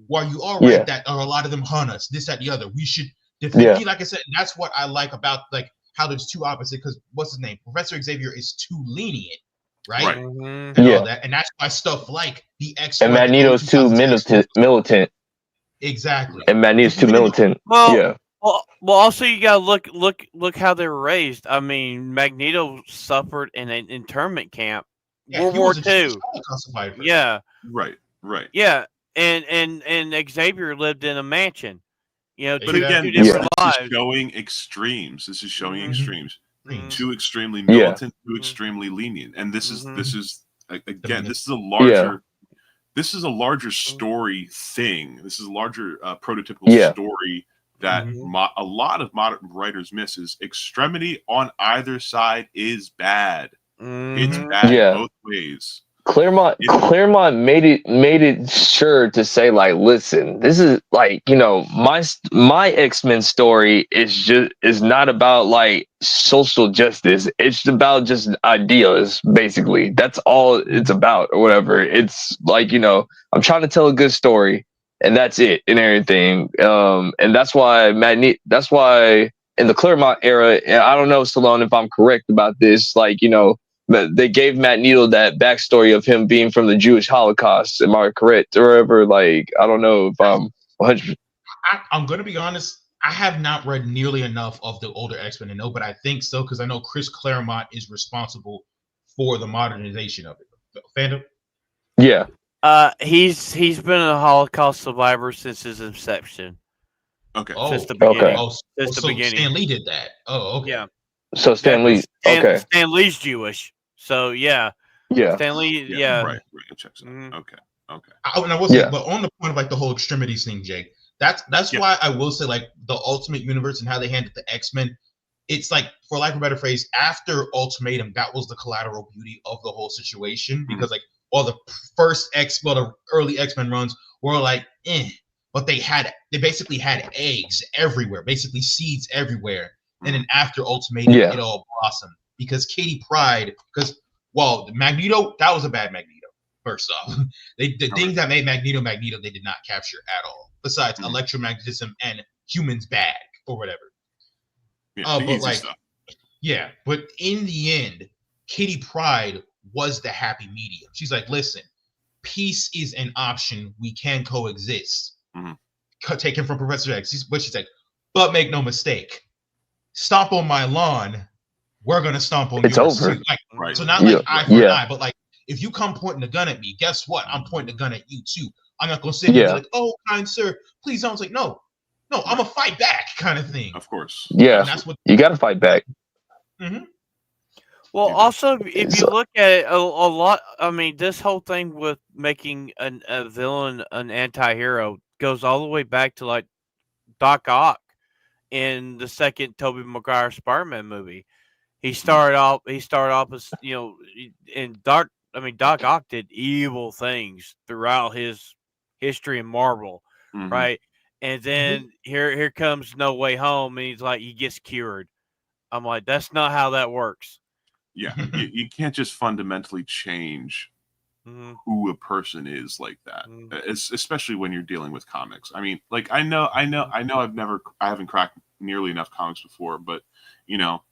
While you are right, that are a lot of them hunt this, that, the other. We should defend. Like I said, that's what I like about like how there's two opposite. Because what's his name? Professor Xavier is too lenient, right? And all that, and that's why stuff like the X and Magneto's too militant. Exactly. And Magneto's too militant. Well, also you gotta look how they were raised. I mean, Magneto suffered in an internment camp. World War II. Yeah. Right. Yeah. And Xavier lived in a mansion. You know, but again, two different lives. This is showing extremes. This is showing extremes. Too extremely militant, too extremely lenient. And this is again, this is a larger this is a larger story thing. This is a larger prototypical story that a lot of modern writers miss. Is extremity on either side is bad. It's bad both ways. Claremont made it sure to say, like, listen, this is like, you know, my X-Men story is not about like social justice. It's about just ideas, basically. That's all it's about, or whatever. It's like, you know, I'm trying to tell a good story, and that's it, and everything. And that's why that's why in the Claremont era, and I don't know, Stallone, if I'm correct about this, like, you know, but they gave Magneto that backstory of him being from the Jewish Holocaust. Am I correct? Or whatever? Like, I don't know if I'm 100%. I'm going to be honest. I have not read nearly enough of the older X-Men to know, but I think so because I know Chris Claremont is responsible for the modernization of it. Fandom? Yeah. He's been a Holocaust survivor since his inception. Okay. Since the beginning. Since the beginning. Stan Lee did that. Oh, okay. Yeah. So Stan Lee. Okay. Stan Lee's Jewish. So yeah. Stan Lee. Right. It checks out. Okay. And I will say, but on the point of like the whole extremities thing, Jake. That's why I will say like the Ultimate Universe and how they handled the X-Men. It's like, for lack of a better phrase, after Ultimatum, that was the collateral beauty of the whole situation because like all the the early X-Men runs were like, but they basically had eggs everywhere, basically seeds everywhere. And then after Ultimatum, it all blossomed because Katie Pryde, Magneto, that was a bad Magneto. First off, the things that made Magneto, they did not capture at all. Besides electromagnetism and humans bad or whatever. But in the end, Katie Pryde was the happy medium. She's like, listen, peace is an option. We can coexist. Taken from Professor X. But she's like, but make no mistake. Stomp on my lawn, we're gonna stomp on yours over. too. Like, so not like eye for an eye, but like if you come pointing a gun at me, guess what? I'm pointing a gun at you too. I'm not gonna sit here and be like, oh, kind sir, please don't. It's like, no, I'm gonna fight back, kind of thing. Of course. Yeah, that's what you got to fight back. Well, also, if you look at it, a lot. I mean, this whole thing with making a villain an anti-hero goes all the way back to like Doc Ock in the second Tobey Maguire Spider-Man movie. He started off as, you know, in Doc Ock did evil things throughout his history in Marvel, right? And then here comes No Way Home, and he's like, he gets cured. I'm like, that's not how that works. Yeah, you can't just fundamentally change who a person is like that, especially when you're dealing with comics. I mean, like I know, I haven't cracked nearly enough comics before, but you know,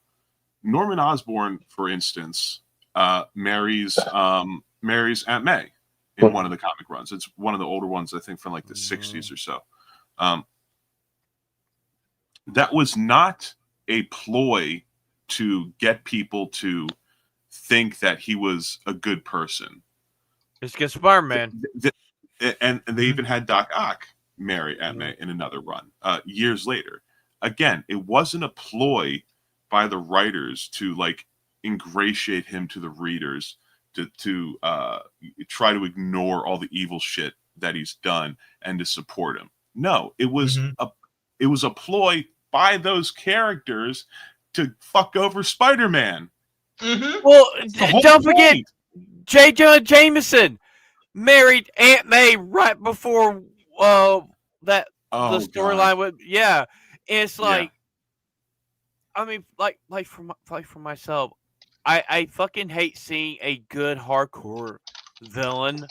Norman Osborn, for instance, marries Aunt May in one of the comic runs. It's one of the older ones, I think, from like the 60s or so. That was not a ploy to get people to think that he was a good person. It's good Spider-Man. and they even had Doc Ock marry Aunt May in another run years later. Again, it wasn't a ploy by the writers to like ingratiate him to the readers to try to ignore all the evil shit that he's done and to support him. No, it was a ploy by those characters to fuck over Spider-Man. Well, don't forget, J. Jonah Jameson married Aunt May right before the storyline would. Yeah, and it's like, I mean, like for myself, I fucking hate seeing a good hardcore villain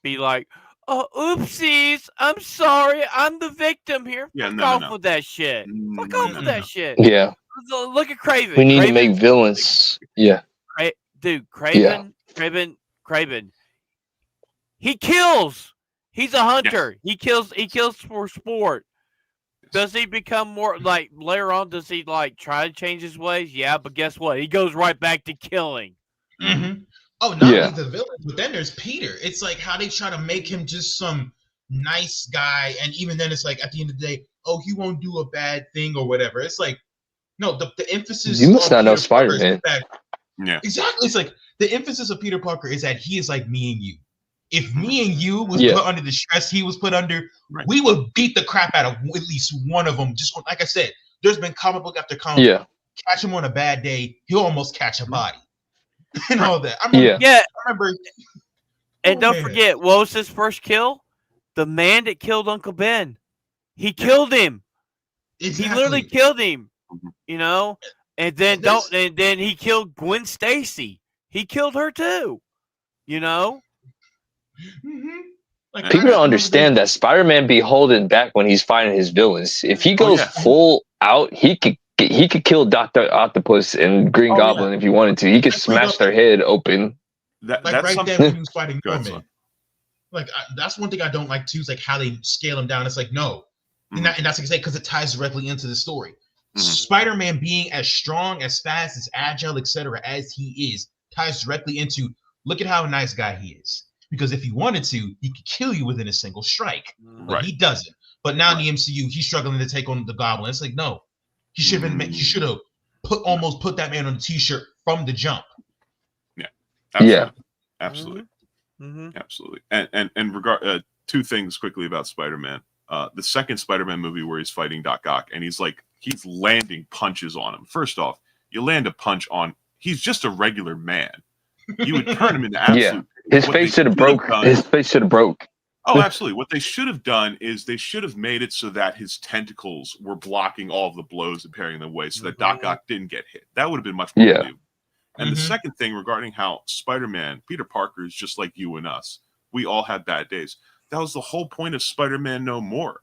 be like, oh, oopsies, I'm sorry, I'm the victim here. Fuck off with that shit. Fuck off with that shit. Yeah. Look at Craven. We need to make villains. Yeah. Dude, Craven. He kills. He's a hunter. Yes. He kills for sport. Does he become more like later on? Does he like try to change his ways? Yeah, but guess what? He goes right back to killing. Mm-hmm. Oh, not only the villain, but then there's Peter. It's like how they try to make him just some nice guy, and even then, it's like at the end of the day, oh, he won't do a bad thing or whatever. It's like, no, the emphasis. You must not know Spider-Man. Yeah, exactly. It's like the emphasis of Peter Parker is that he is like me and you. If me and you was put under the stress he was put under, we would beat the crap out of at least one of them. Just like I said, there's been comic book after comic book. Catch him on a bad day, he'll almost catch a body. And all that. I remember. And don't forget, what was his first kill? The man that killed Uncle Ben. He killed him. Exactly. He literally killed him. You know? And then then he killed Gwen Stacy. He killed her too. You know? Like, people don't understand that Spider-Man be holding back when he's fighting his villains. If he goes full out, he could kill Dr. Octopus and Green Goblin if he wanted to. He could smash their head open. That's right there when he was fighting Norman. Like that's one thing I don't like too. Is like how they scale him down. It's like no, and that's exactly because it ties directly into the story. Spider-Man being as strong, as fast, as agile, etc., as he is, ties directly into look at how a nice guy he is. Because if he wanted to, he could kill you within a single strike. But he doesn't. But now in the MCU, he's struggling to take on the Goblin. It's like no, he should have almost put that man on the T-shirt from the jump. Yeah, absolutely. Absolutely. And regard two things quickly about Spider-Man. The second Spider-Man movie where he's fighting Doc Ock and he's landing punches on him. First off, you land a punch on. He's just a regular man. You would turn him into absolute. His face should have broke. His face should have broke. Oh, absolutely. What they should have done is they should have made it so that his tentacles were blocking all of the blows and parrying them away so that Doc Ock didn't get hit. That would have been much more believable. And the second thing regarding how Spider-Man, Peter Parker is just like you and us. We all had bad days. That was the whole point of Spider-Man No More.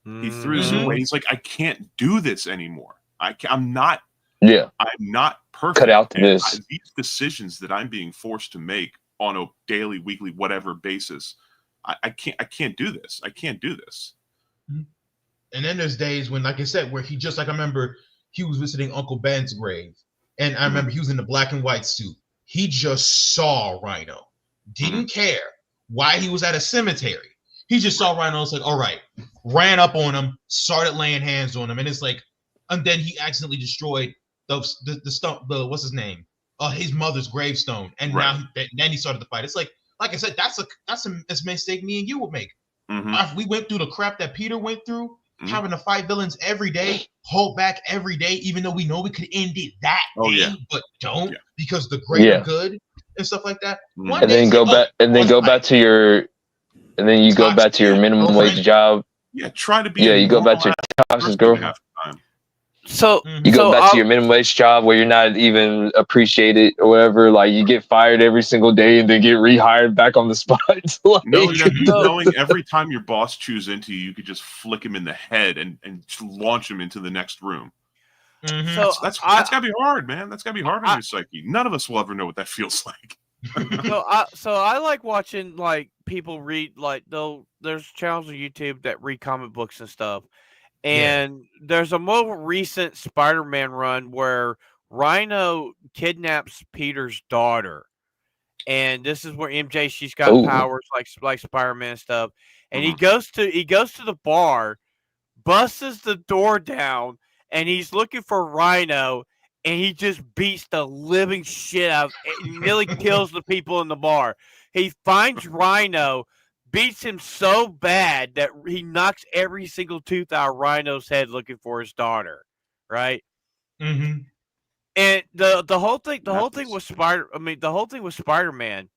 He threw his away. He's like, I can't do this anymore. I'm not perfect. Cut out this. These decisions that I'm being forced to make on a daily, weekly, whatever basis, I can't do this. I can't do this. And then there's days when, like I said, where I remember he was visiting Uncle Ben's grave. And I remember he was in the black and white suit. He just saw Rhino. Didn't care why he was at a cemetery. He just saw Rhino and was like, all right. Ran up on him, started laying hands on him. And it's like, and then he accidentally destroyed the stump, what's his name? His mother's gravestone. And then he started the fight. It's like I said, that's a mistake me and you would make. After we went through the crap that Peter went through, having to fight villains every day, hold back every day, even though we know we could end it that day, but don't because the greater good and stuff like that. And then go back to your minimum wage job. Yeah, try to be. Yeah, you go back to your toxic girl. So you go back to your minimum wage job where you're not even appreciated or whatever. Like you get fired every single day and then get rehired back on the spot. Knowing every time your boss chews into you, you could just flick him in the head and launch him into the next room. So that's gotta be hard, man. That's gotta be hard on your psyche. None of us will ever know what that feels like. So I like watching like people read there's channels on YouTube that read comic books and stuff. And there's a more recent Spider-Man run where Rhino kidnaps Peter's daughter. and this is where MJ, she's got powers like Spider-Man and stuff. And he goes to the bar, busts the door down, and he's looking for Rhino, and he just beats the living shit out of nearly kills the people in the bar. He finds Rhino, beats him so bad that he knocks every single tooth out of Rhino's head looking for his daughter. Right? Mm-hmm. And the whole thing was Spider-Man.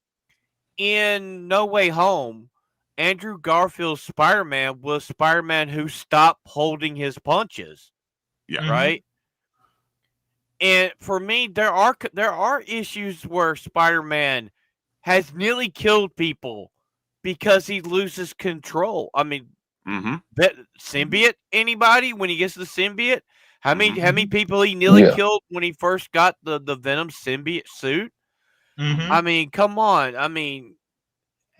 In No Way Home, Andrew Garfield's Spider-Man was Spider-Man who stopped holding his punches. Yeah. Right? And for me, there are issues where Spider-Man has nearly killed people because he loses control. I mean, symbiote, anybody when he gets the symbiote? How many people he nearly killed when he first got the Venom symbiote suit? I mean, come on. I mean,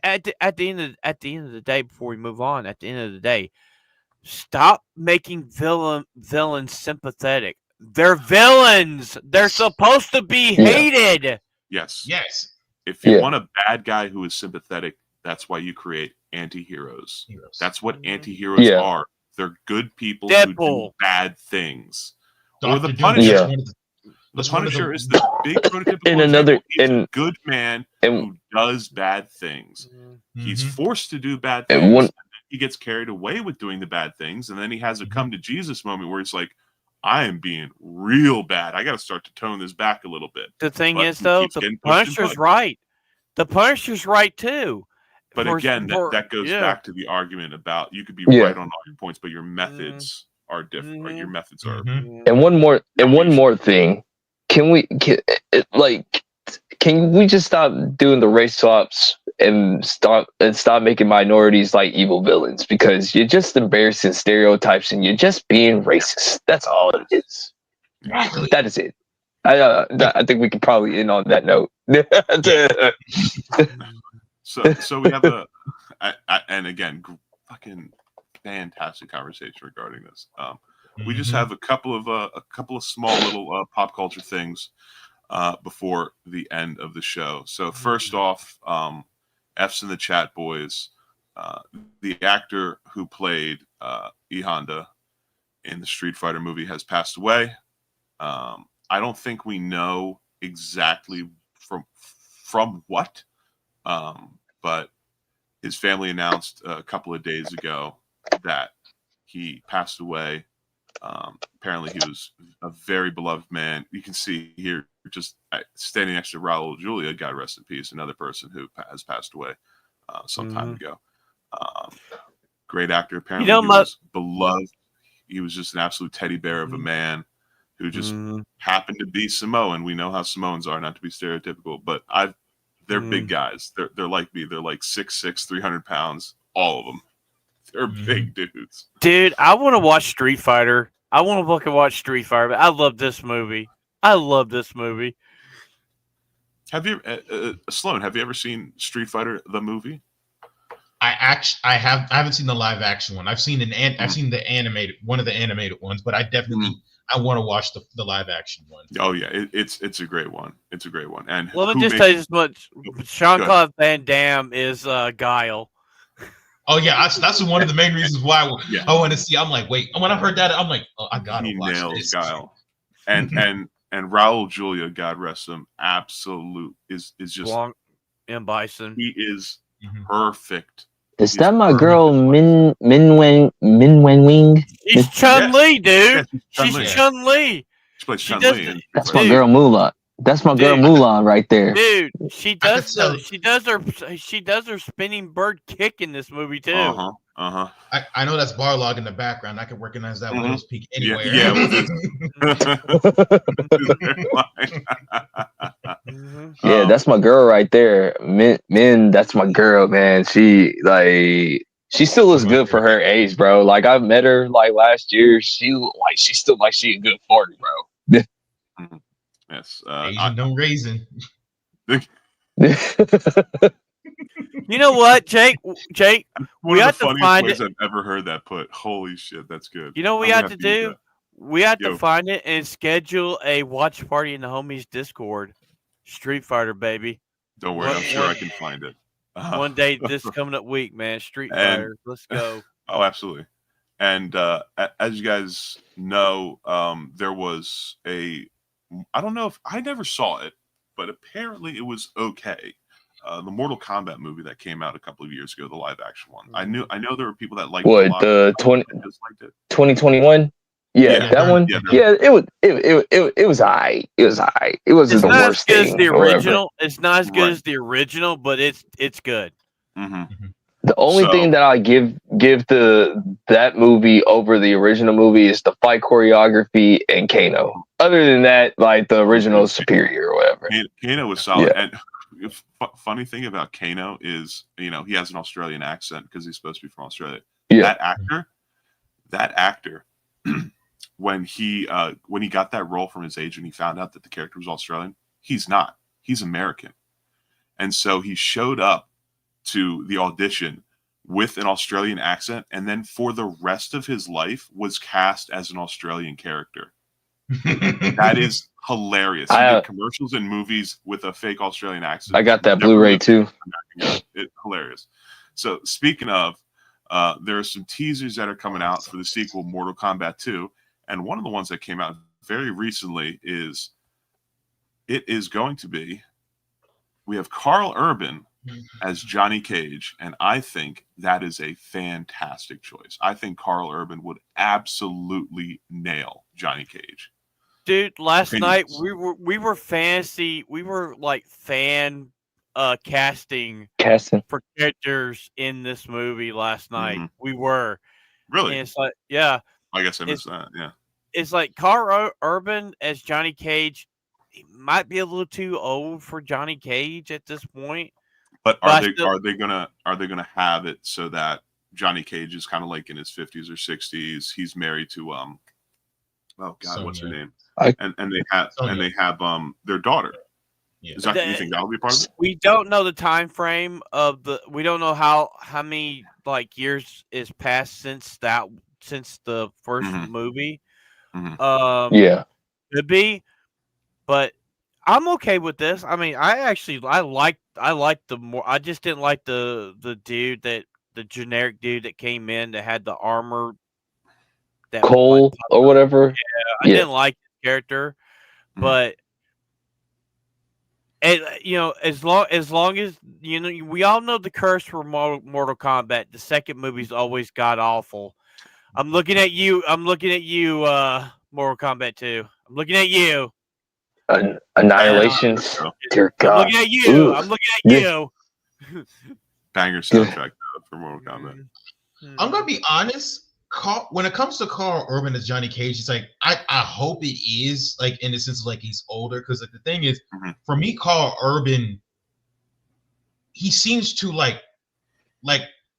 at the end of the day, before we move on, at the end of the day, stop making villains sympathetic. They're villains. They're supposed to be hated. Yes. Yes. If you want a bad guy who is sympathetic, that's why you create anti-heroes. That's what anti-heroes are. They're good people who do bad things. Or the Punisher. The Punisher is the big prototypical He's a good man who does bad things. He's forced to do bad things. And he gets carried away with doing the bad things, and then he has a come to Jesus moment where he's like, I am being real bad. I got to start to tone this back a little bit. The thing is, though, the Punisher's right. The Punisher's right, too. But again, that goes back to the argument about you could be right on all your points, but your methods are different. Your methods are. And one more thing. Can we just stop doing the race swaps and stop making minorities like evil villains, because you're just embarrassing stereotypes and you're just being racist. That's all it is. That is it. I think we can probably end on that note. So we have and again, fucking fantastic conversation regarding this. We just have a couple of small little pop culture things before the end of the show. So first off, F's in the chat, boys. The actor who played E Honda in the Street Fighter movie has passed away. I don't think we know exactly from what, but his family announced a couple of days ago that he passed away. Apparently he was a very beloved man. You can see here, just standing next to Raul Julia, God rest in peace, another person who has passed away some time ago. Great actor. Apparently he was beloved. He was just an absolute teddy bear of a man who just happened to be Samoan. We know how Samoans are, not to be stereotypical, but they're big guys. They're like me. They're like 6'6", 300 pounds, all of them. They're big dudes. Dude, I want to watch Street Fighter. I want to fucking watch Street Fighter, but I love this movie. Have you, Sloan? Have you ever seen Street Fighter the movie? I haven't seen the live action one. I've seen I've seen the animated one of the animated ones, but I definitely I want to watch the live action one. Oh yeah, it's a great one. It's a great one. And let me just tell you this much: Jean-Claude Van Damme is Guile. Oh yeah, that's one of the main reasons why I want to see. I'm like, wait, when I heard that, I'm like, oh, I gotta watch this. Guile. And Raul Julia, God rest him, absolute is just Long and Bison. He is perfect. Is that my girl Min Wen Wing? She's Chun-Li, dude. She's Chun-Li. She plays Chun-Li. That's my girl Mulan. That's my girl Mulan right there. Dude, she does her spinning bird kick in this movie too. I know that's Barlog in the background. I can recognize that Widow's Peak anywhere. Yeah, that's my girl right there. Min, that's my girl, man. She still looks good for her age, bro. Like I met her like last year. She still like she a good 40, bro. Yes, Asian no raisin. You know what, Jake? One of the funniest ways I've ever heard that put. Holy shit, that's good. You know what we have to do? We have to find it and schedule a watch party in the homies Discord. Street Fighter, baby. Don't worry, I'm sure I can find it. One day this coming up week, man. Street Fighter. Let's go. Oh, absolutely. And as you guys know, there was I don't know if I never saw it, but apparently it was okay. The Mortal Kombat movie that came out a couple of years ago, the live action one. I know there were people that liked it a lot. The 2021? Yeah, that one. Yeah, it was alright. It was alright. It wasn't the worst thing. It's not as good as the original. It's not as good as the original, but it's good. Mm-hmm. The only thing that I give that movie over the original movie is the fight choreography and Kano. Other than that, like the original is superior or whatever. Kano was solid. Yeah. And funny thing about Kano is, he has an Australian accent because he's supposed to be from Australia. Yeah. That actor, when he got that role from his agent, he found out that the character was Australian. He's not. He's American, and so he showed up to the audition with an Australian accent, and then for the rest of his life was cast as an Australian character. That is hilarious. He did commercials and movies with a fake Australian accent. I got that Blu-ray too. It's hilarious. So speaking of, there are some teasers that are coming out for the sequel, Mortal Kombat 2, and one of the ones that came out very recently is going to be, we have Carl Urban as Johnny Cage, and I think that is a fantastic choice. I think Carl Urban would absolutely nail Johnny Cage. Dude, last night we were fan casting for characters in this movie last night. Mm-hmm. We were. Really? And it's like, yeah. I guess I missed that. Yeah. It's like Carl Urban as Johnny Cage. He might be a little too old for Johnny Cage at this point. But are they gonna have it so that Johnny Cage is kind of like in his 50s or 60s? He's married to oh God, Sonya. What's her name? And they have their daughter. Yeah. You think that'll be part of it? We don't know the time frame of we don't know how many years is passed since the first movie. Mm-hmm. Yeah, could be, but I'm okay with this. I mean, I like the more. I just didn't like the generic dude that came in that had the armor. That Cole or whatever. Yeah, I didn't like his character, but as long as we all know the curse for Mortal Kombat. The second movie's always god awful. I'm looking at you, Mortal Kombat 2. I'm looking at you. Annihilations. Dear God. I'm looking at you. Ooh. I'm looking at you. Banger soundtrack for Mortal Kombat. I'm gonna be honest. When it comes to Carl Urban as Johnny Cage, it's like I hope it is like in the sense of like he's older, because the thing is, for me, Carl Urban, he seems to like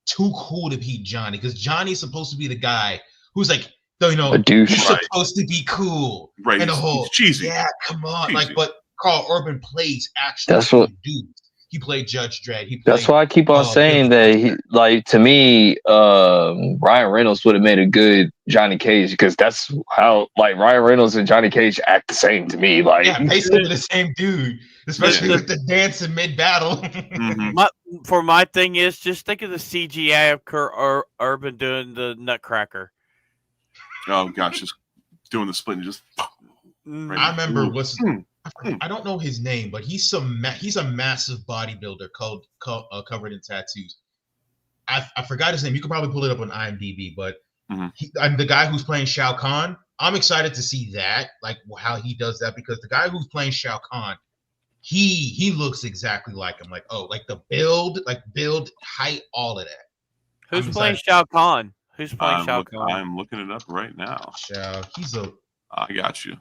too cool to be Johnny, because Johnny's supposed to be the guy who's like, a douche. He's supposed to be cool, right? And the whole he's cheesy. Yeah, come on, cheesy. But Carl Urban plays actually. That's what. Dudes. He played Judge Dredd. That's why I keep on saying that to me, Ryan Reynolds would have made a good Johnny Cage, because that's how Ryan Reynolds and Johnny Cage act the same to me. Basically the same dude, especially with the dance in mid battle. My thing is, just think of the CGI of Kurt Urban doing the Nutcracker. Oh gosh, just doing the split and just. I remember I don't know his name, but he's a massive bodybuilder covered in tattoos. I forgot his name. You could probably pull it up on IMDb, but I'm the guy who's playing Shao Kahn. I'm excited to see that, how he does that, because the guy who's playing Shao Kahn, he looks exactly like him. The build, height, all of that. Who's playing Shao Kahn? Who's playing Shao Kahn? I'm looking it up right now. Shao, I got you.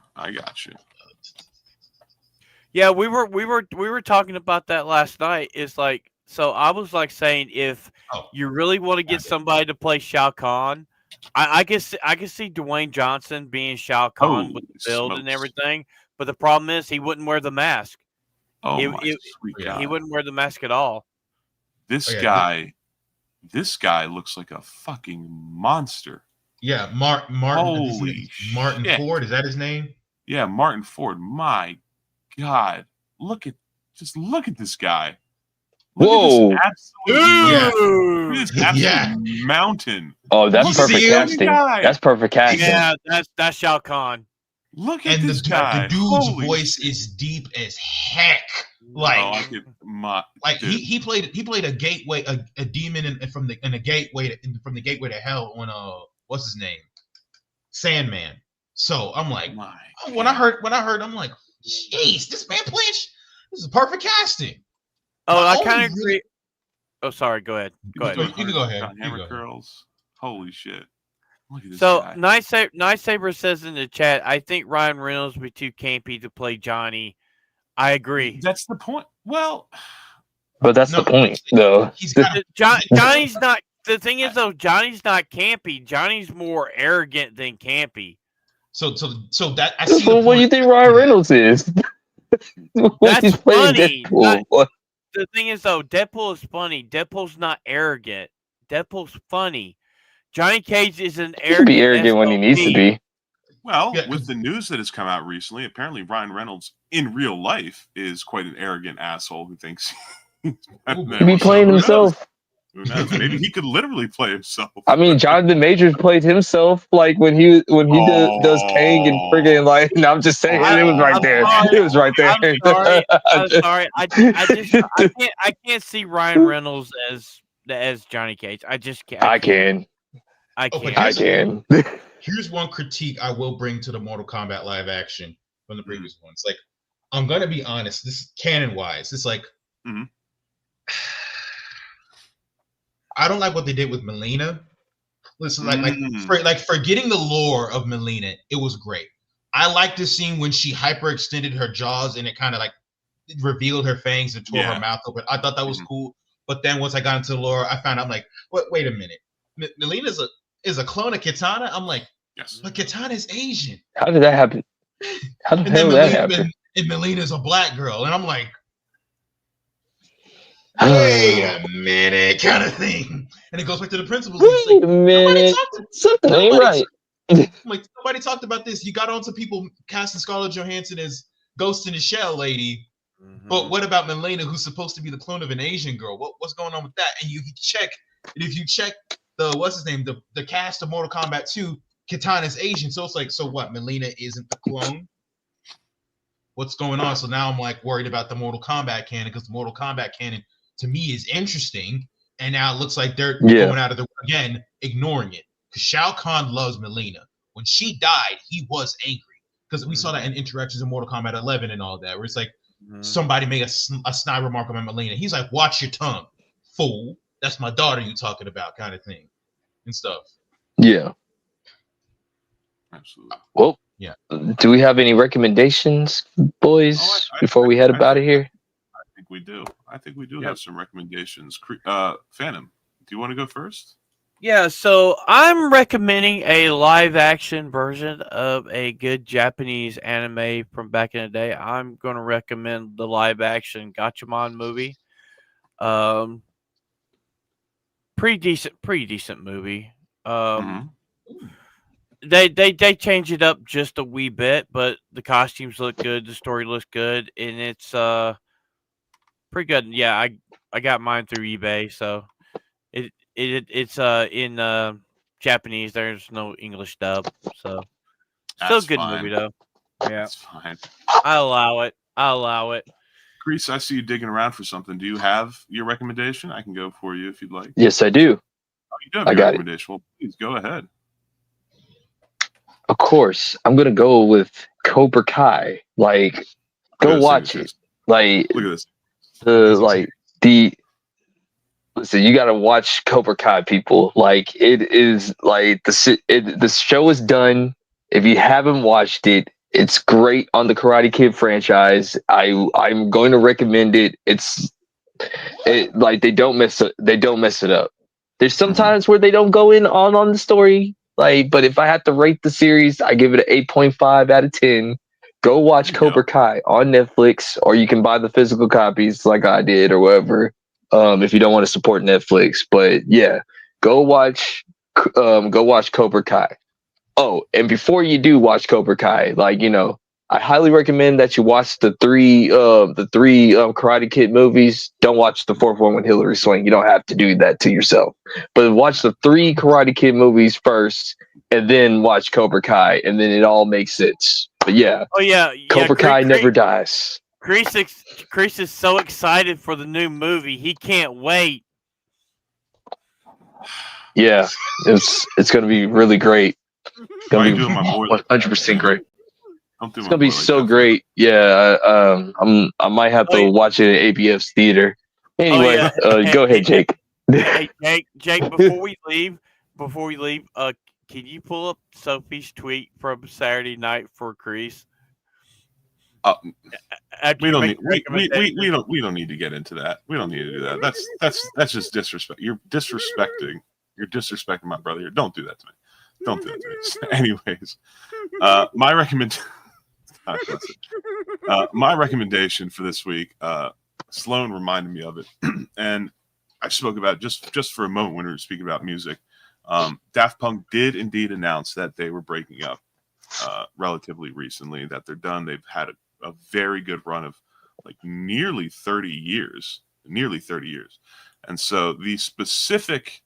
Yeah, we were talking about that last night. It's so I was saying, if you really want to get somebody to play Shao Kahn, I can see Dwayne Johnson being Shao Kahn with the build and everything. But the problem is he wouldn't wear the mask. He wouldn't wear the mask at all. This guy looks like a fucking monster. Yeah, Martin shit. Ford, is that his name? Yeah, Martin Ford. My God, look at Just look at this guy. Whoa! Look at this absolute mountain. Oh, that's perfect casting. That's perfect casting. Yeah, that's Shao Kahn. Look at this guy. The dude's voice is deep as heck. Like, he played a gateway, a demon from the gateway to hell on what's his name, Sandman. So I'm like, when I heard, I'm like, jeez, this man playing. This is perfect casting. Oh, I kind of agree. Oh, sorry. Go ahead. You can go ahead. Hammer curls. Holy shit. Look at this guy. Night Saber says in the chat, I think Ryan Reynolds would be too campy to play Johnny. I agree. That's the point. Well, but that's the point, though. Johnny's not. The thing is, though, Johnny's not campy. Johnny's more arrogant than campy. So that I see. Well, what do you think Ryan Reynolds is? That's funny. The thing is, though, Deadpool is funny. Deadpool's not arrogant. Deadpool's funny. Johnny Cage is an arrogant. He can be arrogant when he needs to be. Well, with the news that has come out recently, apparently Ryan Reynolds in real life is quite an arrogant asshole who thinks he's be playing himself. Who knows? Maybe he could literally play himself. I mean, Jonathan Majors played himself, like when he does Kang and friggin' like. No, I'm just saying, it was right there. It was right there. I'm sorry. I can't see Ryan Reynolds as Johnny Cage. I just can't. I can. Here's one critique I will bring to the Mortal Kombat live action from the previous ones. Like, I'm gonna be honest. This is canon wise. It's like. Mm-hmm. I don't like what they did with Melina. Listen, forgetting the lore of Melina, it was great. I liked the scene when she hyperextended her jaws and it kind of like revealed her fangs and tore her mouth open. I thought that was cool. But then once I got into the lore, I found out I'm like, wait a minute. Melina is a clone of Kitana? I'm like, yes. But Kitana is Asian. How did that happen? How the hell did that happen? And Melina's a black girl. And I'm like, wait a minute, kind of thing. And it goes back to the principles. Wait a minute. Something ain't right. Like, nobody talked about this. You got onto people casting Scarlett Johansson as Ghost in the Shell lady. Mm-hmm. But what about Melina, who's supposed to be the clone of an Asian girl? What's going on with that? And if you check the cast of Mortal Kombat 2, Kitana's Asian. So it's like, so what? Melina isn't the clone? What's going on? So now I'm like worried about the Mortal Kombat canon, because the Mortal Kombat canon to me is interesting, and now it looks like they're going out of the again, ignoring it. Because Shao Kahn loves Melina. When she died, he was angry, because we saw that in interactions in Mortal Kombat 11 and all that, where it's like somebody made a snide remark about Melina. He's like, "Watch your tongue, fool. That's my daughter you talking about," kind of thing, and stuff. Yeah. Absolutely. Well, do we have any recommendations, boys, before we head out of here? I think we do have some recommendations. Phantom, do you want to go first? Yeah, so I'm recommending a live action version of a good Japanese anime from back in the day. I'm going to recommend the live action Gatchaman movie. Pretty decent movie. They change it up just a wee bit, but the costumes look good, the story looks good, and it's pretty good. Yeah, I got mine through eBay, so it's in Japanese. There's no English dub, so still a good movie though. Yeah, that's fine. I allow it. Grease, I see you digging around for something. Do you have your recommendation? I can go for you if you'd like. Yes, I do. Oh, you do have your recommendation. Well, please go ahead. Of course, I'm gonna go with Cobra Kai. Like, go watch it. Like, look at this. Listen, you gotta watch Cobra Kai, people. Like, it is like the show is done. If you haven't watched it, it's great on the Karate Kid franchise. I'm going to recommend it. Like they don't mess it up. There's sometimes where they don't go in on the story. Like, but if I had to rate the series, I give it an 8.5 out of 10. Go watch Cobra Kai on Netflix, or you can buy the physical copies like I did or whatever. If you don't want to support Netflix, but yeah, go watch Cobra Kai. Oh, and before you do watch Cobra Kai, like, I highly recommend that you watch the three Karate Kid movies. Don't watch the fourth one with Hilary Swank. You don't have to do that to yourself. But watch the 3 Karate Kid movies first, and then watch Cobra Kai, and then it all makes sense. But yeah, Cobra Kai never dies. Chris is so excited for the new movie. He can't wait. Yeah, it's going to be really great. It's going to be 100% great. It's gonna be so great. Yeah, I might have to watch it at ABF's theater. Anyway, go ahead, Jake. Hey, Jake. Before we leave, can you pull up Sophie's tweet from Saturday night for Chris? We don't need to get into that. We don't need to do that. That's just disrespect. You're disrespecting my brother here. Don't do that to me. Don't do that to me. Anyways, my recommendation for this week, Sloan reminded me of it, and I spoke about it just for a moment when we were speaking about music. Daft Punk did indeed announce that they were breaking up relatively recently, that they're done. They've had a very good run of like nearly 30 years. And so the specific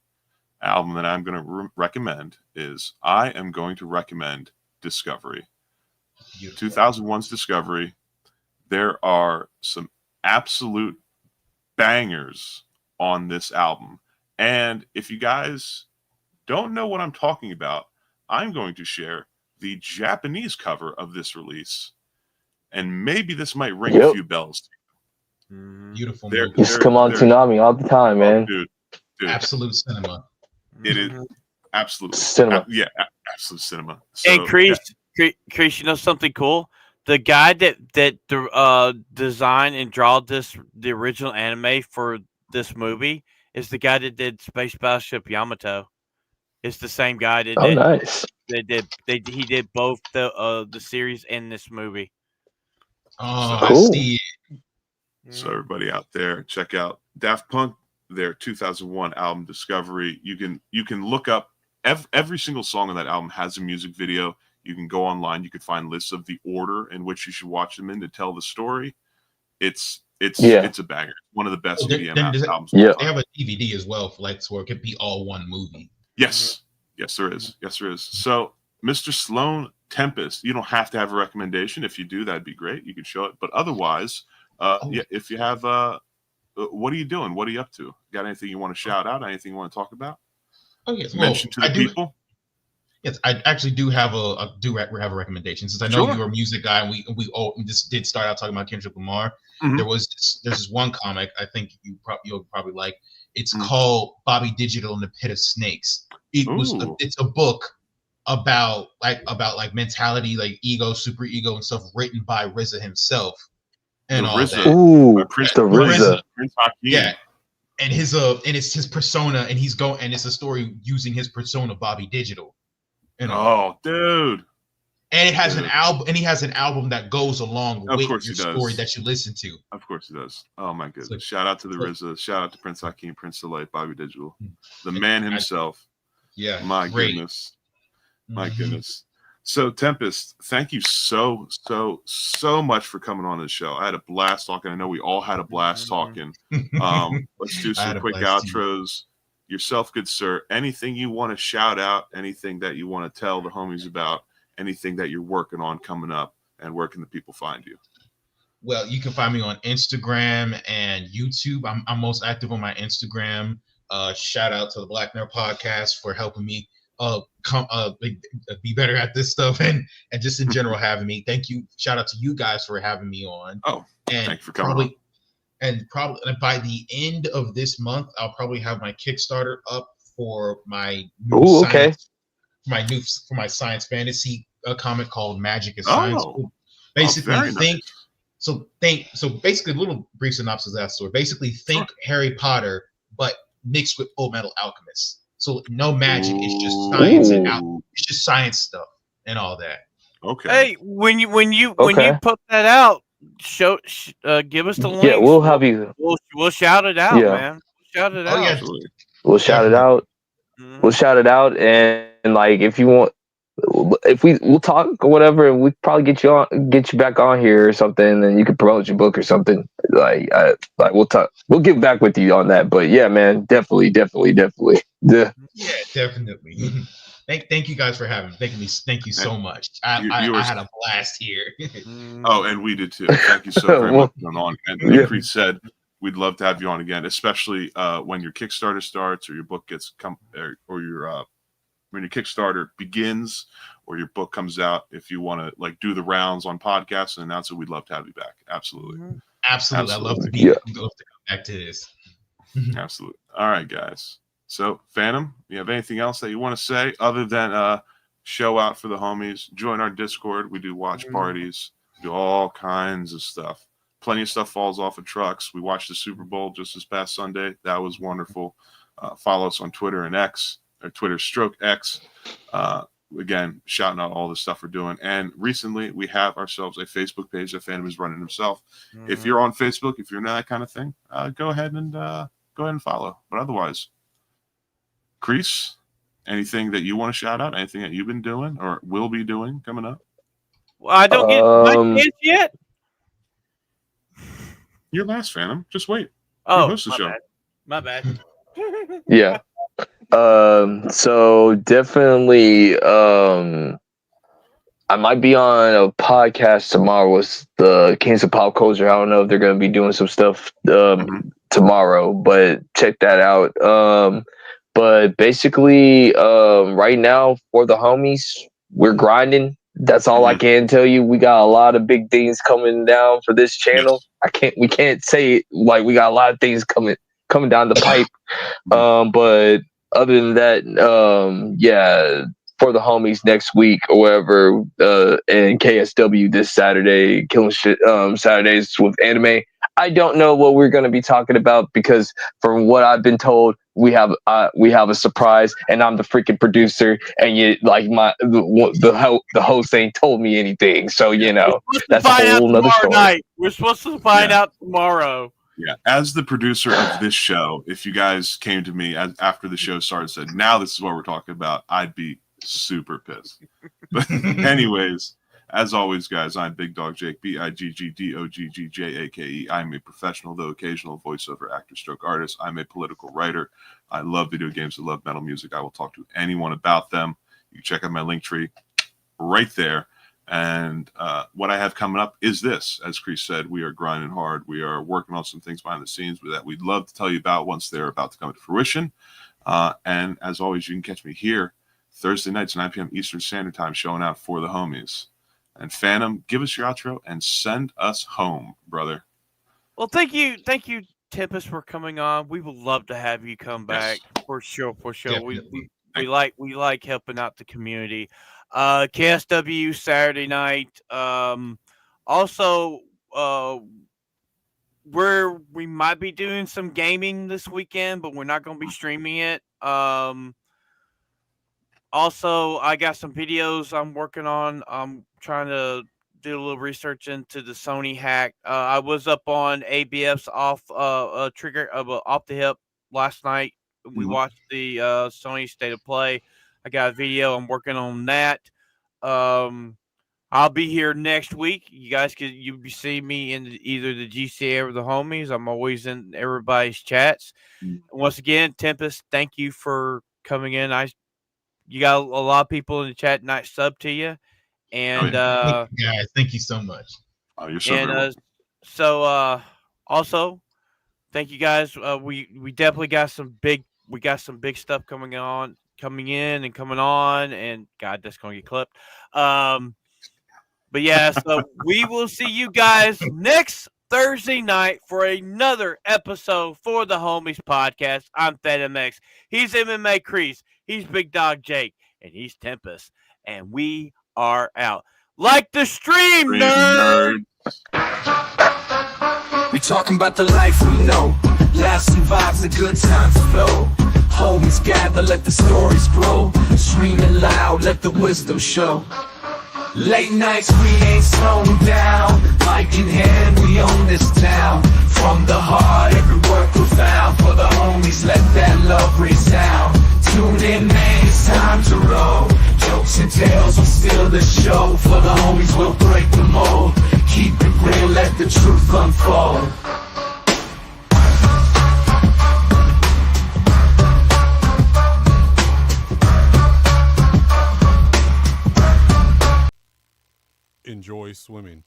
album that I'm going to recommend is I am going to recommend Discovery. 2001's Discovery. There are some absolute bangers on this album. And if you guys don't know what I'm talking about, I'm going to share the Japanese cover of this release. And maybe this might ring a few bells. Beautiful. Just come on Tsunami all the time, man. Dude. Absolute cinema. It is absolute cinema. Absolute cinema. So, and Chris, you know something cool? The guy that designed and draw the original anime for this movie is the guy that did Space Battleship Yamato. It's the same guy that did. Nice. He did both the series and this movie. Oh, cool. I see. So everybody out there, check out Daft Punk, their 2001 album Discovery. You can look up every single song on that album has a music video. You can go online. You can find lists of the order in which you should watch them in to tell the story. It's a banger. One of the best EDM albums. Yeah, they have a DVD as well, so it could be all one movie. Yes, there is. So, Mr. Sloan Tempest, you don't have to have a recommendation. If you do, that'd be great. You can show it. But otherwise, if you have, what are you doing? What are you up to? Got anything you want to shout out? Anything you want to talk about? Oh yes, mention to the people. Yes, I actually do have a recommendation, since I know you're a music guy, and we all just did start out talking about Kendrick Lamar. Mm-hmm. There's this one comic I think you'll probably like. It's called Bobby Digital and the Pit of Snakes. It's a book about mentality, like ego, super ego, and stuff, written by RZA himself and all that. Ooh, Prince RZA. Yeah. And it's his persona, and it's a story using his persona, Bobby Digital. Dude. And it has an album, and he has an album that goes along with your story that you listen to. Of course he does. Oh my goodness. So, shout out to the RZA, shout out to Prince Hakeem, Prince Soleil, Bobby Digital. The man himself. My goodness. So Tempest, thank you so much for coming on the show. I had a blast talking. I know we all had a blast talking. Let's do some quick outros. Yourself, good sir. Anything you want to shout out, anything that you want to tell the homies about, anything that you're working on coming up, and where can the people find you? Well, you can find me on Instagram and YouTube. I'm most active on my Instagram. Shout out to the Black Nerd Podcast for helping me be better at this stuff, and just in general having me. Thank you. Shout out to you guys for having me on. Thanks for coming on. And probably by the end of this month, I'll probably have my Kickstarter up for my my science fantasy comic called Magic is Science. Basically, basically, a little brief synopsis of that story. Basically, think Harry Potter, but mixed with Full Metal Alchemist. So no magic, it's just science it's just science stuff and all that. Okay. Hey, when you put that out, give us the link. Yeah, we'll have you. We'll shout it out, man. Shout it out. Yeah. We'll shout it out. We'll shout it out, and like if you want, if we'll talk or whatever, and we probably get you back on here or something, and you can promote your book or something. Like we'll talk. We'll get back with you on that. But yeah, man, definitely. Yeah, definitely. Thank you guys for having me. Thank you so much. I had a blast here. Oh, and we did too. Thank you so very much for coming on. And like Chris said, we'd love to have you on again, especially when your Kickstarter starts or your book gets or your when your Kickstarter begins or your book comes out. If you want to like do the rounds on podcasts and announce it, we'd love to have you back. Absolutely. Absolutely. I'd love to be. I'd love to come back to this. Absolutely. All right, guys. So, Phantom, you have anything else that you want to say other than show out for the homies? Join our Discord. We do watch parties, do all kinds of stuff. Plenty of stuff falls off of trucks. We watched the Super Bowl just this past Sunday. That was wonderful. Follow us on Twitter and X, or Twitter/X. Again, shouting out all the stuff we're doing. And recently, we have ourselves a Facebook page that Phantom is running himself. If you're on Facebook, if you're into that kind of thing, go ahead and follow. But otherwise, Kreese, anything that you want to shout out? Anything that you've been doing or will be doing coming up? Well, I don't get my chance yet. Your last, Phantom. Just wait. Oh, host the show. My bad. Yeah. So definitely, I might be on a podcast tomorrow with the Kings of Pop Culture. I don't know if they're going to be doing some stuff tomorrow, but check that out. But basically, right now for the homies, we're grinding. That's all I can tell you. We got a lot of big things coming down for this channel. We can't say it like we got a lot of things coming down the pipe. But other than that, yeah, for the homies next week or whatever, and KSW this Saturday, Killing Shit Saturdays with anime. I don't know what we're going to be talking about because from what I've been told, we have a surprise, and I'm the freaking producer, and the host ain't told me anything. So that's a whole nother story. Night. We're supposed to find out tomorrow. Yeah, as the producer of this show, if you guys came to me after the show started and said, "Now this is what we're talking about," I'd be super pissed. But anyways, as always, guys, I'm Big Dog Jake, BIGGDOGGJAKE. I'm a professional, though occasional, voiceover actor stroke artist. I'm a political writer. I love video games. I love metal music. I will talk to anyone about them. You can check out my link tree right there. And what I have coming up is this. As Chris said, we are grinding hard. We are working on some things behind the scenes that we'd love to tell you about once they're about to come to fruition. And as always, you can catch me here Thursday nights, 9 p.m. Eastern Standard Time, showing out for the homies. And Phantom, give us your outro and send us home, brother. Well, thank you, Tempest, for coming on. We would love to have you come back for sure. We like helping out the community. KSW Saturday night. Also, we might be doing some gaming this weekend, but we're not going to be streaming it. Also, I got some videos I'm working on. I'm trying to do a little research into the Sony hack. I was up on ABF's off the hip last night. We watched the Sony State of Play. I got a video. I'm working on that. I'll be here next week. You guys you'll be seeing me in either the GCA or the homies. I'm always in everybody's chats. Once again, Tempest, thank you for coming in. You got a lot of people in the chat tonight sub to you. And thank you guys, thank you so much. Oh, you're so good. Also, thank you guys. We definitely got some big stuff coming in and coming on, and God, that's gonna get clipped. But yeah, so we will see you guys next Thursday night for another episode for the Homies Podcast. I'm FedMX. He's MMA Kreese. He's Big Dog Jake, and he's Tempest, and we are out. Like the stream, nerd. We talking about the life we know. Laughs and vibes, the good times flow. Homies gather, let the stories grow. Screaming loud, let the wisdom show. Late nights, we ain't slowing down. Mic in hand, we own this town. From the heart, every word profound. For the homies, let that love resound. Tune in, man, it's time to roll. Jokes and tales for the show, for the homies will break the mold. Keep it real, let the truth unfold. Enjoy swimming.